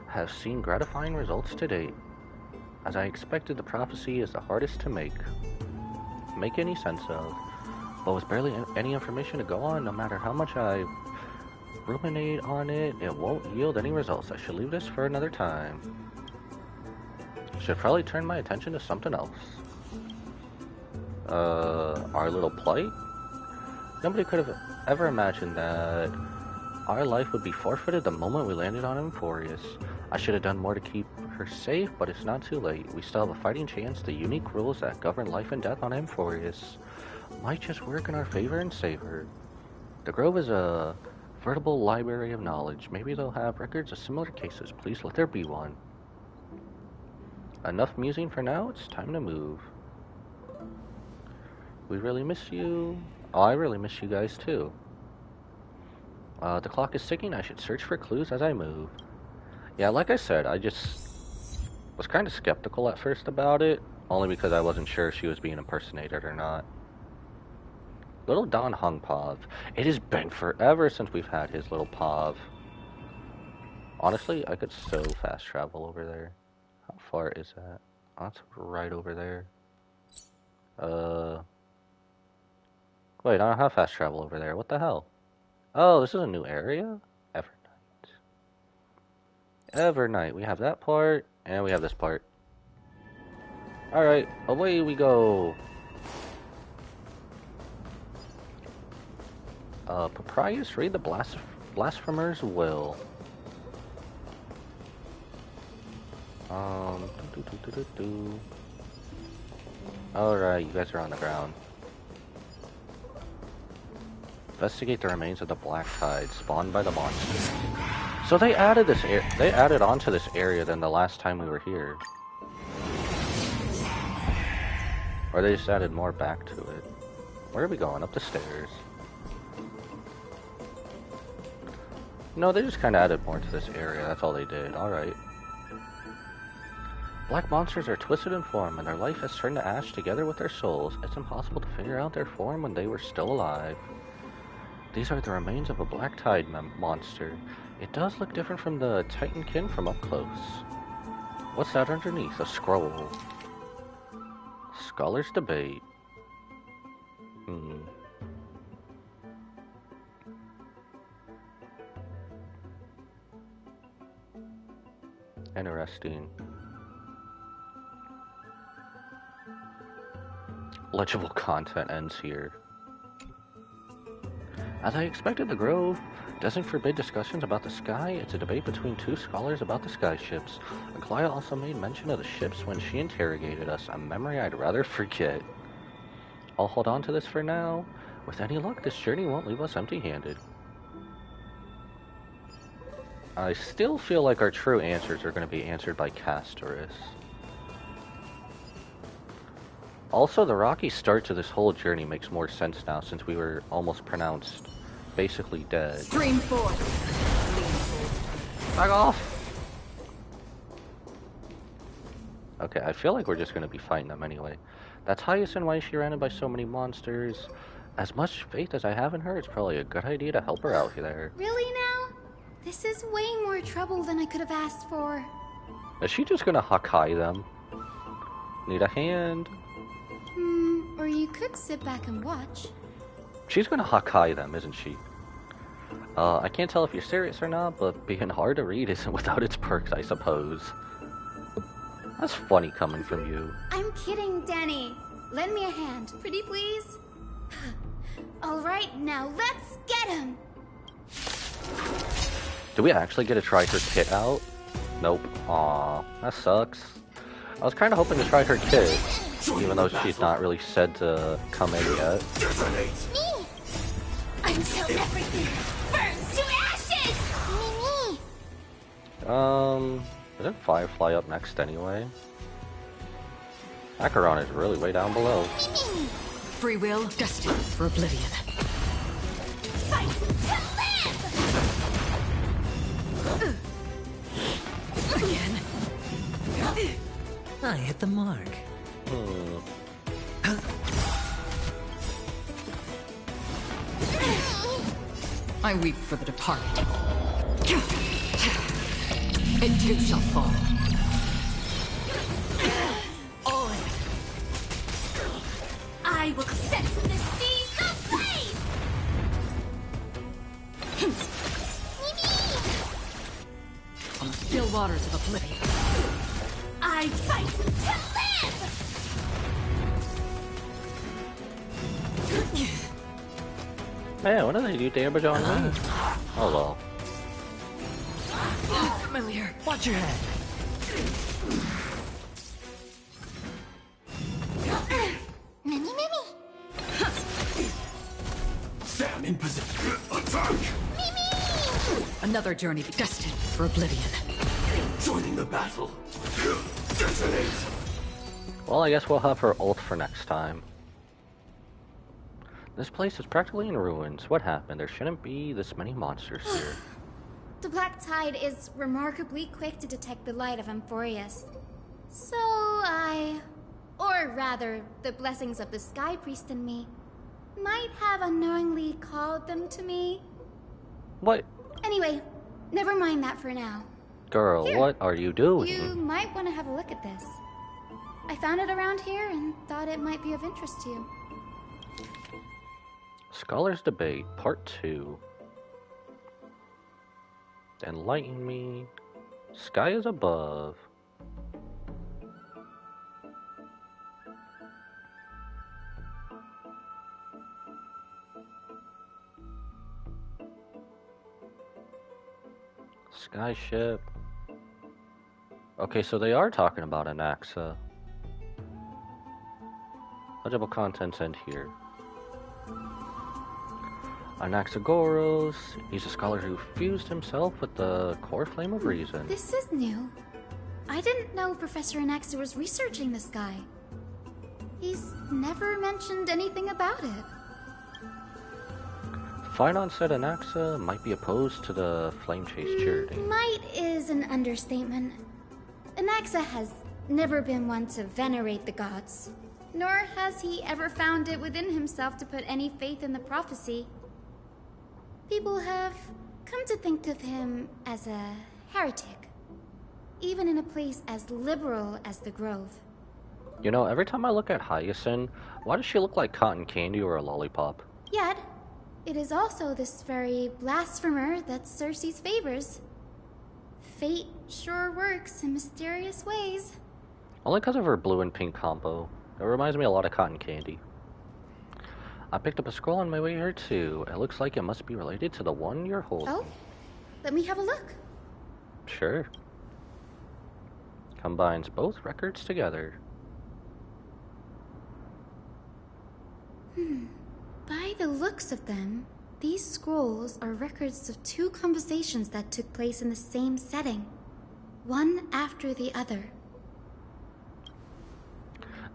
have seen gratifying results to date. As I expected, the prophecy is the hardest to make any sense of, but with barely any information to go on. No matter how much I ruminate on it, it won't yield any results. I should leave this for another time. Should probably turn my attention to something else. Our little plight? Nobody could have ever imagined that our life would be forfeited the moment we landed on Emphorius. I should have done more to keep her safe, but it's not too late. We still have a fighting chance. The unique rules that govern life and death on Emphorius might just work in our favor and save her. The Grove is a veritable library of knowledge. Maybe they'll have records of similar cases. Please let there be one. Enough musing for now. It's time to move. We really miss you. Oh, I really miss you guys too. The clock is ticking. I should search for clues as I move. Yeah, like I said, I just was kind of skeptical at first about it, only because I wasn't sure if she was being impersonated or not. Little Don Hung Pav. It has been forever since we've had his little Pav. Honestly, I could so fast travel over there. How far is that? Oh, that's right over there. Wait, I don't have fast travel over there. What the hell? Oh, this is a new area? Evernight. We have that part, and we have this part. Alright, away we go. Papyrus, read the Blasphemer's Will. Alright, you guys are on the ground. Investigate the remains of the Black Tide spawned by the monster. So they added this they added onto this area than the last time we were here. Or they just added more back to it. Where are we going? Up the stairs. No, they just kind of added more to this area. That's all they did. Alright. Black monsters are twisted in form, and their life has turned to ash together with their souls. It's impossible to figure out their form when they were still alive. These are the remains of a Black Tide monster. It does look different from the Titankin from up close. What's that underneath? A scroll. Scholars debate. Interesting. Legible content ends here. As I expected, the Grove doesn't forbid discussions about the sky. It's a debate between two scholars about the sky ships. Aglaya also made mention of the ships when she interrogated us, a memory I'd rather forget. I'll hold on to this for now. With any luck, this journey won't leave us empty-handed. I still feel like our true answers are going to be answered by Castorus. Also, the rocky start to this whole journey makes more sense now, since we were almost pronounced basically dead. Stream forth. Back off! Okay, I feel like we're just going to be fighting them anyway. That's Hyacinth, why is she surrounded by so many monsters. As much faith as I have in her, it's probably a good idea to help her out there. Really now? This is way more trouble than I could have asked for. Is she just going to Hakai them? Need a hand? Or you could sit back and watch. She's gonna Hakai them, isn't she? I can't tell if you're serious or not, but being hard to read isn't without its perks, I suppose. That's funny coming from you. I'm kidding, Danny. Lend me a hand, pretty please. Alright, now let's get him! Do we actually get to try her kit out? Nope. Aw, that sucks. I was kind of hoping to try her kit, even though she's not really said to come in yet. Me! Until everything burns to ashes! Me! Isn't Firefly up next anyway? Acheron is really way down below. Free will, destined for oblivion. Fight to live! Again. I hit the mark. I weep for the departed. And you shall fall. I will set the seas ablaze! On the still waters of oblivion. I fight to live! Man, what do they do damage on me? Oh well. Familiar, watch your head. Mimi! Sam in position. Attack! Another journey destined for oblivion. Joining the battle. Detonate! Well, I guess we'll have her ult for next time. This place is practically in ruins. What happened? There shouldn't be this many monsters here. The Black Tide is remarkably quick to detect the light of Amphorius. So or rather, the blessings of the Sky Priest in me, might have unknowingly called them to me. What? Anyway, never mind that for now. Girl, Here. what are you doing? You might want to have a look at this. I found it around here and thought it might be of interest to you. Scholars Debate, Part 2. Enlighten me. Sky is above. Skyship. Okay, so they are talking about Anaxa. Legible contents end here. Anaxagoras. He's a scholar who fused himself with the core flame of reason. This is new. I didn't know Professor Anaxa was researching the sky. He's never mentioned anything about it. Phynon said Anaxa might be opposed to the flame chase charity. Might is an understatement. Anaxa has never been one to venerate the gods, nor has he ever found it within himself to put any faith in the prophecy. People have come to think of him as a heretic, even in a place as liberal as the Grove. You know, every time I look at Hyacinth, why does she look like cotton candy or a lollipop? Yet, it is also this very blasphemer that Circe's favors. Fate sure works in mysterious ways. Only because of her blue and pink combo. It reminds me a lot of cotton candy. I picked up a scroll on my way here too. It looks like it must be related to the one you're holding. Oh? Let me have a look. Sure. Combines both records together. By the looks of them, these scrolls are records of two conversations that took place in the same setting, one after the other.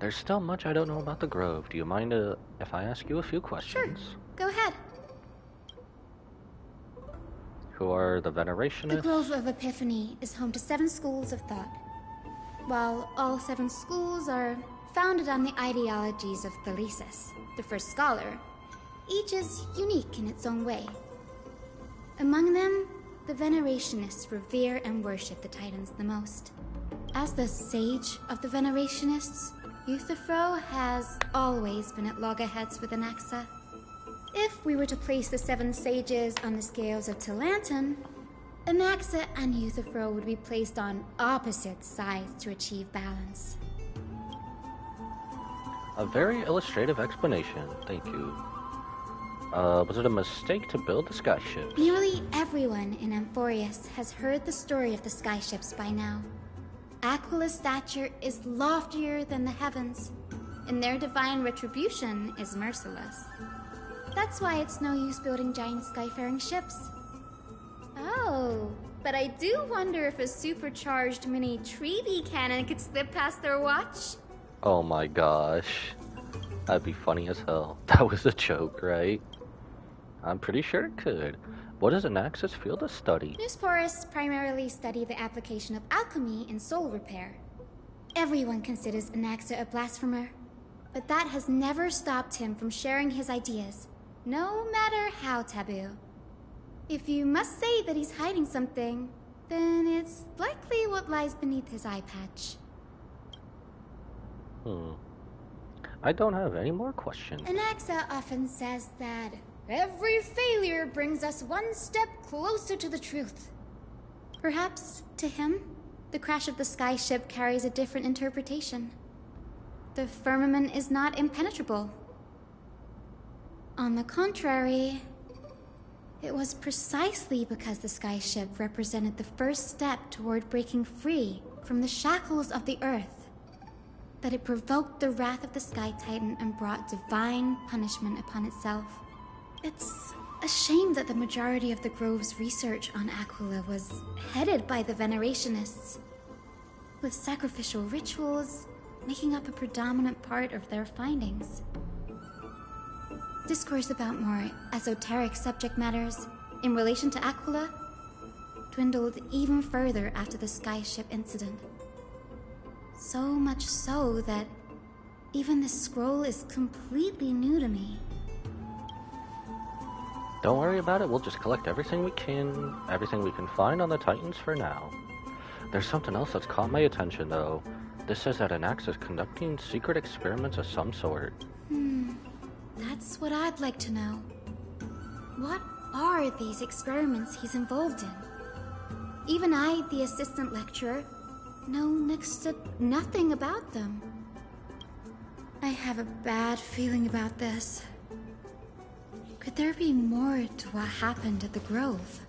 There's still much I don't know about the Grove. Do you mind if I ask you a few questions? Sure, go ahead. Who are the Venerationists? The Grove of Epiphany is home to 7 schools of thought. While all 7 schools are founded on the ideologies of Thalesis, the first scholar, each is unique in its own way. Among them, the Venerationists revere and worship the Titans the most. As the sage of the Venerationists, Euthyphro has always been at loggerheads with Anaxa. If we were to place the 7 sages on the scales of Talanton, Anaxa and Euthyphro would be placed on opposite sides to achieve balance. A very illustrative explanation, thank you. Was it a mistake to build the skyships? Nearly everyone in Amphorius has heard the story of the skyships by now. Aquila's stature is loftier than the heavens, and their divine retribution is merciless. That's why it's no use building giant skyfaring ships. Oh, but I do wonder if a supercharged mini treaty cannon could slip past their watch. Oh my gosh. That'd be funny as hell. That was a joke, right? I'm pretty sure it could. What is an Axis field of study? Newsporists primarily study the application of alchemy in soul repair. Everyone considers Anaxa a blasphemer, but that has never stopped him from sharing his ideas, no matter how taboo. If you must say that he's hiding something, then it's likely what lies beneath his eye patch. I don't have any more questions. Anaxa often says that every failure brings us one step closer to the truth. Perhaps, to him, the crash of the skyship carries a different interpretation. The firmament is not impenetrable. On the contrary, it was precisely because the skyship represented the first step toward breaking free from the shackles of the Earth that it provoked the wrath of the Sky Titan and brought divine punishment upon itself. It's a shame that the majority of the Grove's research on Aquila was headed by the Venerationists, with sacrificial rituals making up a predominant part of their findings. Discourse about more esoteric subject matters in relation to Aquila dwindled even further after the skyship incident. So much so that even this scroll is completely new to me. Don't worry about it, we'll just collect everything we can find on the Titans for now. There's something else that's caught my attention though. This says that Anax is conducting secret experiments of some sort. That's what I'd like to know. What are these experiments he's involved in? Even I, the assistant lecturer, know next to nothing about them. I have a bad feeling about this. Could there be more to what happened at the Grove?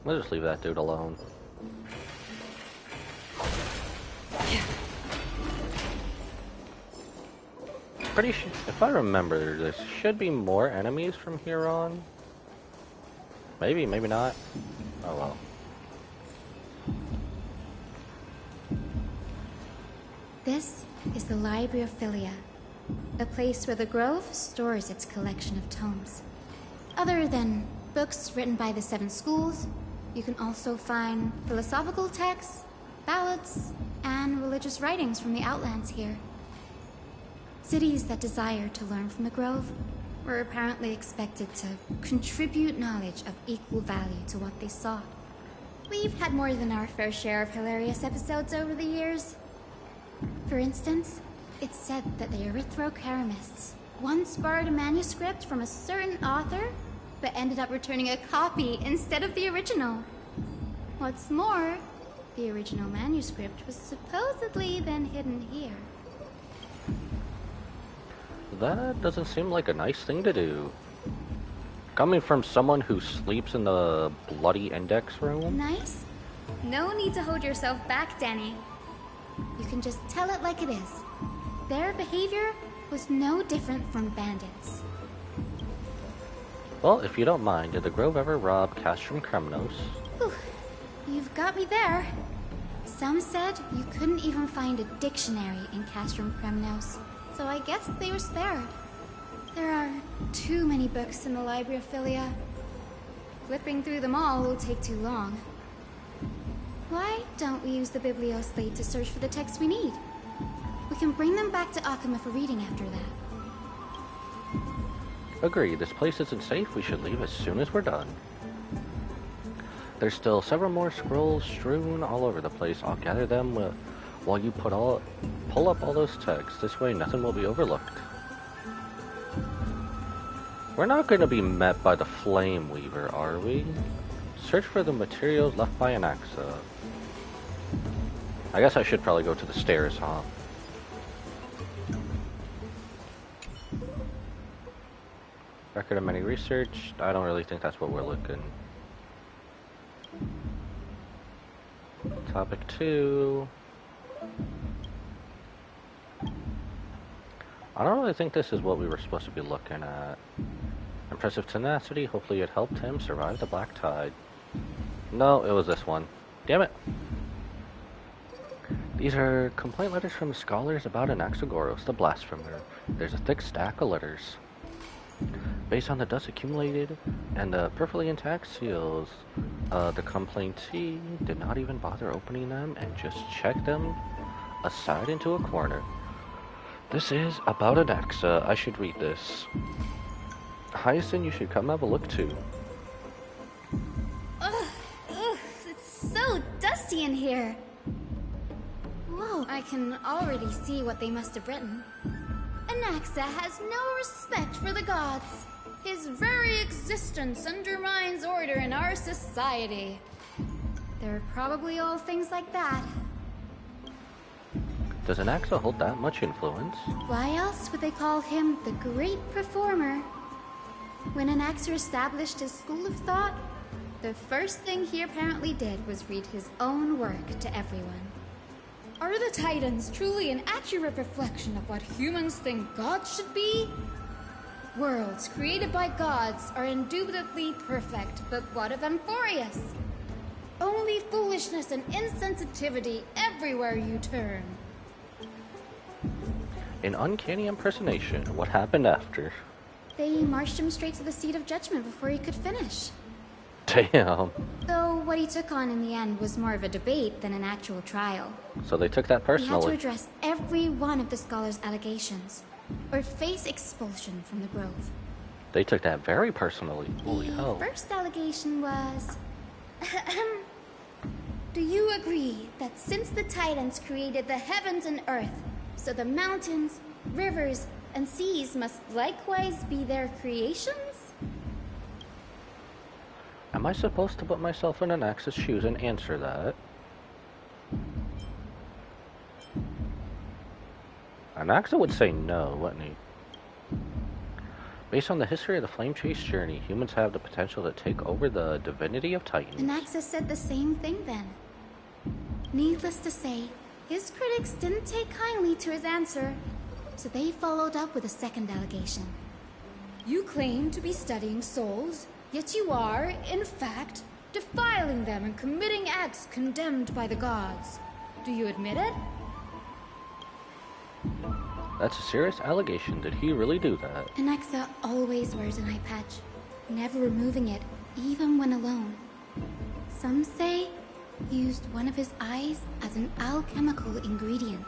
We'll just leave that dude alone. Pretty sure, if I remember, there should be more enemies from here on. Maybe, maybe not. Oh well. This is the Library of Philia, a place where the Grove stores its collection of tomes. Other than books written by the 7 schools, you can also find philosophical texts, ballads, and religious writings from the Outlands here. Cities that desire to learn from the Grove were apparently expected to contribute knowledge of equal value to what they sought. We've had more than our fair share of hilarious episodes over the years. For instance, it's said that the Erythrocaramists once borrowed a manuscript from a certain author, but ended up returning a copy instead of the original. What's more, the original manuscript was supposedly then hidden here. That doesn't seem like a nice thing to do. Coming from someone who sleeps in the bloody index room? Nice? No need to hold yourself back, Danny. You can just tell it like it is. Their behavior was no different from bandits. Well, if you don't mind, did the Grove ever rob Castrum Kremnos? Whew. You've got me there. Some said you couldn't even find a dictionary in Castrum Kremnos, so I guess they were spared. There are too many books in the Library of Philia. Flipping through them all will take too long. Why don't we use the Biblioslate to search for the texts we need? We can bring them back to Akuma for reading after that. Agreed, this place isn't safe, we should leave as soon as we're done. There's still several more scrolls strewn all over the place. I'll gather them while you pull up all those texts. This way nothing will be overlooked. We're not going to be met by the Flame Weaver, are we? Search for the materials left by Anaxa. I guess I should probably go to the stairs, huh? Record of many research. I don't really think that's what we're looking. Topic 2. I don't really think this is what we were supposed to be looking at. Impressive tenacity, hopefully it helped him survive the black tide. No, it was this one. Damn it! These are complaint letters from the scholars about Anaxagoras, the blasphemer. There's a thick stack of letters. Based on the dust accumulated and the perfectly intact seals, the complaintee did not even bother opening them and just checked them aside into a corner. This is about Anaxa. I should read this. Hyacinth, you should come have a look too. Ugh, it's so dusty in here. Whoa, I can already see what they must have written. Anaxa has no respect for the gods. His very existence undermines order in our society. They're probably all things like that. Does Anaxa hold that much influence? Why else would they call him the Great Performer? When Anaxa established his school of thought, the first thing he apparently did was read his own work to everyone. Are the Titans truly an accurate reflection of what humans think gods should be? Worlds created by gods are indubitably perfect, but what of Amphorius? Only foolishness and insensitivity everywhere you turn. An uncanny impersonation. What happened after? They marched him straight to the seat of judgment before he could finish. Damn. Though what he took on in the end was more of a debate than an actual trial. So they took that personally. He had to address every one of the scholars' allegations, or face expulsion from the Grove. They took that very personally. Holy hell. The first allegation was... Do you agree that since the Titans created the heavens and earth, so the mountains, rivers, and seas must likewise be their creations? Am I supposed to put myself in Anaxa's shoes and answer that? Anaxa would say no, wouldn't he? Based on the history of the Flame Chase journey, humans have the potential to take over the divinity of Titans. Anaxa said the same thing then. Needless to say, his critics didn't take kindly to his answer, so they followed up with a second allegation. You claim to be studying souls, yet you are, in fact, defiling them and committing acts condemned by the gods. Do you admit it? That's a serious allegation. Did he really do that? Anaxa always wears an eye patch, never removing it, even when alone. Some say he used one of his eyes as an alchemical ingredient.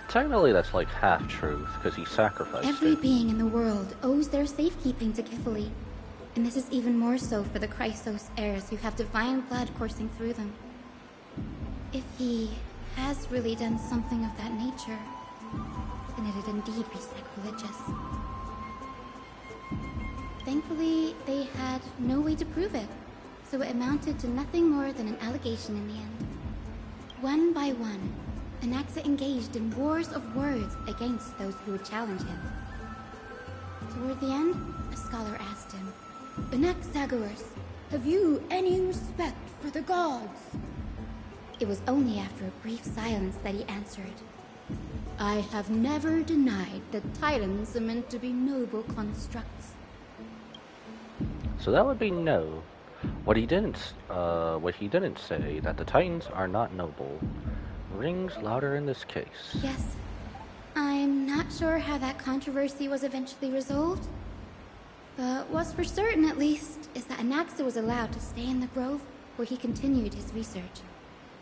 Technically, that's like half truth, because he sacrificed Every it. being in the world owes their safekeeping to Kifili, and this is even more so for the Chrysos heirs who have divine blood coursing through them. If he has really done something of that nature, then it'd indeed be sacrilegious. Thankfully, they had no way to prove it, so it amounted to nothing more than an allegation in the end. One by one, Anaxa engaged in wars of words against those who would challenge him. Toward the end, a scholar asked him, Anaxagoras, have you any respect for the gods? It was only after a brief silence that he answered, I have never denied that Titans are meant to be noble constructs. So that would be no. What he didn't say, that the Titans are not noble, rings louder in this case. Yes. I'm not sure how that controversy was eventually resolved, but what's for certain at least is that Anaxa was allowed to stay in the Grove where he continued his research,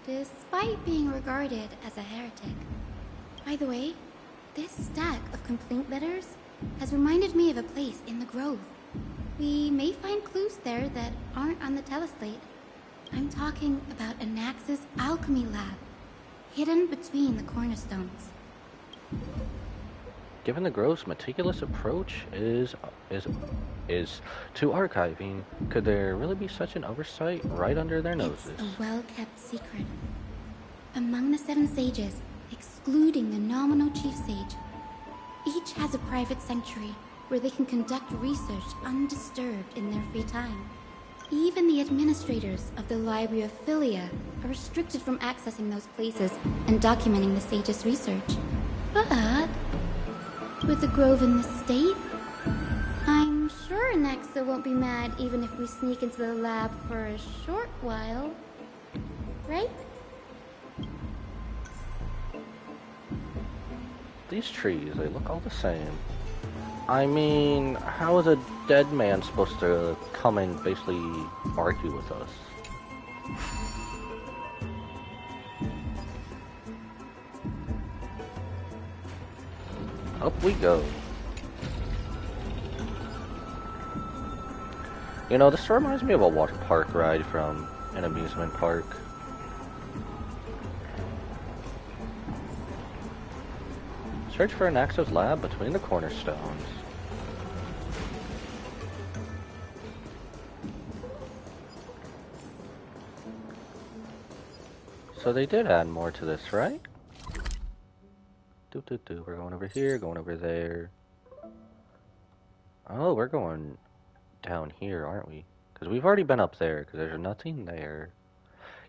despite being regarded as a heretic. By the way, this stack of complaint letters has reminded me of a place in the Grove. We may find clues there that aren't on the teleslate. I'm talking about Anaxa's alchemy lab, hidden between the cornerstones. Given the Grove's meticulous approach is to archiving, could there really be such an oversight right under their noses? It's a well-kept secret. Among the 7 sages, excluding the nominal chief sage, each has a private sanctuary where they can conduct research undisturbed in their free time. Even the administrators of the Library of Philia are restricted from accessing those places and documenting the sage's research. But with the grove in this state, I'm sure Naxa won't be mad even if we sneak into the lab for a short while. Right? These trees, they look all the same. I mean, how is a dead man supposed to come and basically argue with us? Up we go. You know, this reminds me of a water park ride from an amusement park. Search for Anaxa's lab between the cornerstones. So they did add more to this, right? We're going over here, going over there. Oh, we're going down here, aren't we? Because we've already been up there, because there's nothing there.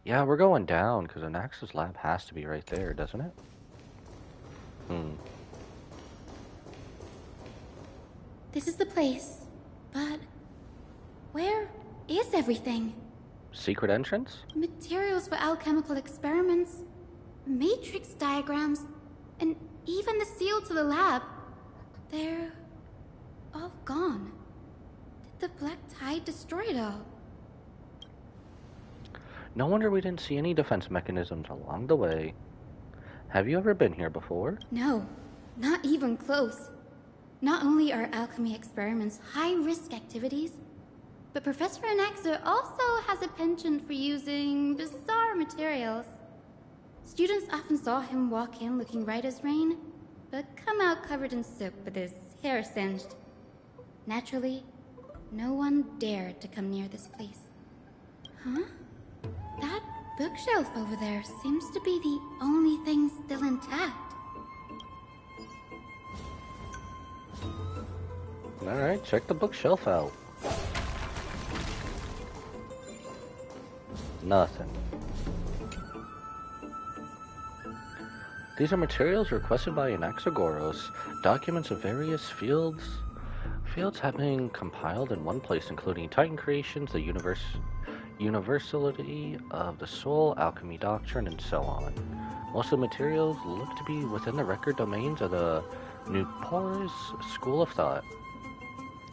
Yeah, we're going down, because Anaxa's lab has to be right there, doesn't it? This is the place, but where is everything? Secret entrance? Materials for alchemical experiments, matrix diagrams, and even the seal to the lab. They're all gone. Did the Black Tide destroy it all? No wonder we didn't see any defense mechanisms along the way. Have you ever been here before? No, not even close. Not only are alchemy experiments high-risk activities, but Professor Anaxa also has a penchant for using bizarre materials. Students often saw him walk in looking right as rain, but come out covered in soap with his hair singed. Naturally, no one dared to come near this place. Huh? That bookshelf over there seems to be the only thing still intact. Alright, check the bookshelf out. Nothing. These are materials requested by Anaxagoras, documents of various fields. Fields have been compiled in one place, including Titan creations, the universality of the soul, alchemy doctrine, and so on. Most of the materials look to be within the record domains of the Nupor's school of thought.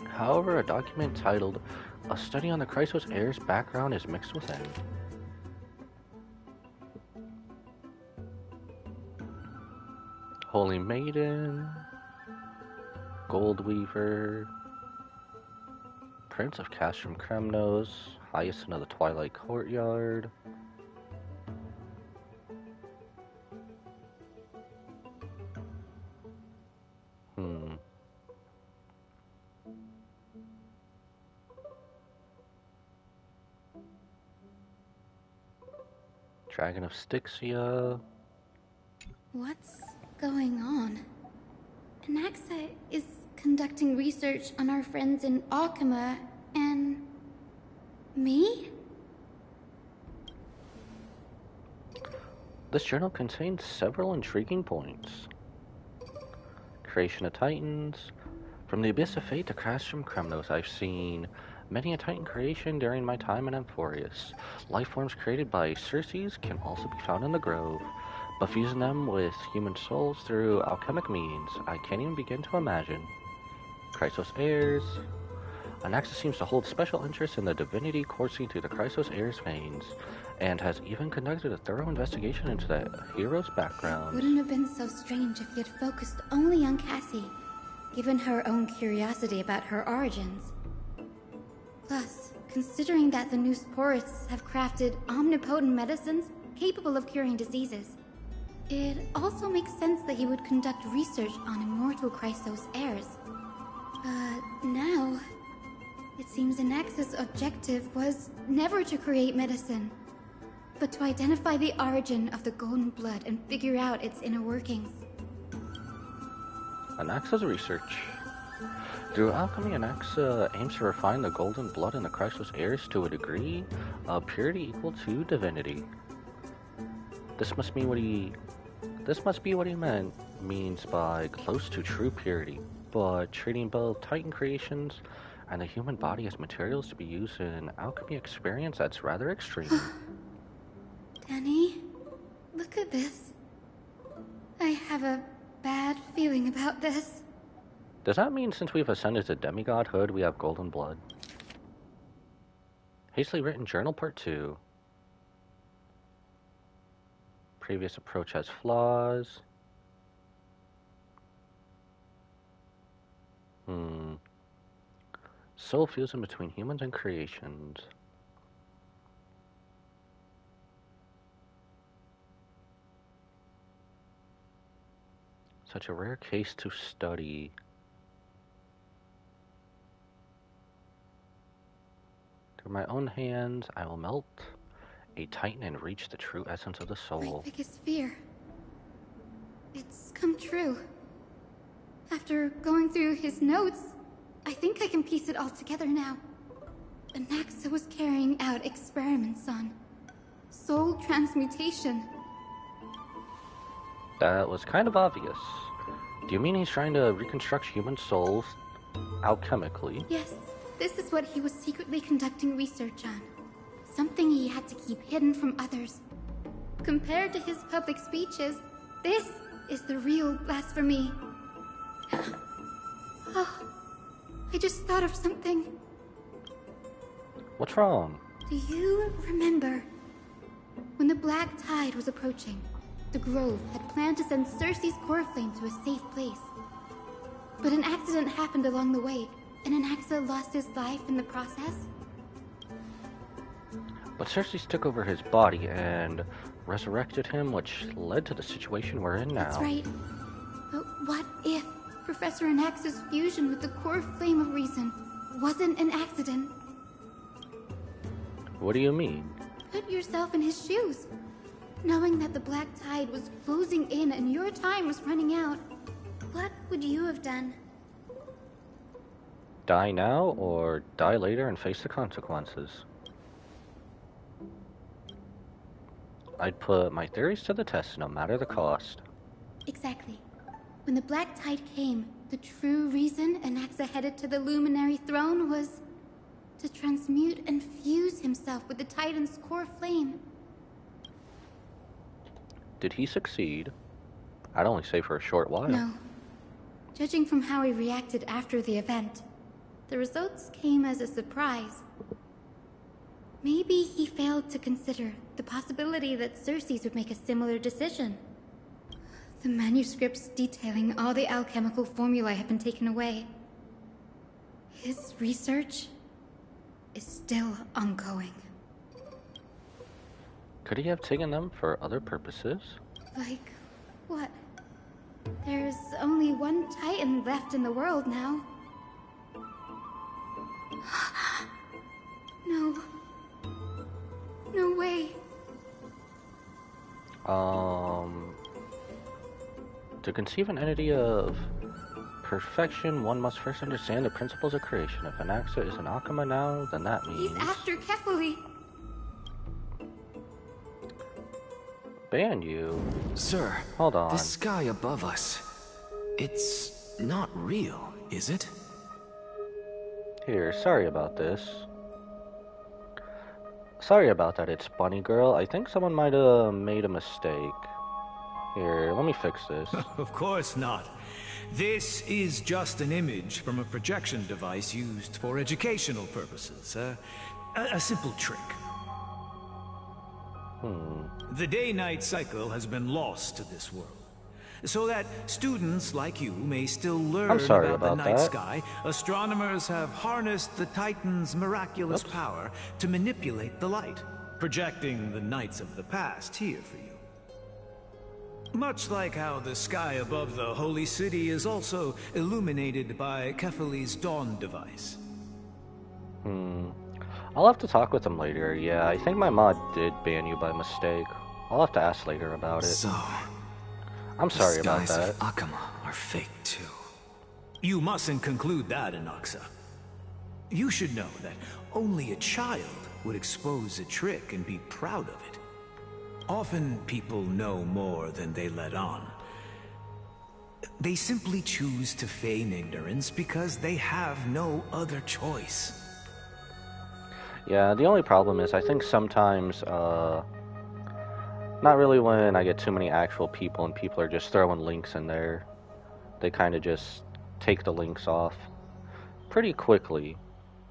However, a document titled A Study on the Chrysos Heir's Background is mixed within. Holy Maiden, Gold Weaver, Prince of Castrum Kremnos, Hyacinth of the Twilight Courtyard. Dragon of Styxia. What's going on? Anaxa is conducting research on our friends in Alchema and me? This journal contains several intriguing points. Creation of Titans. From the Abyss of Fate to Castrum Kremnos, I've seen many a Titan creation during my time in Amphorius. Life forms created by Circes can also be found in the Grove, but fusing them with human souls through alchemic means, I can't even begin to imagine. Chrysos Heirs. Anaxa seems to hold special interest in the divinity coursing through the Chrysos Heirs veins, and has even conducted a thorough investigation into the hero's background. Wouldn't have been so strange if he had focused only on Cassie, given her own curiosity about her origins. Plus, considering that the new Sporists have crafted omnipotent medicines capable of curing diseases, it also makes sense that he would conduct research on immortal Chrysos heirs. But now, it seems Anaxa's objective was never to create medicine, but to identify the origin of the golden blood and figure out its inner workings. Anaxa's research. Through alchemy, Anaxa aims to refine the golden blood in the Christless heirs to a degree of purity equal to divinity. This must be what he means by close to true purity, but treating both Titan creations and the human body as materials to be used in alchemy experience, that's rather extreme. Danny, look at this. I have a bad feeling about this. Does that mean since we've ascended to demigodhood, we have golden blood? Hastily written journal part 2. Previous approach has flaws. Soul fusion between humans and creations. Such a rare case to study. Through my own hands, I will melt a Titan and reach the true essence of the soul. My biggest fear. It's come true. After going through his notes, I think I can piece it all together now. Anaxa was carrying out experiments on soul transmutation. That was kind of obvious. Do you mean he's trying to reconstruct human souls alchemically? Yes, this is what he was secretly conducting research on. Something he had to keep hidden from others. Compared to his public speeches, this is the real blasphemy. Oh, I just thought of something. What's wrong? Do you remember when the Black Tide was approaching? The Grove had planned to send Cersei's core flame to a safe place. But an accident happened along the way, and Anaxa lost his life in the process. But Cersei took over his body and resurrected him, which led to the situation we're in now. That's right. But what if Professor Anaxa's fusion with the core flame of reason wasn't an accident? What do you mean? Put yourself in his shoes. Knowing that the Black Tide was closing in and your time was running out, what would you have done? Die now or die later and face the consequences? I'd put my theories to the test no matter the cost. Exactly. When the Black Tide came, the true reason Anaxa headed to the Luminary Throne was to transmute and fuse himself with the Titan's core flame. Did he succeed? I'd only say for a short while. No. Judging from how he reacted after the event, the results came as a surprise. Maybe he failed to consider the possibility that Cersei's would make a similar decision. The manuscripts detailing all the alchemical formulae have been taken away. His research is still ongoing. Could he have taken them for other purposes? Like what? There's only one Titan left in the world now. No. No way. To conceive an entity of perfection, one must first understand the principles of creation. If Anaxa is an Akama now, then that means... He's after Kefali. Ban you? Sir, hold on. The sky above us, it's not real, is it? Here, sorry about this. Sorry about that, it's Bunny Girl. I think someone might have made a mistake. Here, let me fix this. Of course not. This is just an image from a projection device used for educational purposes. A simple trick. The day-night cycle has been lost to this world. So that students like you may still learn about the night sky, astronomers have harnessed the Titan's miraculous power to manipulate the light, projecting the nights of the past here for you. Much like how the sky above the Holy City is also illuminated by Kefali's dawn device. I'll have to talk with him later. Yeah, I think my mod did ban you by mistake. I'll have to ask later about it. So, I'm sorry about the skies that. of Akama are fake too. You mustn't conclude that, Inoxa. You should know that only a child would expose a trick and be proud of it. Often people know more than they let on. They simply choose to feign ignorance because they have no other choice. Yeah, the only problem is I think sometimes, not really when I get too many actual people and people are just throwing links in there. They kind of just take the links off pretty quickly.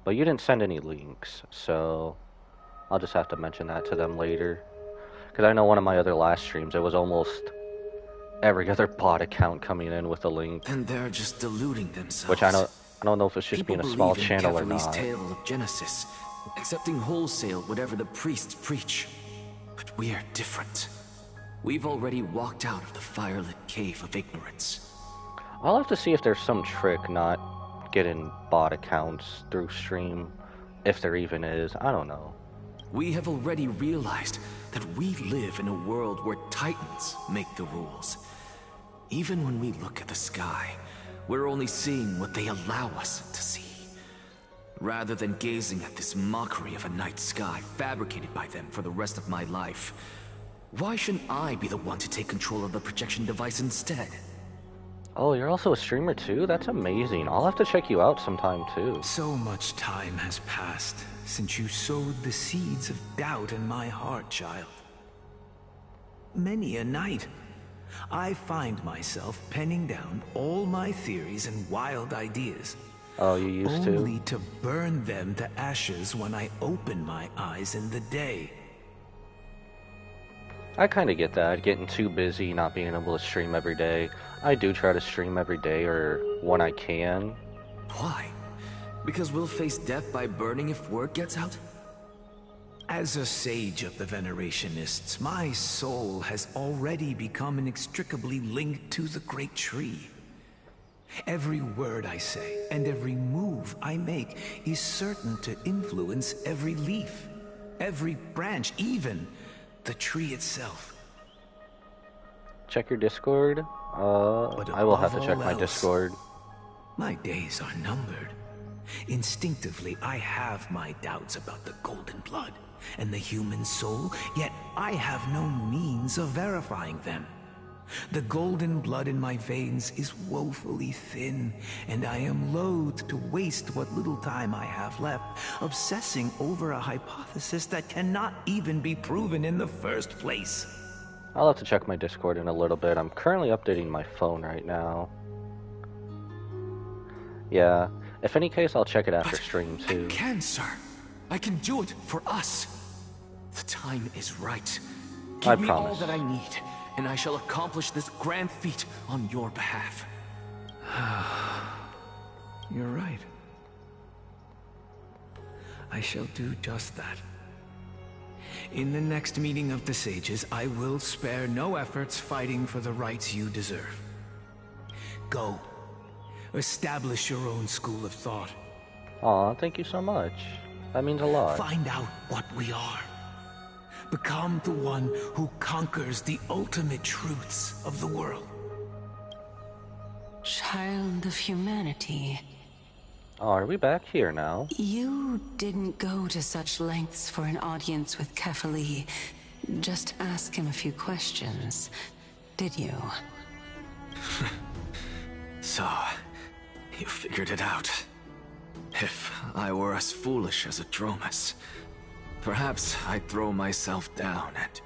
But you didn't send any links, so I'll just have to mention that to them later. Because I know one of my other last streams, it was almost every other bot account coming in with a link. And they're just deluding themselves. Which I don't know if it's just being a small channel or not. Tale of Genesis, accepting wholesale whatever the priests preach. But we are different. We've already walked out of the firelit cave of ignorance. I'll have to see if there's some trick not getting bot accounts through stream, if there even is. I don't know. We have already realized that we live in a world where Titans make the rules. Even when we look at the sky, we're only seeing what they allow us to see. Rather than gazing at this mockery of a night sky fabricated by them for the rest of my life, why shouldn't I be the one to take control of the projection device instead? Oh, you're also a streamer too? That's amazing. I'll have to check you out sometime too. So much time has passed since you sowed the seeds of doubt in my heart, child. Many a night, I find myself penning down all my theories and wild ideas. Oh, you used to? Only to burn them to ashes when I open my eyes in the day. I kind of get that, getting too busy, not being able to stream every day. I do try to stream every day or when I can. Why? Because we'll face death by burning if word gets out? As a sage of the Venerationists, my soul has already become inextricably linked to the great tree. Every word I say and every move I make is certain to influence every leaf, every branch, even the tree itself. Check your Discord. I will have to check my Discord. My days are numbered. Instinctively, I have my doubts about the golden blood and the human soul, yet I have no means of verifying them. The golden blood in my veins is woefully thin, and I am loath to waste what little time I have left obsessing over a hypothesis that cannot even be proven in the first place. I'll have to check my Discord in a little bit. I'm currently updating my phone right now. Yeah, if any case, I'll check it after stream too. I can, sir. I can do it for us. The time is right. Give me all that I need, and I shall accomplish this grand feat on your behalf. You're right. I shall do just that. In the next meeting of the sages, I will spare no efforts fighting for the rights you deserve. Go. Establish your own school of thought. Aw, thank you so much. That means a lot. Find out what we are. Become the one who conquers the ultimate truths of the world. Child of humanity. Oh, are we back here now? You didn't go to such lengths for an audience with Kefali. Just ask him a few questions, did you? So, you figured it out. If I were as foolish as Adromus, perhaps I'd throw myself down and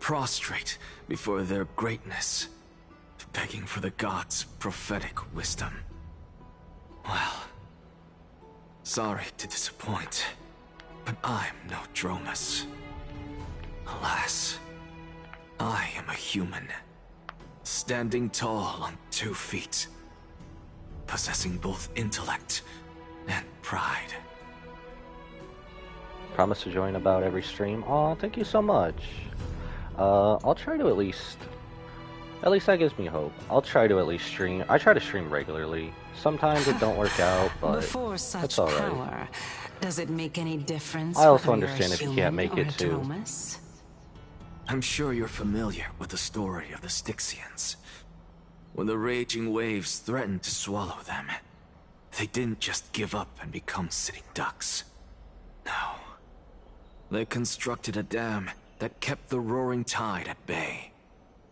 prostrate before their greatness, begging for the gods' prophetic wisdom. Well, sorry to disappoint, but I'm no Dromus. Alas, I am a human, standing tall on 2 feet, possessing both intellect and pride. Promise to join about every stream. Aw, thank you so much. I'll try to at least that gives me hope. I'll try to at least stream. I try to stream regularly. Sometimes it don't work out, but Before such it's alright. power, does it make any difference? I also whether you're understand a if you human can't make or it a too. Dromus? I'm sure you're familiar with the story of the Styxians. When the raging waves threatened to swallow them, they didn't just give up and become sitting ducks. No. They constructed a dam that kept the roaring tide at bay,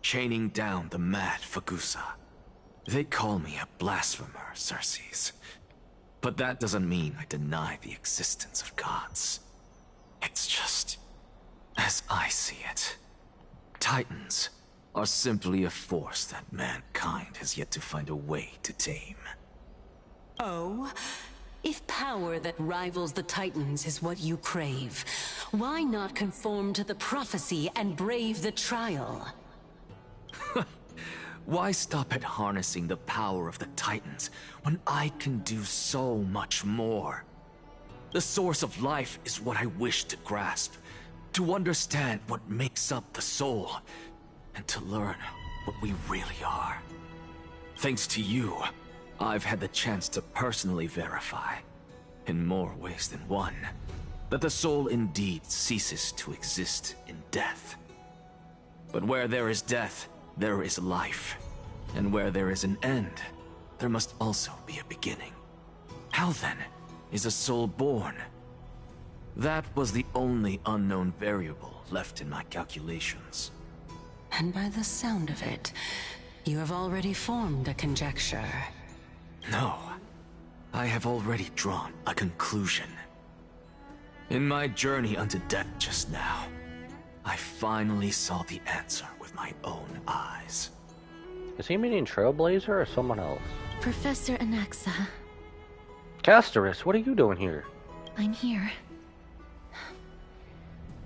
chaining down the mad Fagusa. They call me a blasphemer, Circes. But that doesn't mean I deny the existence of gods. It's just, as I see it, Titans are simply a force that mankind has yet to find a way to tame. Oh? If power that rivals the Titans is what you crave, why not conform to the prophecy and brave the trial? Why stop at harnessing the power of the Titans when I can do so much more? The source of life is what I wish to grasp, to understand what makes up the soul, and to learn what we really are. Thanks to you, I've had the chance to personally verify, in more ways than one, that the soul indeed ceases to exist in death. But where there is death, there is life. And where there is an end, there must also be a beginning. How then is a soul born? That was the only unknown variable left in my calculations. And by the sound of it, you have already formed a conjecture. No, I have already drawn a conclusion. In my journey unto death just now, I finally saw the answer with my own eyes. Is he meaning Trailblazer or someone else? Professor Anaxa. Castorus, what are you doing here? I'm here.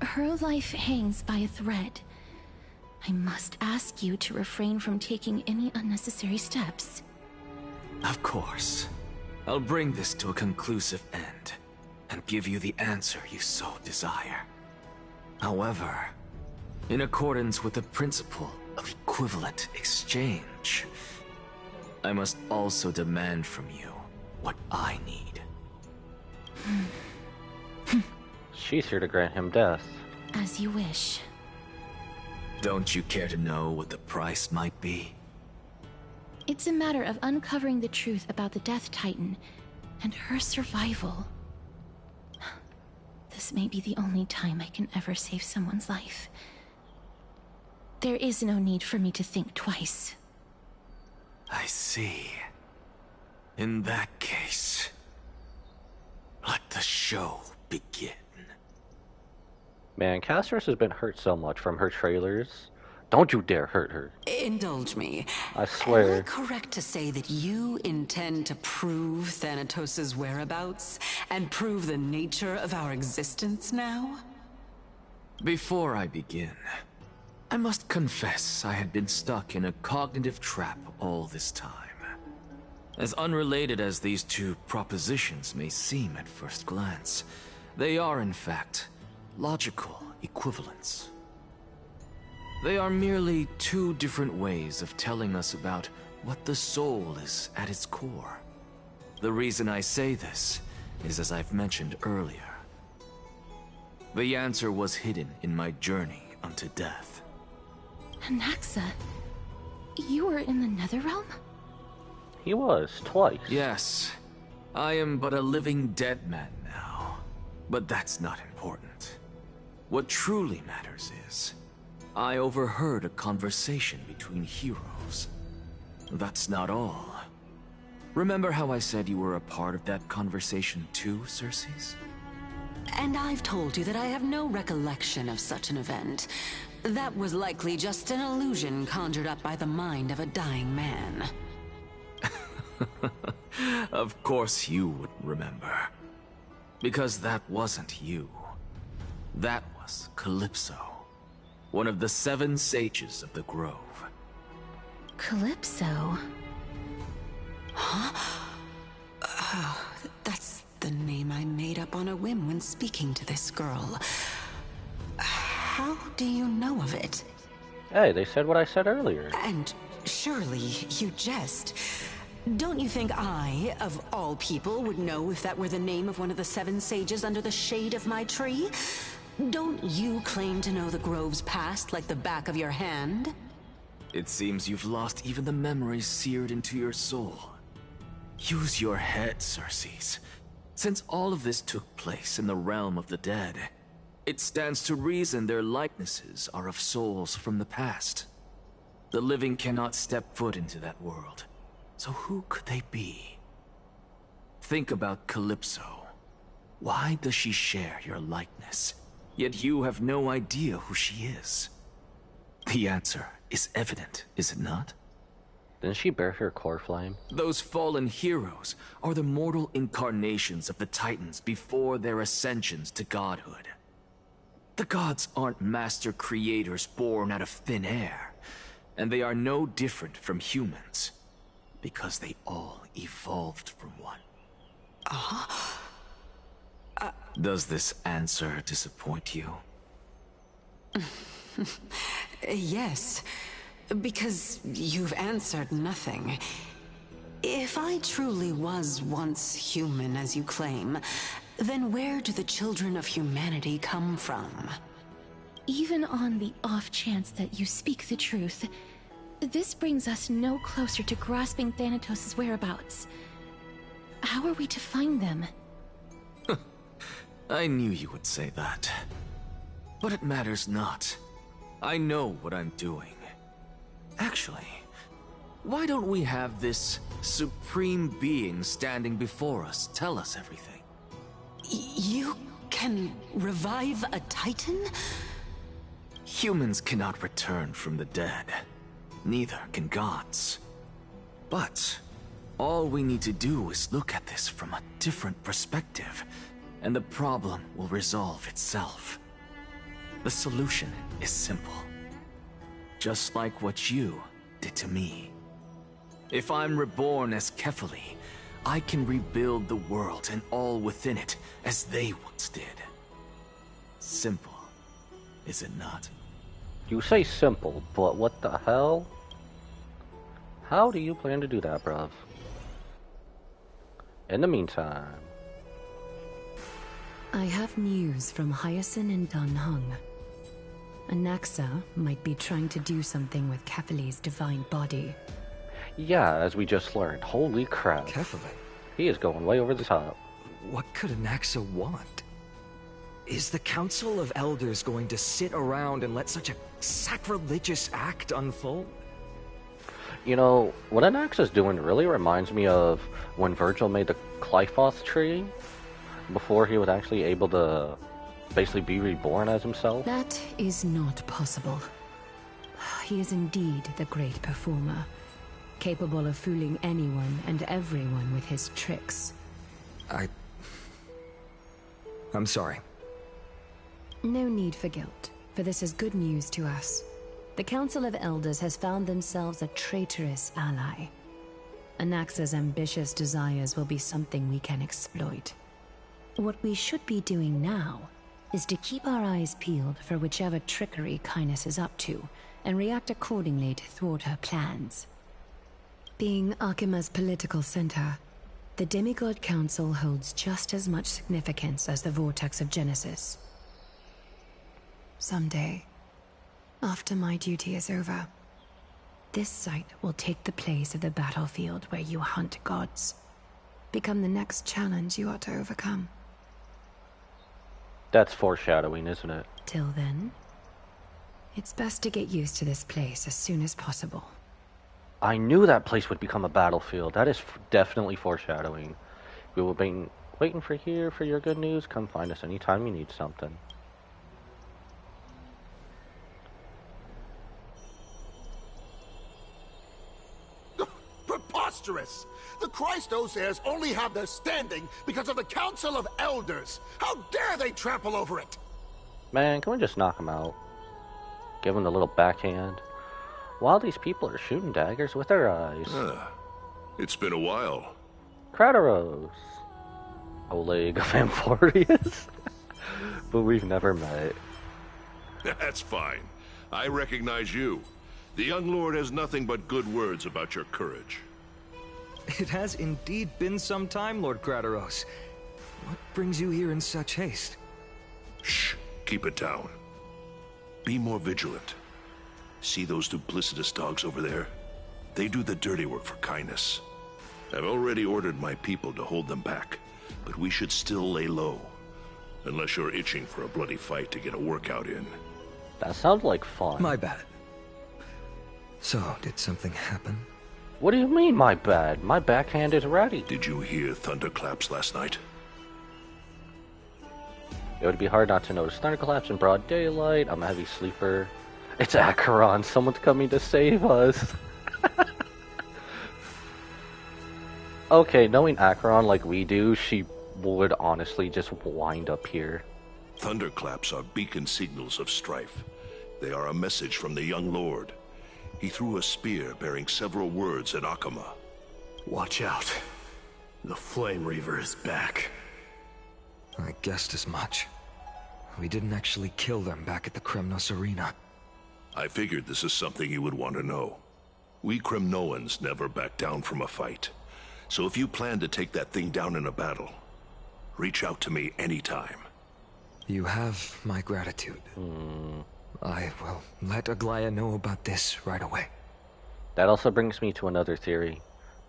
Her life hangs by a thread. I must ask you to refrain from taking any unnecessary steps. Of course. I'll bring this to a conclusive end, and give you the answer you so desire. However, in accordance with the principle of equivalent exchange, I must also demand from you what I need. She's here to grant him death. As you wish. Don't you care to know what the price might be? It's a matter of uncovering the truth about the Death Titan and her survival. This may be the only time I can ever save someone's life. There is no need for me to think twice. I see. In that case, let the show begin. Man, Castorus has been hurt so much from her trailers. Don't you dare hurt her. Indulge me. I swear. Am I correct to say that you intend to prove Thanatos' whereabouts and prove the nature of our existence now? Before I begin, I must confess I had been stuck in a cognitive trap all this time. As unrelated as these two propositions may seem at first glance, they are in fact logical equivalents. They are merely two different ways of telling us about what the soul is at its core. The reason I say this is as I've mentioned earlier. The answer was hidden in my journey unto death. Anaxa, you were in the Netherrealm? He was, twice. Yes, I am but a living dead man now. But that's not important. What truly matters is, I overheard a conversation between heroes. That's not all. Remember how I said you were a part of that conversation too, Circes? And I've told you that I have no recollection of such an event. That was likely just an illusion conjured up by the mind of a dying man. Of course you wouldn't remember. Because that wasn't you. That was Calypso, one of the 7 sages of the Grove. Calypso? Huh? Oh, that's the name I made up on a whim when speaking to this girl. How do you know of it? Hey, they said what I said earlier. And surely you jest. Don't you think I, of all people, would know if that were the name of one of the 7 sages under the shade of my tree? Don't you claim to know the Grove's past like the back of your hand? It seems you've lost even the memories seared into your soul. Use your head, Circes. Since all of this took place in the realm of the dead, it stands to reason their likenesses are of souls from the past. The living cannot step foot into that world, so who could they be? Think about Calypso. Why does she share your likeness, yet you have no idea who she is? The answer is evident, is it not? Didn't she bear her core flame? Those fallen heroes are the mortal incarnations of the Titans before their ascensions to godhood. The gods aren't master creators born out of thin air, and they are no different from humans, because they all evolved from one. Does this answer disappoint you? Yes, because you've answered nothing. If I truly was once human, as you claim, then where do the children of humanity come from? Even on the off chance that you speak the truth, this brings us no closer to grasping Thanatos' whereabouts. How are we to find them? I knew you would say that. But it matters not. I know what I'm doing. Actually, why don't we have this supreme being standing before us tell us everything? You can revive a Titan? Humans cannot return from the dead. Neither can gods. But all we need to do is look at this from a different perspective, and the problem will resolve itself. The solution is simple. Just like what you did to me. If I'm reborn as Kefali, I can rebuild the world and all within it as they once did. Simple, is it not? You say simple, but what the hell? How do you plan to do that, bruv? In the meantime... I have news from Hyacinth and Dunhung. Anaxa might be trying to do something with Kefali's divine body. Yeah, as we just learned. Holy crap. Kefali? He is going way over the top. What could Anaxa want? Is the Council of Elders going to sit around and let such a sacrilegious act unfold? You know, what Anaxa's doing really reminds me of when Virgil made the Qliphotha tree, before he was actually able to basically be reborn as himself. That is not possible. He is indeed the great performer, capable of fooling anyone and everyone with his tricks. I'm sorry. No need for guilt, for this is good news to us. The Council of Elders has found themselves a traitorous ally. Anaxa's ambitious desires will be something we can exploit. What we should be doing now is to keep our eyes peeled for whichever trickery Kynus is up to, and react accordingly to thwart her plans. Being Akima's political center, the Demigod Council holds just as much significance as the Vortex of Genesis. Someday, after my duty is over, this site will take the place of the battlefield where you hunt gods. Become the next challenge you ought to overcome. That's foreshadowing, isn't it? Till then, it's best to get used to this place as soon as possible. I knew that place would become a battlefield. That is definitely foreshadowing. We will be waiting for your good news. Come find us anytime you need something. Preposterous! The Christos heirs only have their standing because of the Council of Elders. How dare they trample over it? Man, can we just knock them out? Give them the little backhand. While these people are shooting daggers with their eyes. It's been a while. Krataros. Oleg of Amphorius. But we've never met. That's fine. I recognize you. The young lord has nothing but good words about your courage. It has indeed been some time, Lord Krataros. What brings you here in such haste? Shh. Keep it down. Be more vigilant. See those duplicitous dogs over there? They do the dirty work for Kindness. I've already ordered my people to hold them back, but we should still lay low. Unless you're itching for a bloody fight to get a workout in. That sounds like fun. My bad. So, did something happen? What do you mean, my bad? My backhand is ready. Did you hear thunderclaps last night? It would be hard not to notice thunderclaps in broad daylight. I'm a heavy sleeper. It's Acheron. Someone's coming to save us. Okay, knowing Acheron like we do, she would honestly just wind up here. Thunderclaps are beacon signals of strife. They are a message from the young lord. He threw a spear bearing several words at Akama. Watch out. The Flame Reaver is back. I guessed as much. We didn't actually kill them back at the Kremnos Arena. I figured this is something you would want to know. We Kremnoans never back down from a fight. So if you plan to take that thing down in a battle, reach out to me anytime. You have my gratitude. I will let Aglaya know about this right away. That also brings me to another theory.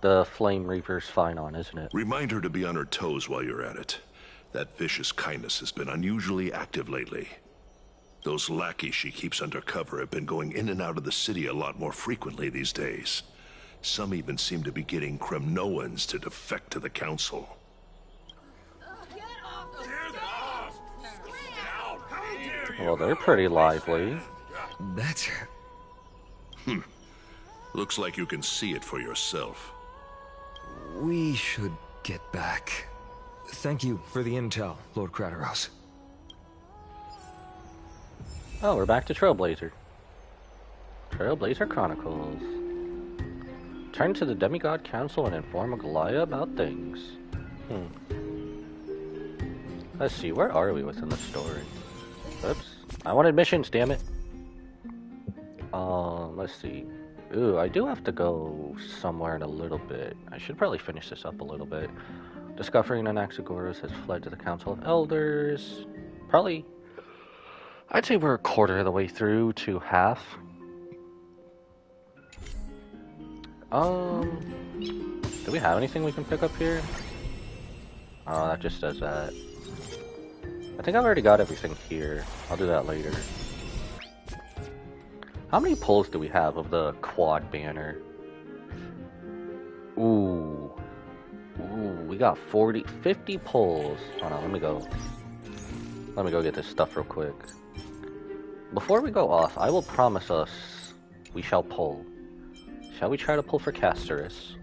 The Flame Reaper's fine on, isn't it? Remind her to be on her toes while you're at it. That vicious Kindness has been unusually active lately. Those lackeys she keeps under cover have been going in and out of the city a lot more frequently these days. Some even seem to be getting Kremnoans to defect to the Council. Well, they're pretty lively. That's... Looks like you can see it for yourself. We should get back. Thank you for the intel, Lord Crateros. Oh, we're back to Trailblazer. Trailblazer Chronicles. Turn to the Demigod Council and inform Aglaya about things. Let's see, where are we within the story? Oops. I wanted missions, damn it. Let's see. Ooh, I do have to go somewhere in a little bit. I should probably finish this up a little bit. Discovering Anaxagoras has fled to the Council of Elders. Probably, I'd say we're a quarter of the way through to half. Do we have anything we can pick up here? Oh, that just does that. I think I've already got everything here. I'll do that later. How many pulls do we have of the quad banner? Ooh. Ooh, we got 50 pulls. Hold on, let me go get this stuff real quick. Before we go off, I will promise us we shall pull. Shall we try to pull for Casterus?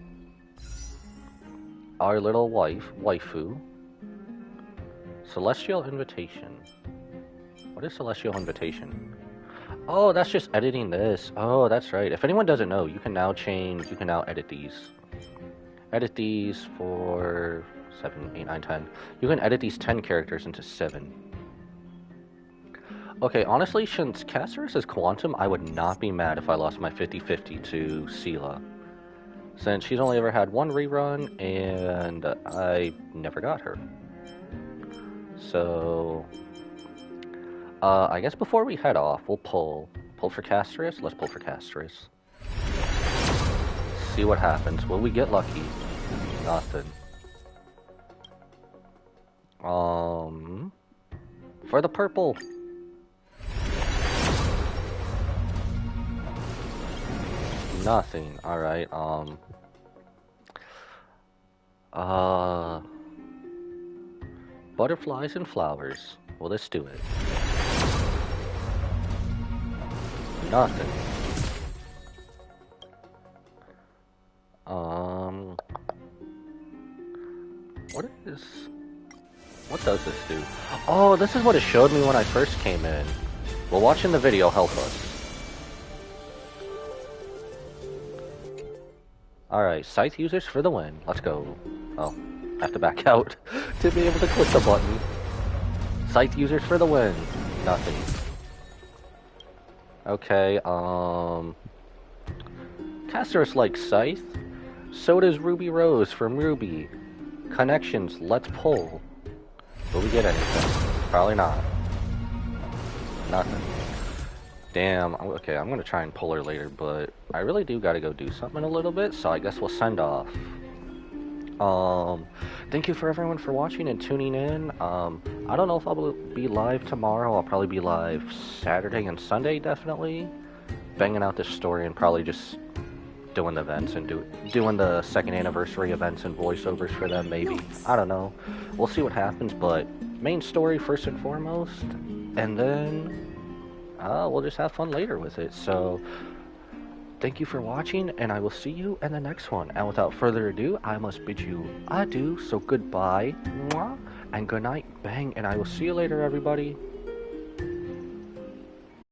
Our little waifu. Celestial Invitation. What is Celestial Invitation? Oh, that's just editing this. Oh, that's right. If anyone doesn't know, you can now edit these. Edit these for 7, 8, 9, 10. You can edit these 10 characters into 7. Okay, honestly, since Casterus is Quantum, I would not be mad if I lost my 50-50 to Sela. Since she's only ever had one rerun, and I never got her. So, I guess before we head off, we'll pull for Casterus. Let's pull for Casterus. See what happens. Will we get lucky? Nothing. For the purple. Nothing. Alright, butterflies and flowers. Well, let's do it. Nothing. What does this do? Oh, this is what it showed me when I first came in. Well, watching the video help us. Alright, scythe users for the win. Let's go. Oh, I have to back out to be able to click the button. Scythe users for the win. Nothing. Okay, Casterus likes Scythe. So does Ruby Rose from Ruby. Connections, let's pull. Will we get anything? Probably not. Nothing. Damn, okay, I'm gonna try and pull her later, but I really do gotta go do something in a little bit, so I guess we'll send off. Thank you for everyone for watching and tuning in. I don't know if I'll be live tomorrow. I'll probably be live Saturday and Sunday, definitely. Banging out this story and probably just doing the events and doing the 2nd anniversary events and voiceovers for them, maybe. I don't know. We'll see what happens, but main story first and foremost, and then we'll just have fun later with it. So thank you for watching, and I will see you in the next one. And without further ado, I must bid you adieu. So goodbye, mwah, and good night, bang, and I will see you later, everybody.